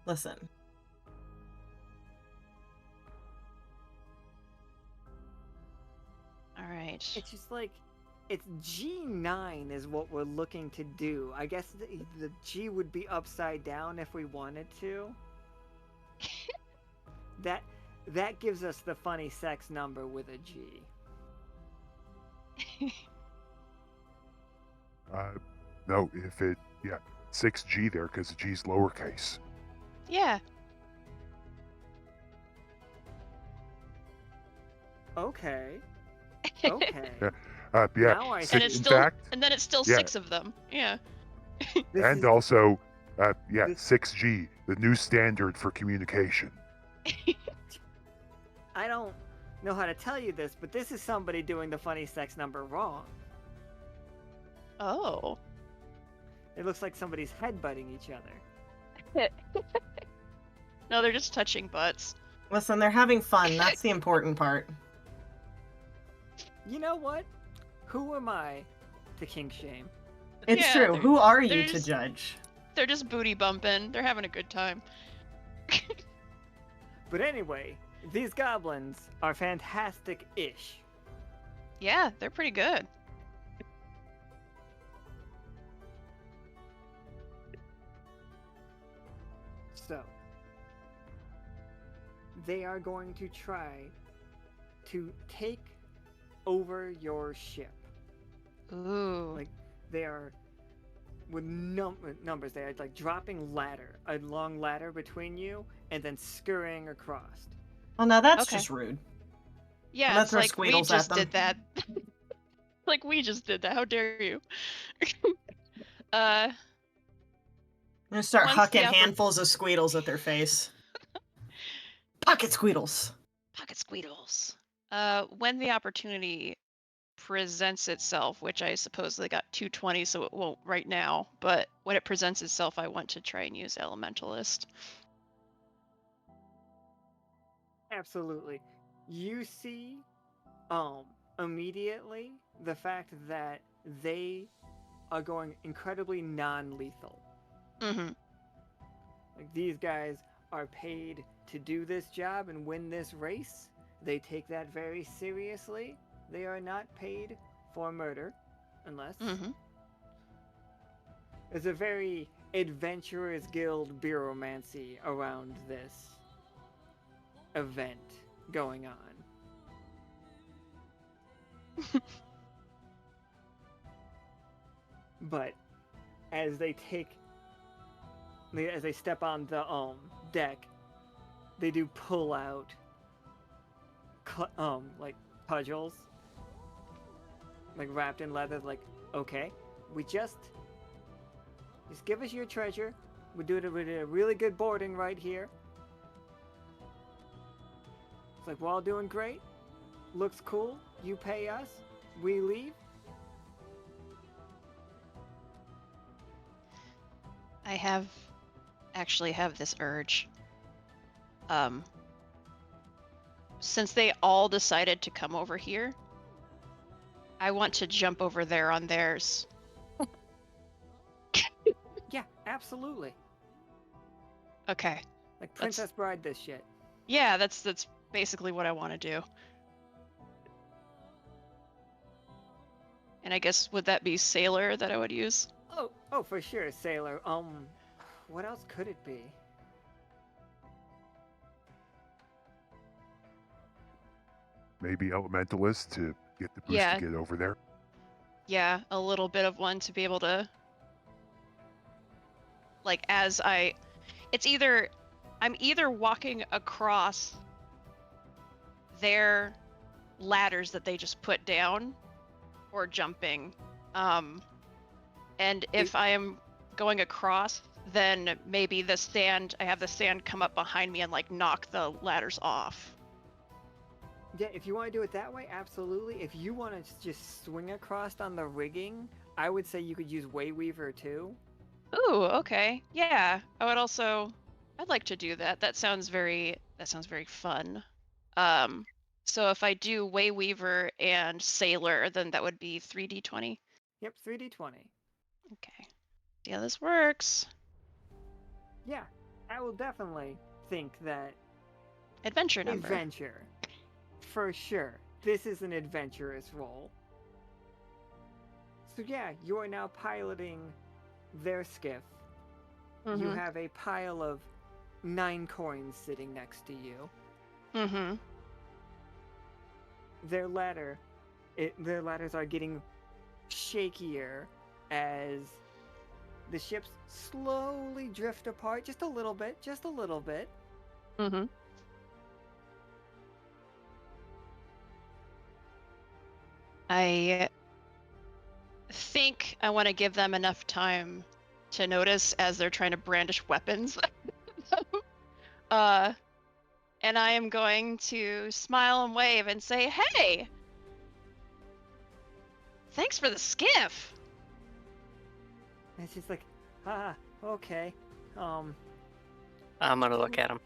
Listen. All right. It's just like, it's G9 is what we're looking to do. I guess the G would be upside down if we wanted to. That gives us the funny sex number with a G. No, 6G there because the G's lowercase. Yeah. Okay. Okay. Yeah. Now I six- And it's in still, fact, and then it's still yeah. 6 of them. Yeah. This and is- also, this- 6G, the new standard for communication. I don't know how to tell you this, but this is somebody doing the funny sex number wrong. Oh. It looks like somebody's headbutting each other. No, they're just touching butts. Listen, they're having fun. That's the important part. You know what? Who am I to kink shame? It's Yeah, true. Who are you they're to just- judge? They're just booty bumping. They're having a good time. But anyway, these goblins are fantastic-ish. Yeah, they're pretty good. So, they are going to try to take over your ship. Ooh. Like, they are with numbers. They are like dropping a long ladder between you, and then scurrying across. Well, now that's Okay. just rude. Yeah, gonna it's throw like we Squeedles at just them. did that. Like we just did that. How dare you? I'm gonna start Once hucking the oppor- handfuls of Squeedles at their face. Pocket Squeedles. Pocket Squeedles. When the opportunity presents itself, which I suppose they got 220, so it won't right now, but when it presents itself, I want to try and use Elementalist. Absolutely. You see, immediately the fact that they are going incredibly non-lethal. Mm-hmm. Like, these guys are paid to do this job and win this race. They take that very seriously. They are not paid for murder, unless Mm-hmm. there's a very adventurers guild bureaumancy around this event going on. But as they step on the deck, they do pull out like cudgels, like wrapped in leather. Like, okay, we just give us your treasure. We did a really good boarding right here. It's like, we're all doing great. Looks cool. You pay us. We leave. I actually have this urge. Since they all decided to come over here, I want to jump over there on theirs. Yeah, absolutely. Okay. Like Princess Bride this shit. Yeah, that's basically what I want to do. And I guess would that be Sailor that I would use? Oh, for sure, Sailor. What else could it be? Maybe Elementalist to get the boost Yeah. to get over there. Yeah, a little bit of one to be able to, like, I'm either walking across their ladders that they just put down or jumping. And if I am going across, then maybe I have the sand come up behind me and like knock the ladders off. Yeah, if you want to do it that way, absolutely. If you want to just swing across on the rigging, I would say you could use Wayweaver too. Ooh, okay. Yeah, I'd like to do that. That sounds very fun. So if I do Wayweaver and Sailor, then that would be 3d20. Yep, 3d20. Okay. See how this works. Yeah, I will definitely think that Adventure number. adventure. For sure. This is an adventurous role. So yeah, you are now piloting their skiff. You Mhm. have a pile of 9 coins sitting next to you. Mhm. Their ladders are getting shakier as the ships slowly drift apart just a little bit. Mhm. I think I want to give them enough time to notice as they're trying to brandish weapons. uh And I am going to smile and wave and say, "Hey, thanks for the skiff." And she's like, ah, okay. I'm gonna look at him.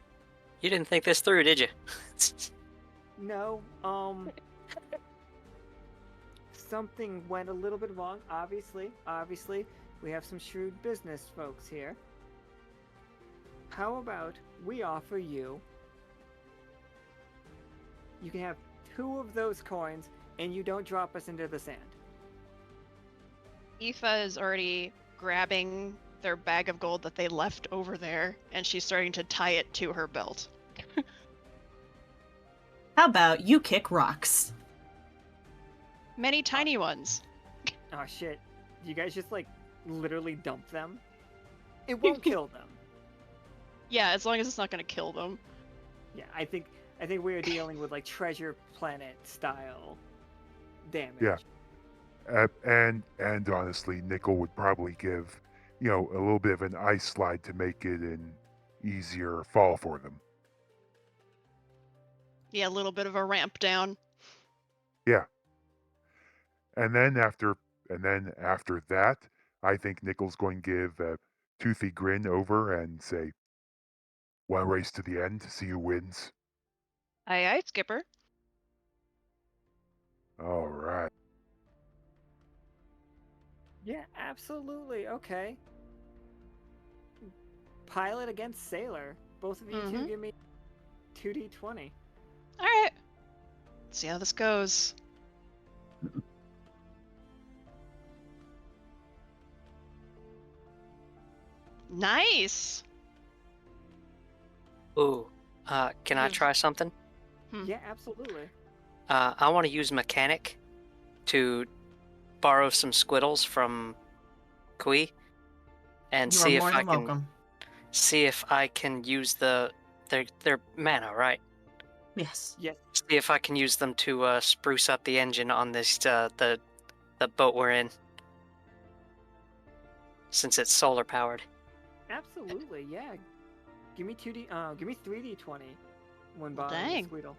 You didn't think this through, did you? No, something went a little bit wrong, obviously. We have some shrewd business folks here. How about we offer you... You can have 2 of those coins, and you don't drop us into the sand. Aoife is already grabbing their bag of gold that they left over there, and she's starting to tie it to her belt. How about you kick rocks? Many tiny ones. Oh shit. You guys just, like, literally dump them? It won't kill them. Yeah, as long as it's not going to kill them. Yeah, I think we are dealing with, like, treasure planet style damage. Yeah. And honestly, Nichol would probably give, a little bit of an ice slide to make it an easier fall for them. Yeah, a little bit of a ramp down. Yeah. And then after that, I think Nichol's going to give a toothy grin over and say, "One race to the end, see who wins." Aye, aye, Skipper. All right. Yeah, absolutely. Okay. Pilot against sailor. Both of you two give me 2d20. All right. Let's see how this goes. Nice. Ooh. Can I Yes. try something? Yeah, absolutely. I want to use mechanic to borrow some squiddles from Kui and You see are if more I than can welcome. see if I can use their mana, right? Yes. Yes. See if I can use them to spruce up the engine on this the boat we're in, since it's solar powered. Absolutely, yeah. Give me 3d20 when Well, borrowing dang. the squeedle.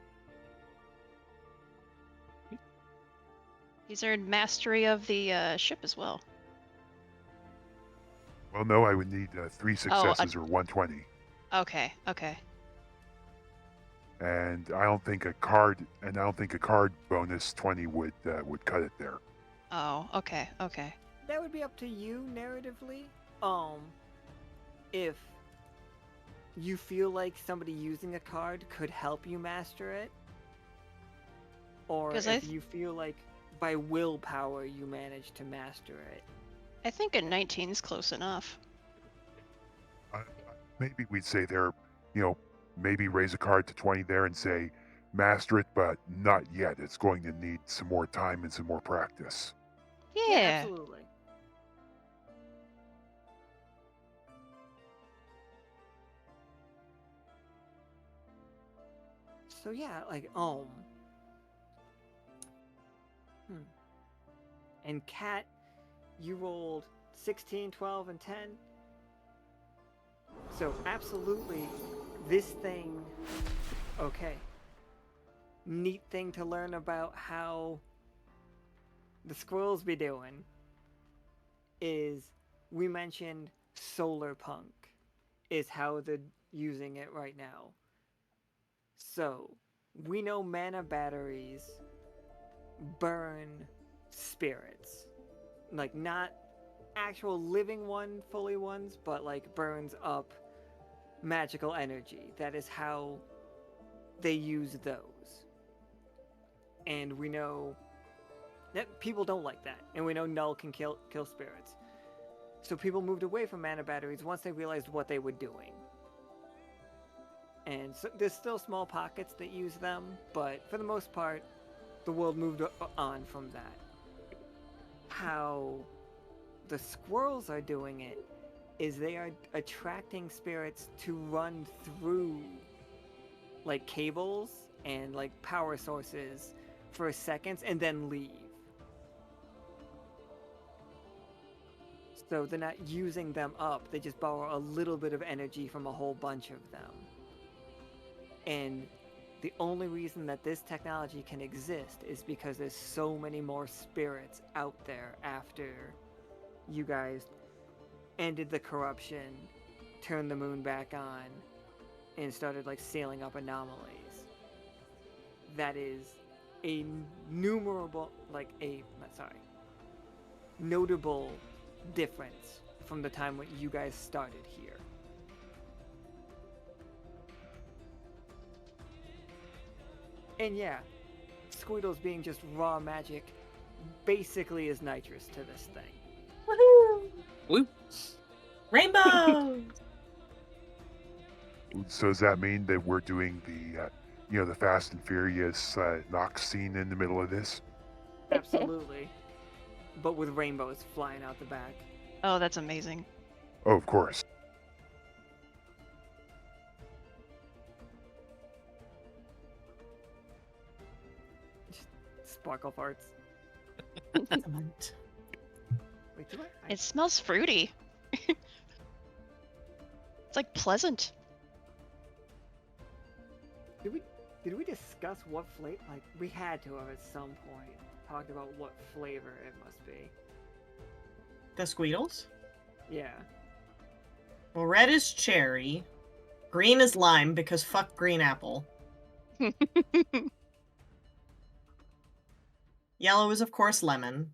He's earned mastery of the ship as well. Well, no, I would need 3 successes or 120. Okay, okay. And I don't think a card bonus 20 would cut it there. Oh, okay, okay. That would be up to you narratively. If you feel like somebody using a card could help you master it, or 'Cause if you feel like by willpower you manage to master it. I think a 19 is close enough. Maybe we'd say there, maybe raise a card to 20 there and say master it, but not yet. It's going to need some more time and some more practice. Yeah. Absolutely. So yeah, like and Kat, you rolled 16, 12, and 10. So absolutely, this thing. Okay. Neat thing to learn about how the squirrels be doing is we mentioned solar punk is how they're using it right now. So we know mana batteries burn spirits, like not actual living fully ones, but like burns up magical energy. That is how they use those. And we know that people don't like that, and we know null can kill spirits. So people moved away from mana batteries once they realized what they were doing. And so there's still small pockets that use them, but for the most part, the world moved on from that. How the squirrels are doing it is they are attracting spirits to run through like cables and like power sources for seconds and then leave. So they're not using them up, they just borrow a little bit of energy from a whole bunch of them. And the only reason that this technology can exist is because there's so many more spirits out there after you guys ended the corruption, turned the moon back on, and started like sealing up anomalies. That is a notable difference from the time when you guys started here. And yeah, Squeedles being just raw magic basically is nitrous to this thing. Woohoo! Woo. Rainbow! So does that mean that we're doing the, the Fast and Furious Nox scene in the middle of this? Absolutely. But with rainbows flying out the back. Oh, that's amazing. Oh, of course. Just sparkle farts. Excellent. Wait, do I? It smells fruity. It's like pleasant. Did we discuss what flavor? Like, we had to have at some point talked about what flavor it must be. The Squeedles? Yeah. Well, red is cherry. Green is lime because fuck green apple. Yellow is, of course, lemon.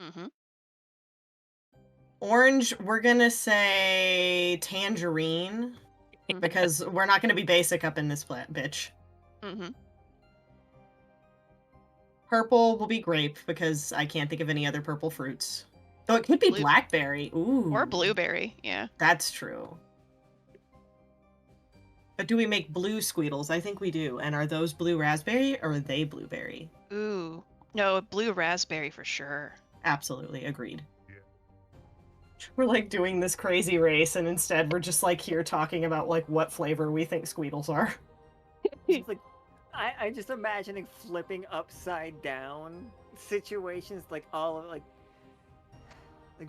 Mm-hmm. Orange, we're gonna say tangerine because we're not gonna be basic up in this bitch. Mm-hmm. Purple will be grape because I can't think of any other purple fruits. Though it could be Blue- blackberry. Ooh. Or blueberry, yeah. That's true. But do we make blue Squeedles? I think we do. And are those blue raspberry or are they blueberry? Ooh. No, blue raspberry for sure. Absolutely. Agreed. Yeah. We're like doing this crazy race and instead we're just like here talking about like what flavor we think Squeedles are. It's like, I just imagining flipping upside down situations, like all of like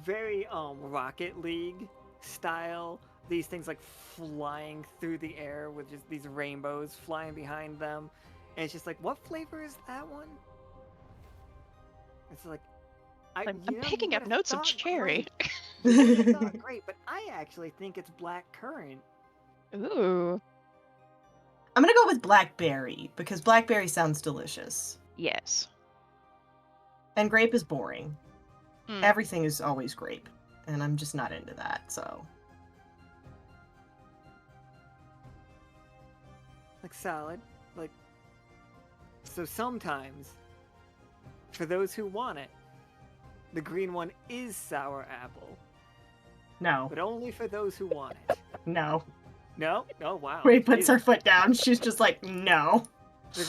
very Rocket League style. These things like flying through the air with just these rainbows flying behind them, and it's just like, what flavor is that one? It's like I'm picking up notes of cherry. Not great, but I actually think it's black currant. Ooh. I'm gonna go with blackberry because blackberry sounds delicious. Yes. And grape is boring. Mm. Everything is always grape. And I'm just not into that, so. Like salad, like. So sometimes, for those who want it, the green one is sour apple, No. but only for those who want it. No. No? Oh, wow. Ray puts her Jesus. foot down. She's just like, no. The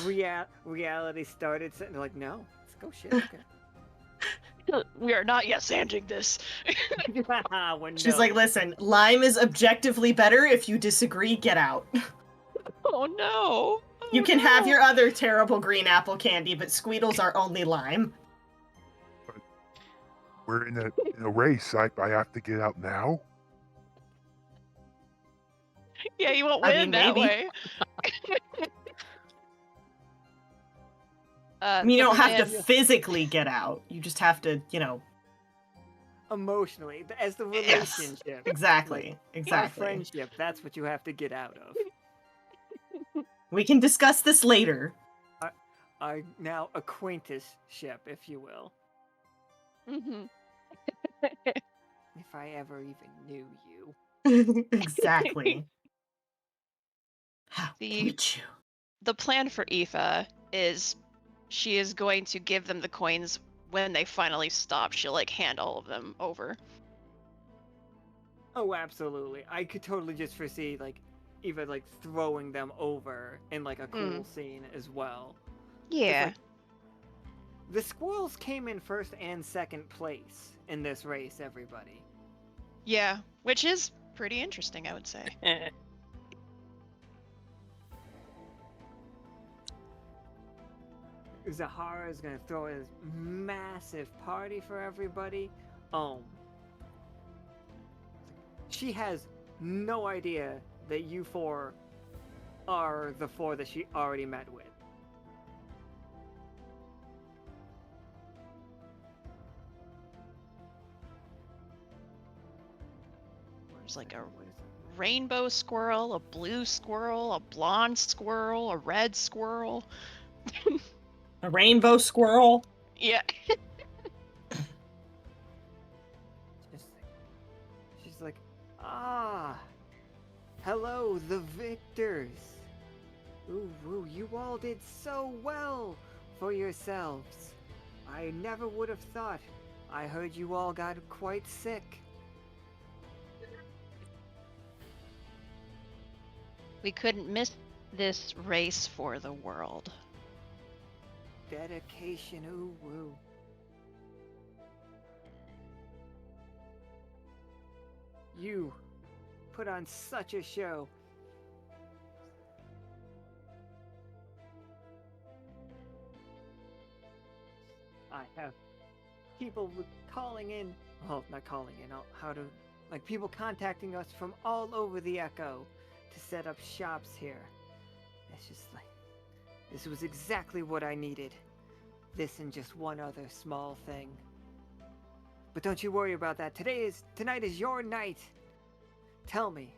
reality started, they're like, no, let's go shit. Okay. We are not yet sanding this. When She's no. like, listen, lime is objectively better. If you disagree, get out. Oh no. You can have your other terrible green apple candy, but Squeedles are only lime. We're in a race. I have to get out now. Yeah, you won't I win mean, that maybe. way. I mean, you don't have to plan- physically get out. You just have to, Emotionally, as the Yes, relationship. Exactly. Our Exactly. friendship, that's what you have to get out of. We can discuss this later. Our now acquaintanceship, if you will. Mm-hmm. If I ever even knew you. Exactly. How The- could you? The plan for Aoife is she is going to give them the coins when they finally stop. She'll like hand all of them over. Oh, absolutely. I could totally just foresee, like, even, like, throwing them over in, like, a cool scene as well. Yeah. like, the squirrels came in first and second place in this race, everybody. Yeah. Which is pretty interesting, I would say. Zahara is gonna throw a massive party for everybody. She has no idea that you four are the 4 that she already met with. There's like a rainbow squirrel, a blue squirrel, a blonde squirrel, a red squirrel. A rainbow squirrel. Yeah. She's like, ah, hello, the victors. Ooh, you all did so well for yourselves. I never would have thought. I heard you all got quite sick. We couldn't miss this race for the world. Dedication, ooh, woo. You put on such a show. I have people calling in, well, not calling in, how to, like people contacting us from all over the Echo to set up shops here. It's just like, this was exactly what I needed. This and just one other small thing. But don't you worry about that. Tonight is your night. Tell me,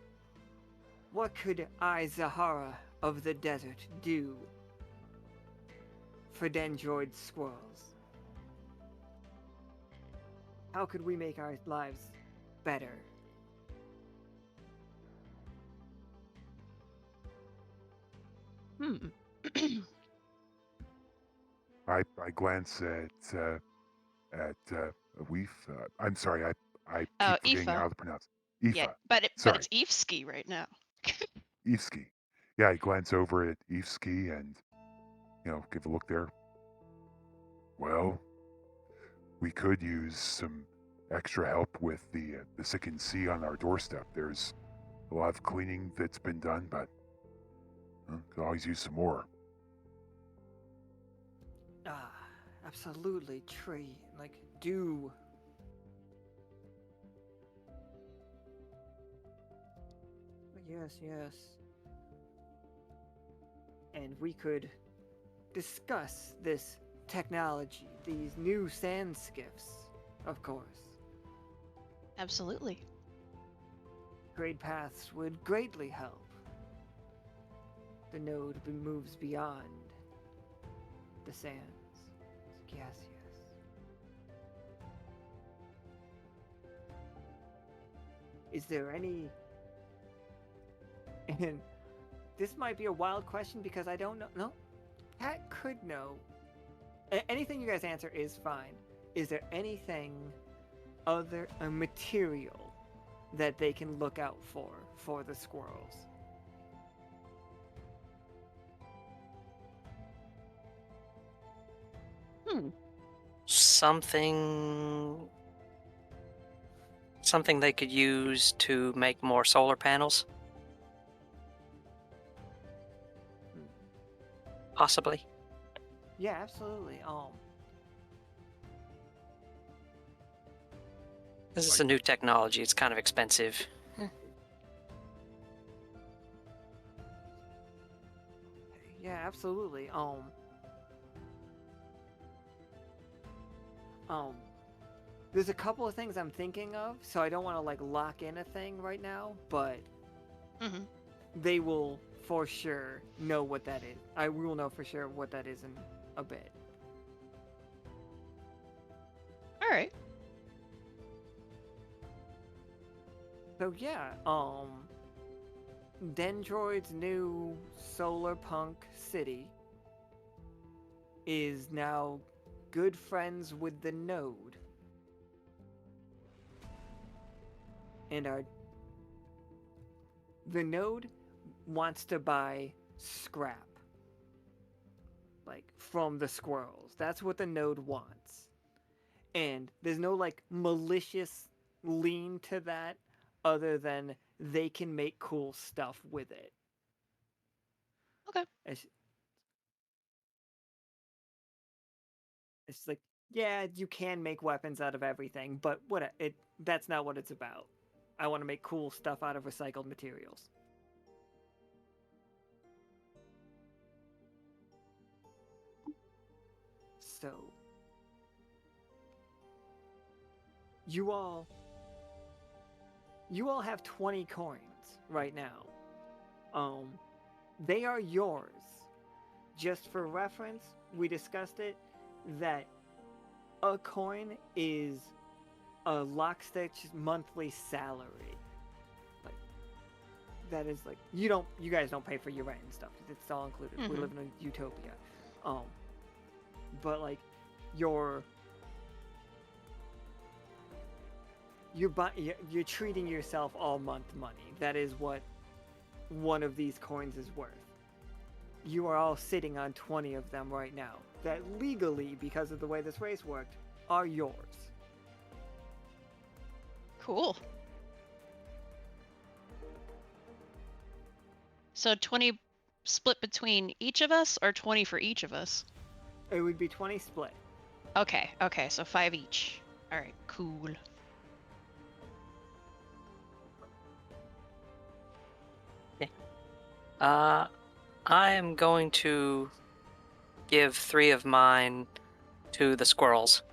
what could I, Zahara of the desert, do for Dendroid squirrels? How could we make our lives better? I glance at Aoife. I'm sorry, I keep forgetting Aoife. how to pronounce it. Yeah, Aoife. but it's Sorry, Eveski right now. Eveski. Yeah, I glance over at Eveski and give a look there. Well, we could use some extra help with the sick and see on our doorstep. There's a lot of cleaning that's been done, but could always use some more. Ah, absolutely, tree. Like, do. Yes. And we could discuss this technology, these new sand skiffs, of course. Absolutely. Trade paths would greatly help. The node moves beyond the sands. Yes. Is there any... And this might be a wild question because I don't know. No, Cat could know. Anything you guys answer is fine. Is there anything other, a material that they can look out for the squirrels? Something they could use to make more solar panels. Possibly. Yeah, absolutely. This is a new technology. It's kind of expensive. Yeah, absolutely. There's a couple of things I'm thinking of, so I don't want to like lock in a thing right now, but they will for sure know what that is. I will know for sure what that is in a bit. All right. So yeah, Dendroid's new solar punk city is now good friends with the node. And the node wants to buy scrap. Like, from the squirrels. That's what the node wants. And there's no, like, malicious lean to that other than they can make cool stuff with it. Okay. It's like, yeah, you can make weapons out of everything, but that's not what it's about. I want to make cool stuff out of recycled materials. So you all have 20 coins right now. They are yours. Just for reference, we discussed it that a coin is a Lockstitch monthly salary. Like that is like you guys don't pay for your rent and stuff. It's all included. We live in a utopia. But like you're treating yourself all month money. That is what one of these coins is worth. You are all sitting on 20 of them right now that legally, because of the way this race worked, are yours. Cool. So 20 split between each of us, or 20 for each of us? It would be 20 split. Okay, so 5 each. All right, cool. I am going to give 3 of mine to the squirrels.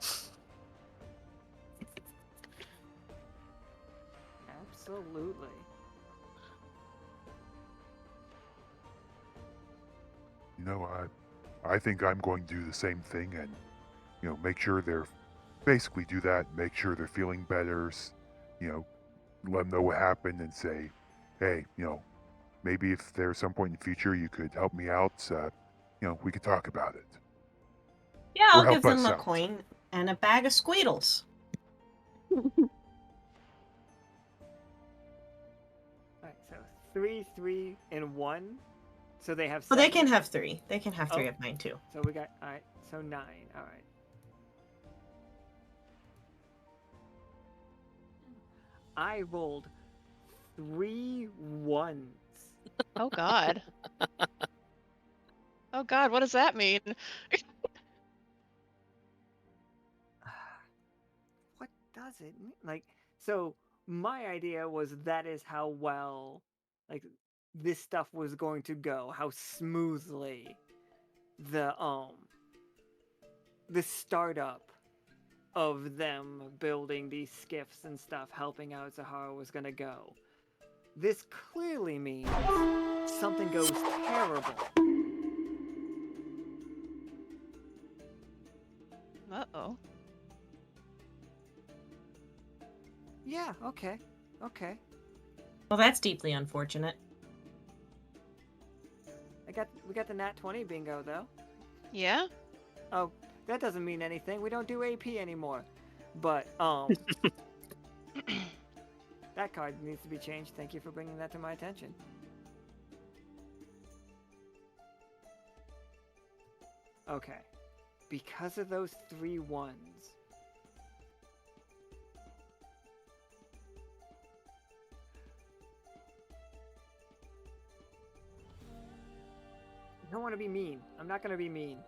Absolutely. You know, I think I'm going to do the same thing and, you know, make sure they're basically do that, make sure they're feeling better, you know, let them know what happened and say, hey, you know, maybe if there's some point in the future you could help me out, you know, we could talk about it. Yeah, Or I'll help give them us a out. coin and a bag of squeedles. Alright, so 3, 3, and 1. So they have Well, they 7. can have 3. They can have 3 Oh. of mine too. So we got, alright, so 9, alright. I rolled 3 1s. Oh God. Oh God, what does that mean? What does it mean? Like, so my idea was that is how well, like, this stuff was going to go, how smoothly the startup of them building these skiffs and stuff, helping out Zahara was gonna go. This clearly means something goes terrible. Uh-oh. Yeah, okay. Okay. Well, that's deeply unfortunate. We got the nat 20 bingo though. Yeah? Oh, that doesn't mean anything. We don't do AP anymore. But that card needs to be changed. Thank you for bringing that to my attention. Okay. Because of those 3 1s. I don't want to be mean. I'm not going to be mean.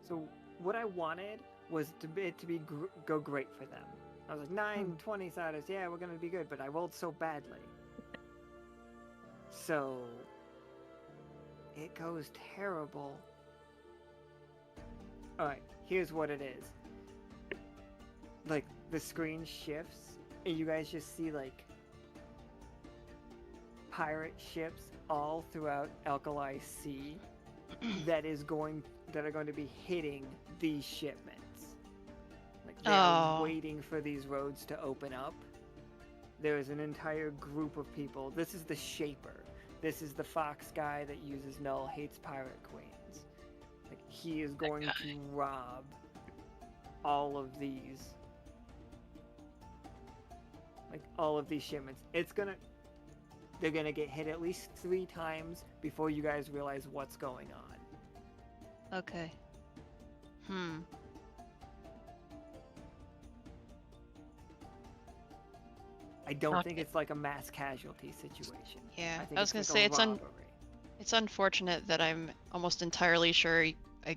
So what I wanted was it to go great for them. I was like, 9 20 siders, yeah, we're gonna be good, but I rolled so badly. So it goes terrible. Alright, here's what it is. Like, the screen shifts, and you guys just see, like, pirate ships all throughout Alkali Sea that are going to be hitting these shipments. Like, they are waiting for these roads to open up. There is an entire group of people. This is the Shaper. This is the fox guy that uses Null, hates pirate queens. Like, he is going to rob all of these. Like, all of these shipments. They're gonna get hit at least 3 times before you guys realize what's going on. Okay. I don't think it's like a mass casualty situation. Yeah, I think I was gonna it's say like a robbery. it's unfortunate that I'm almost entirely sure I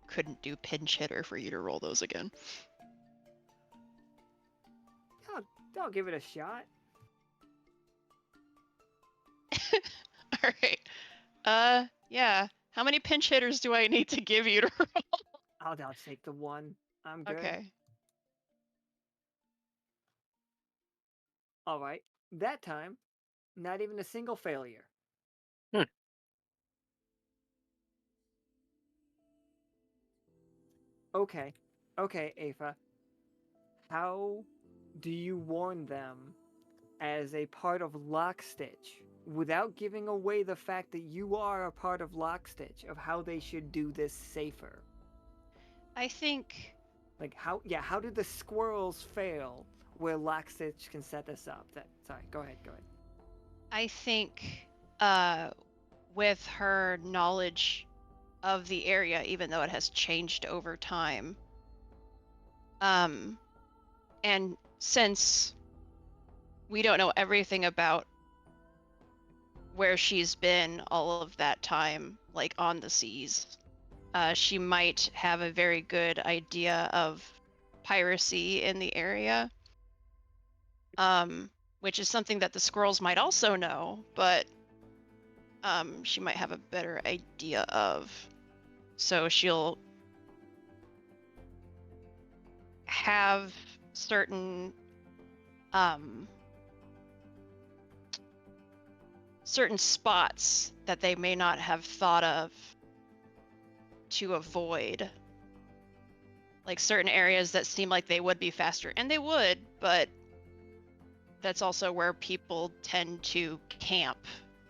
couldn't do pinch hitter for you to roll those again. Yeah, I'll give it a shot. All right. Yeah. How many pinch hitters do I need to give you to roll? I'll take the one. I'm good. Okay. All right. That time, not even a single failure. Hmm. Okay. Okay, Aoife. How do you warn them as a part of Lockstitch without giving away the fact that you are a part of Lockstitch of how they should do this safer? I think Like how do the squirrels fail where Lockstitch can set this up? Sorry, go ahead. I think with her knowledge of the area, even though it has changed over time, and since we don't know everything about where she's been all of that time, like on the seas, she might have a very good idea of piracy in the area, which is something that the squirrels might also know, but she might have a better idea of. So she'll have certain certain spots that they may not have thought of to avoid, like certain areas that seem like they would be faster, and they would, but that's also where people tend to camp,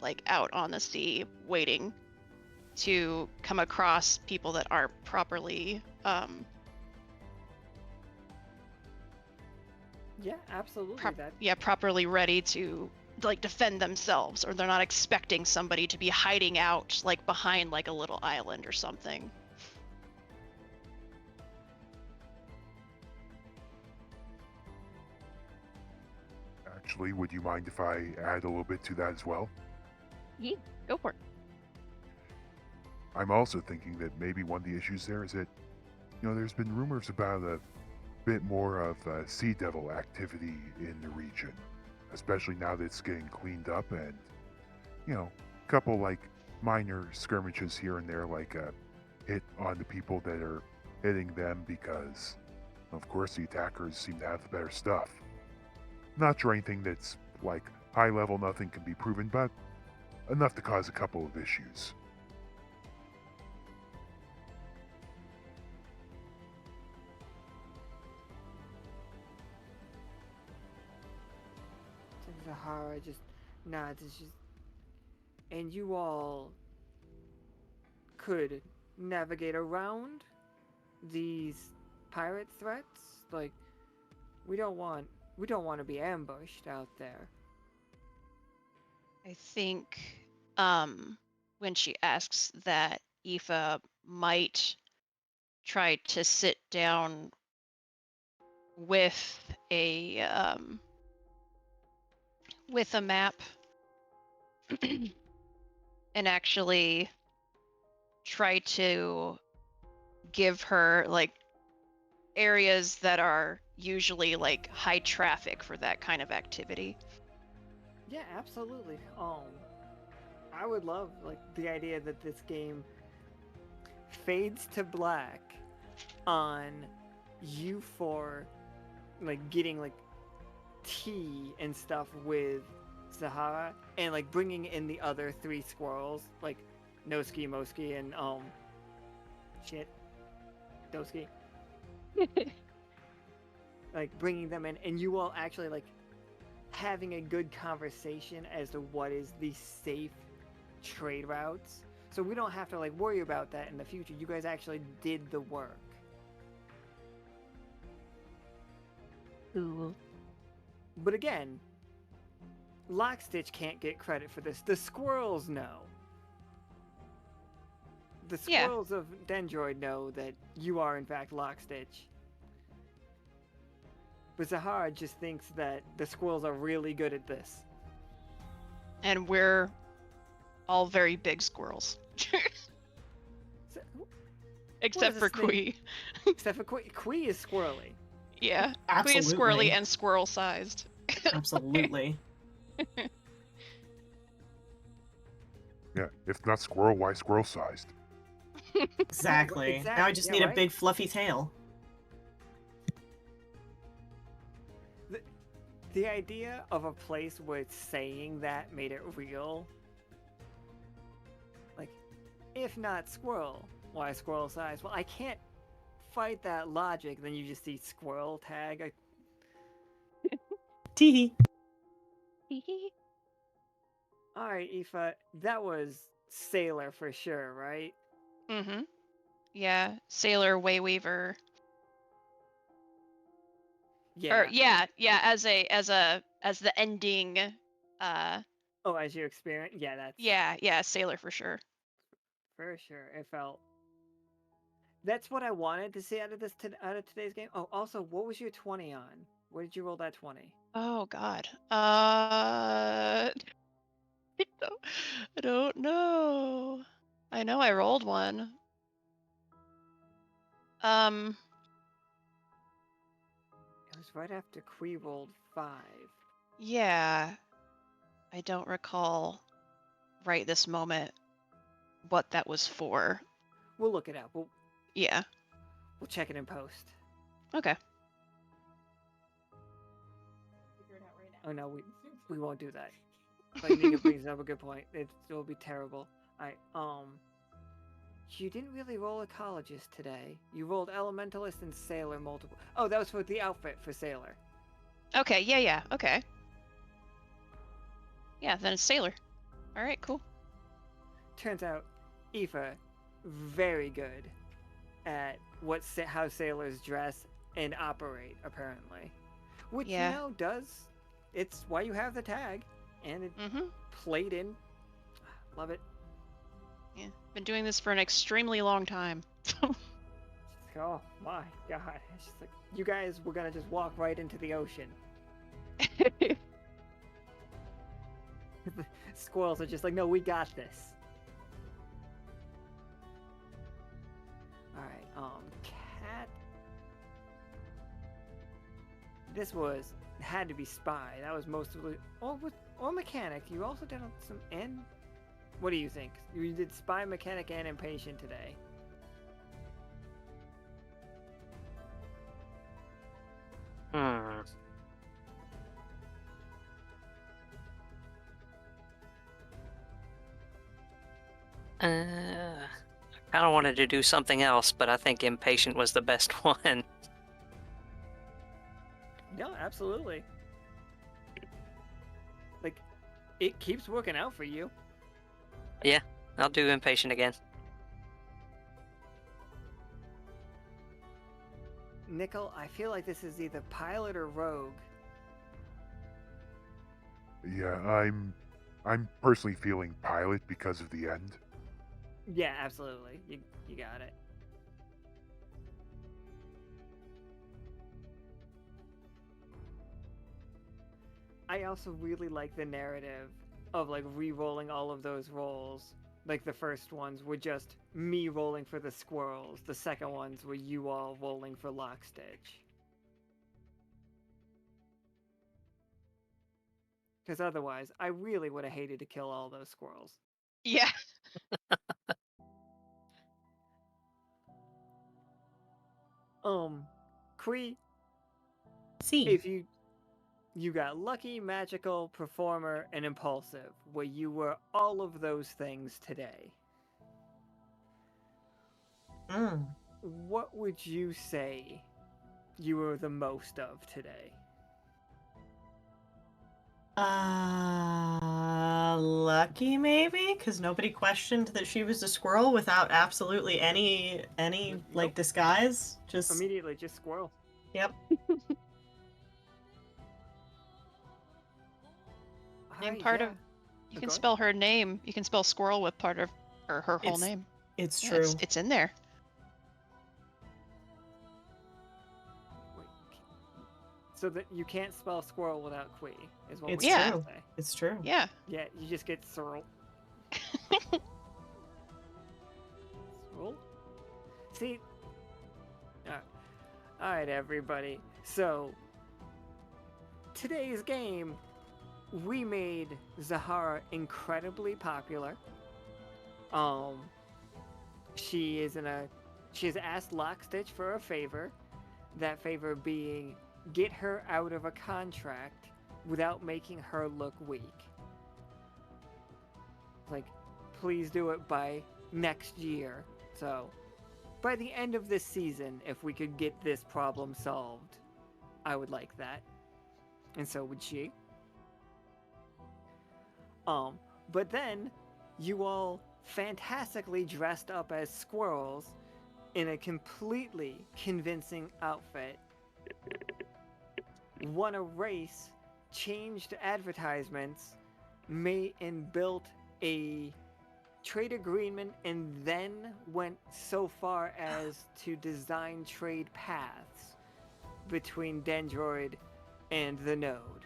like out on the sea, waiting to come across people that aren't properly Yeah, absolutely. properly ready to like defend themselves, or they're not expecting somebody to be hiding out like behind like a little island or something. Actually, would you mind if I add a little bit to that as well? Yeah, go for it. I'm also thinking that maybe one of the issues there is that, there's been rumors about a bit more of sea devil activity in the region, especially now that it's getting cleaned up, and, a couple like minor skirmishes here and there, like a hit on the people that are hitting them because, of course, the attackers seem to have the better stuff. Not sure anything that's like high level, nothing can be proven, but enough to cause a couple of issues. Zahara just nods. It's just, and you all could navigate around these pirate threats. Like, we don't want to be ambushed out there. I think when she asks that, Aoife might try to sit down with a map and actually try to give her like areas that are usually like high traffic for that kind of activity. Yeah, absolutely. I would love like the idea that this game fades to black on you for like getting like tea and stuff with Zahara, and like bringing in the other three squirrels, like Noski, Moski, and Doski. Like bringing them in, and you all actually like having a good conversation as to what is the safe trade routes, so we don't have to like worry about that in the future. You guys actually did the work. Ooh. But again, Lockstitch can't get credit for this. The squirrels know. The squirrels of Dendroid know that you are in fact Lockstitch. But Zahara just thinks that the squirrels are really good at this. And we're all very big squirrels. So, Except for snake? Kui. Except for Kui is squirrely. Yeah. Queen is Absolutely. squirrely and squirrel sized. Absolutely. Yeah, if not squirrel, why squirrel sized? Exactly. Now I just yeah, need a right? big fluffy tail. The idea of a place where it's saying that made it real. Like, if not squirrel, why squirrel size? Well, I can't fight that logic. Then you just see squirrel tag. Teehee. All right, Aoife, that was sailor for sure, right? Mm-hmm. Yeah. Sailor, Wayweaver. Yeah. Or yeah, as the ending Oh, as you experience, yeah, that's yeah, sailor for sure. for sure. It felt. That's what I wanted to see out of out of today's game. Oh, also, what was your 20 on? Where did you roll that 20? Oh god. I don't know. I know I rolled one. It was right after Quee rolled 5. Yeah. I don't recall right this moment what that was for. We'll look it up. Yeah. We'll check it in post. Okay. Oh no, we won't do that. Like Nika brings up a good point. It will be terrible. Alright, you didn't really roll ecologist today. You rolled elementalist and sailor multiple. Oh, that was for the outfit for sailor. Okay, yeah, okay. Yeah, then it's sailor. Alright, cool. Turns out, Aoife, very good at how sailors dress and operate, apparently. Which, Yeah. you know, it's why you have the tag. And it Mm-hmm. played in. Love it. Yeah. Been doing this for an extremely long time. Oh my god. It's just like, you guys were gonna just walk right into the ocean. Squirrels are just like, no, we got this. Alright, cat. This had to be spy. That was most of the, or mechanic. You also did some, and what do you think? You did spy, mechanic, and impatient today. Hmm. I kind of wanted to do something else, but I think impatient was the best one. No, absolutely. Like, it keeps working out for you. Yeah, I'll do impatient again. Nichol, I feel like this is either pilot or rogue. Yeah, I'm personally feeling pilot because of the end. Yeah, absolutely. You got it. I also really like the narrative of like re-rolling all of those rolls. Like the first ones were just me rolling for the squirrels. The second ones were you all rolling for Lockstitch. Because otherwise, I really would have hated to kill all those squirrels. Yeah. Quee, See. if you got lucky, magical, performer, and impulsive, where you were all of those things today. What would you say you were the most of today? Lucky maybe, because nobody questioned that she was a squirrel without absolutely any like Nope. disguise. Just Immediately, just squirrel. Yep. And part of you can spell her name. You can spell squirrel with part of her whole name. It's Yeah, true. it's in there. Wait, so that you can't spell squirrel without Quee, is what It's we're trying true. to say. It's true. Yeah. Yeah, you just get Searle. Searle? See, Alright, everybody. So, today's game, we made Zahara incredibly popular. She has asked Lockstitch for a favor. That favor being, get her out of a contract without making her look weak. Like, please do it by next year. So, by the end of this season, if we could get this problem solved, I would like that. And so would she. But then, you all fantastically dressed up as squirrels in a completely convincing outfit, won a race, changed advertisements, and built a trade agreement, and then went so far as to design trade paths between Dendroid and the node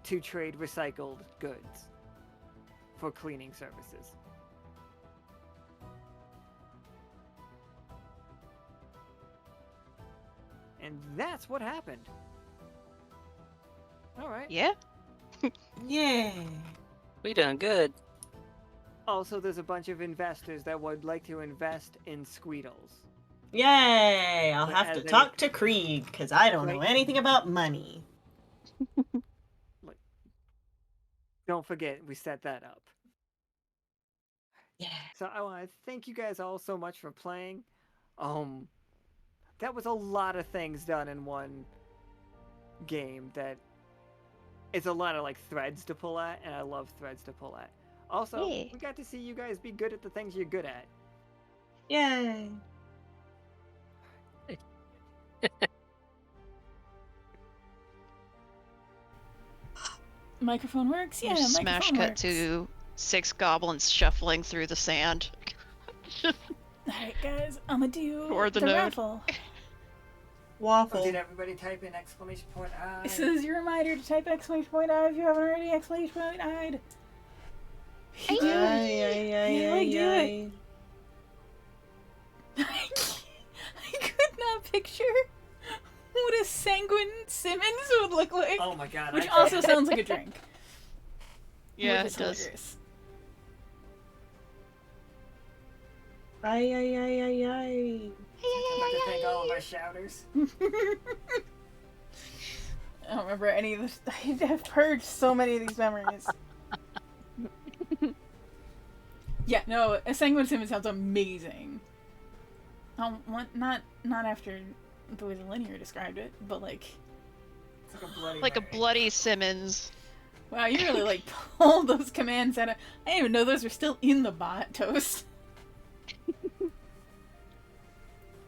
to trade recycled goods for cleaning services. And that's what happened. Alright. Yeah. Yeah. We done good. Also, there's a bunch of investors that would like to invest in Squeedles. Yay! I'll But have as to they- talk to Krieg, because I don't know Right. anything about money. Don't forget, we set that up. Yeah. So I want to thank you guys all so much for playing. That was a lot of things done in one game. That it's a lot of like threads to pull at, and I love threads to pull at. Also, Yeah. we got to see you guys be good at the things you're good at. Yay. Microphone works? Yeah, Smash microphone cut works. to 6 goblins shuffling through the sand. Alright, guys, I'm gonna do Or the the node. raffle. Waffle. Did everybody type in exclamation point I? This is your reminder to type exclamation point I if you haven't already. Exclamation point I'd. Ay, Do it. Ay, do it. I could not picture what a sanguine Simmons would look like. Oh my god! Which I also can't. sounds like a drink. Yeah, Which it is does. hilarious. Ay. I'd like to thank all of our shouters. I don't remember any of this. I have purged so many of these memories. Yeah, no, a sanguine Simmons sounds amazing. Not after the way the linear described it, but like, It's like a bloody. Like a Mary. bloody Simmons. wow, you really like pulled those commands out of. I didn't even know those were still in the bot, Toast.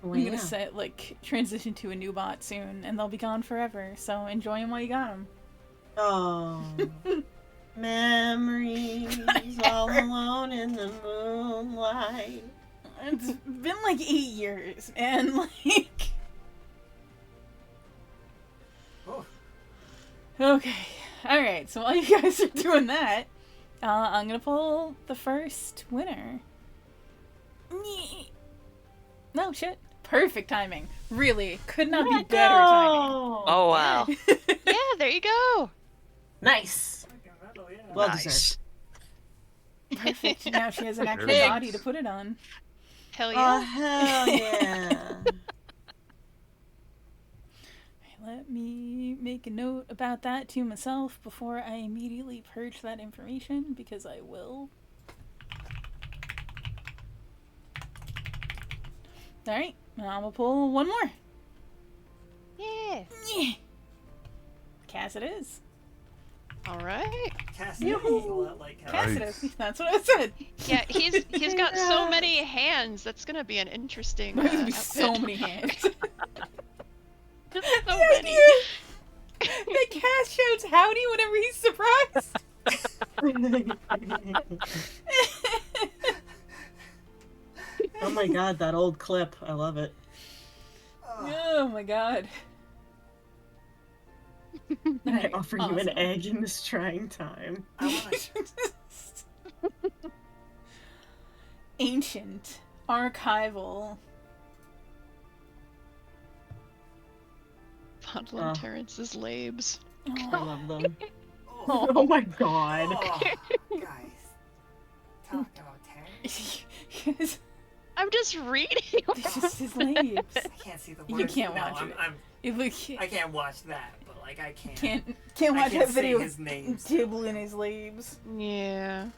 I'm gonna set like transition to a new bot soon, and they'll be gone forever. So enjoy them while you got them. Oh. Memories all alone in the moonlight. It's been like 8 years, and like. Oh. Okay, all right. So while you guys are doing that, I'm gonna pull the first winner. No shit. Perfect timing. Really, could not be better timing. Oh wow. Yeah, there you go. Nice. Fucking metal, yeah. Well Nice. deserved. Perfect. Now she has an actual Perfect. body to put it on. Hell Oh, yeah. hell yeah. Let me make a note about that to myself before I immediately purge that information, because I will. Alright, now I'm gonna pull one more. Yeah. Yeah. Cass it is. All right. Cassidy is a lot like Cass it Nice. is. That's what I said. Yeah, he's got so many hands. That's gonna be an interesting. There's gonna be outfit. so many hands. So The many. idea that Cass shouts howdy whenever he's surprised. Oh my god, that old clip. I love it. Oh my god. I offer you an awesome. egg in this trying time. I want Ancient, archival, Coddling Terrence's labes. I love them. Oh my god. Oh, guys. Talk about Terrence. Yes, I'm just reading. this is his leaves. I can't see the You words. can't no, watch I'm, it. I'm, If we I can't watch that, but like I can. can't I watch can't that video say his names. dibbling his leaves. Yeah.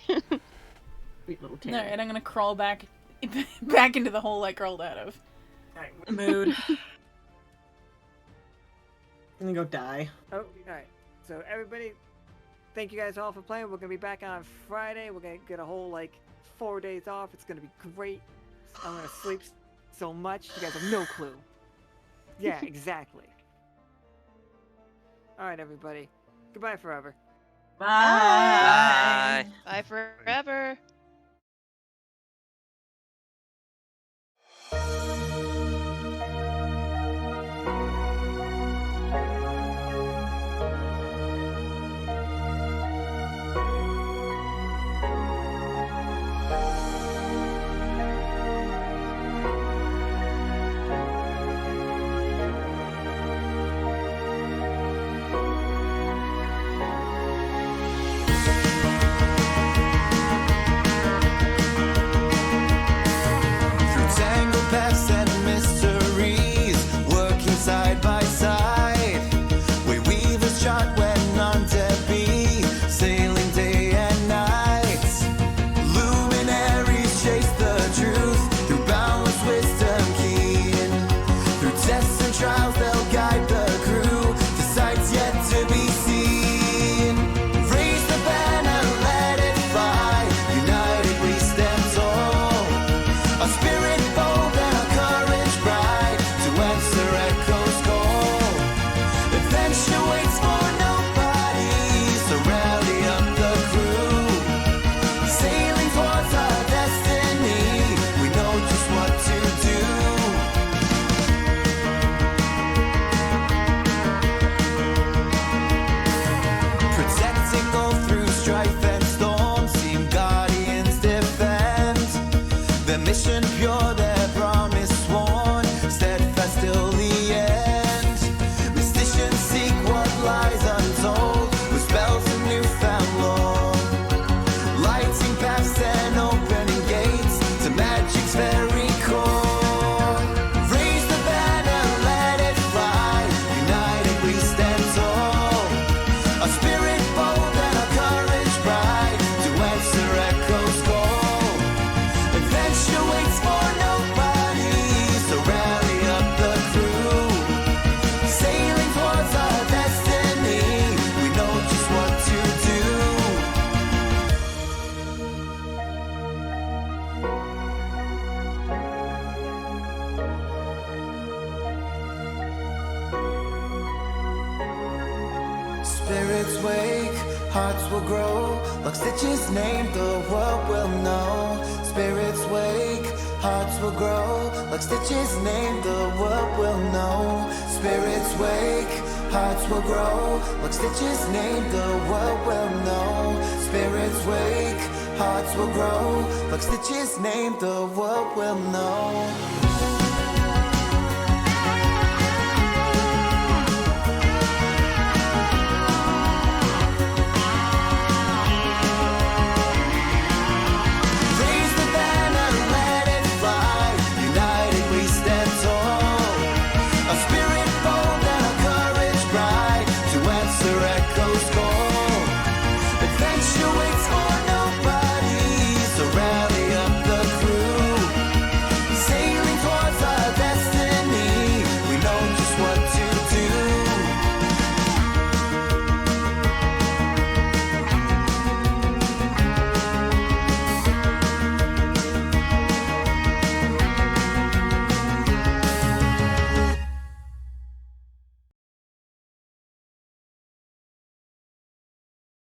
Sweet little Alright, I'm gonna crawl back into the hole I crawled out of. Alright. Mood. I'm gonna go die. Oh, alright. So everybody, thank you guys all for playing. We're gonna be back on Friday. We're gonna get a whole like 4 days off. It's gonna be great. I'm gonna sleep so much. You guys have no clue. Yeah, exactly. Alright, everybody. Goodbye forever. Bye. Bye forever. Through tangled paths and mysteries, working side by side, we weavers chart when none to be, sailing day and night. Luminaries chase the truth through boundless wisdom keen. Through tests and trials, they'll guide the crew to sights yet to be seen. Raise the banner, let it fly. United we stand tall. A spirit bold and a courage bright to answer echo's call. Adventure waits for nobody, so rally up the crew. Sailing towards our destiny, we know just what to do. Protecting all through strife and storm, seem guardians defend. Their mission pure, their promise sworn, steadfast till the end. Mysticians seek what lies untold, with spells of newfound lore. Lighting paths and opening gates to magic's very core. Raise the banner, let it fly. United we stand tall. A spirit bold and a courage bright to answer echo's call. Adventure waits for nobody, so rally up the crew. Sailing towards our destiny, we know just what to do. Spirits wake, hearts will grow. Lockstitch's name, the world will know. Spirits wake, hearts will grow. Lockstitch's name, the world will know. Spirits wake, hearts will grow. Lockstitch's name, the world will know. Spirits wake, hearts will grow. Lockstitch's name, the world will know.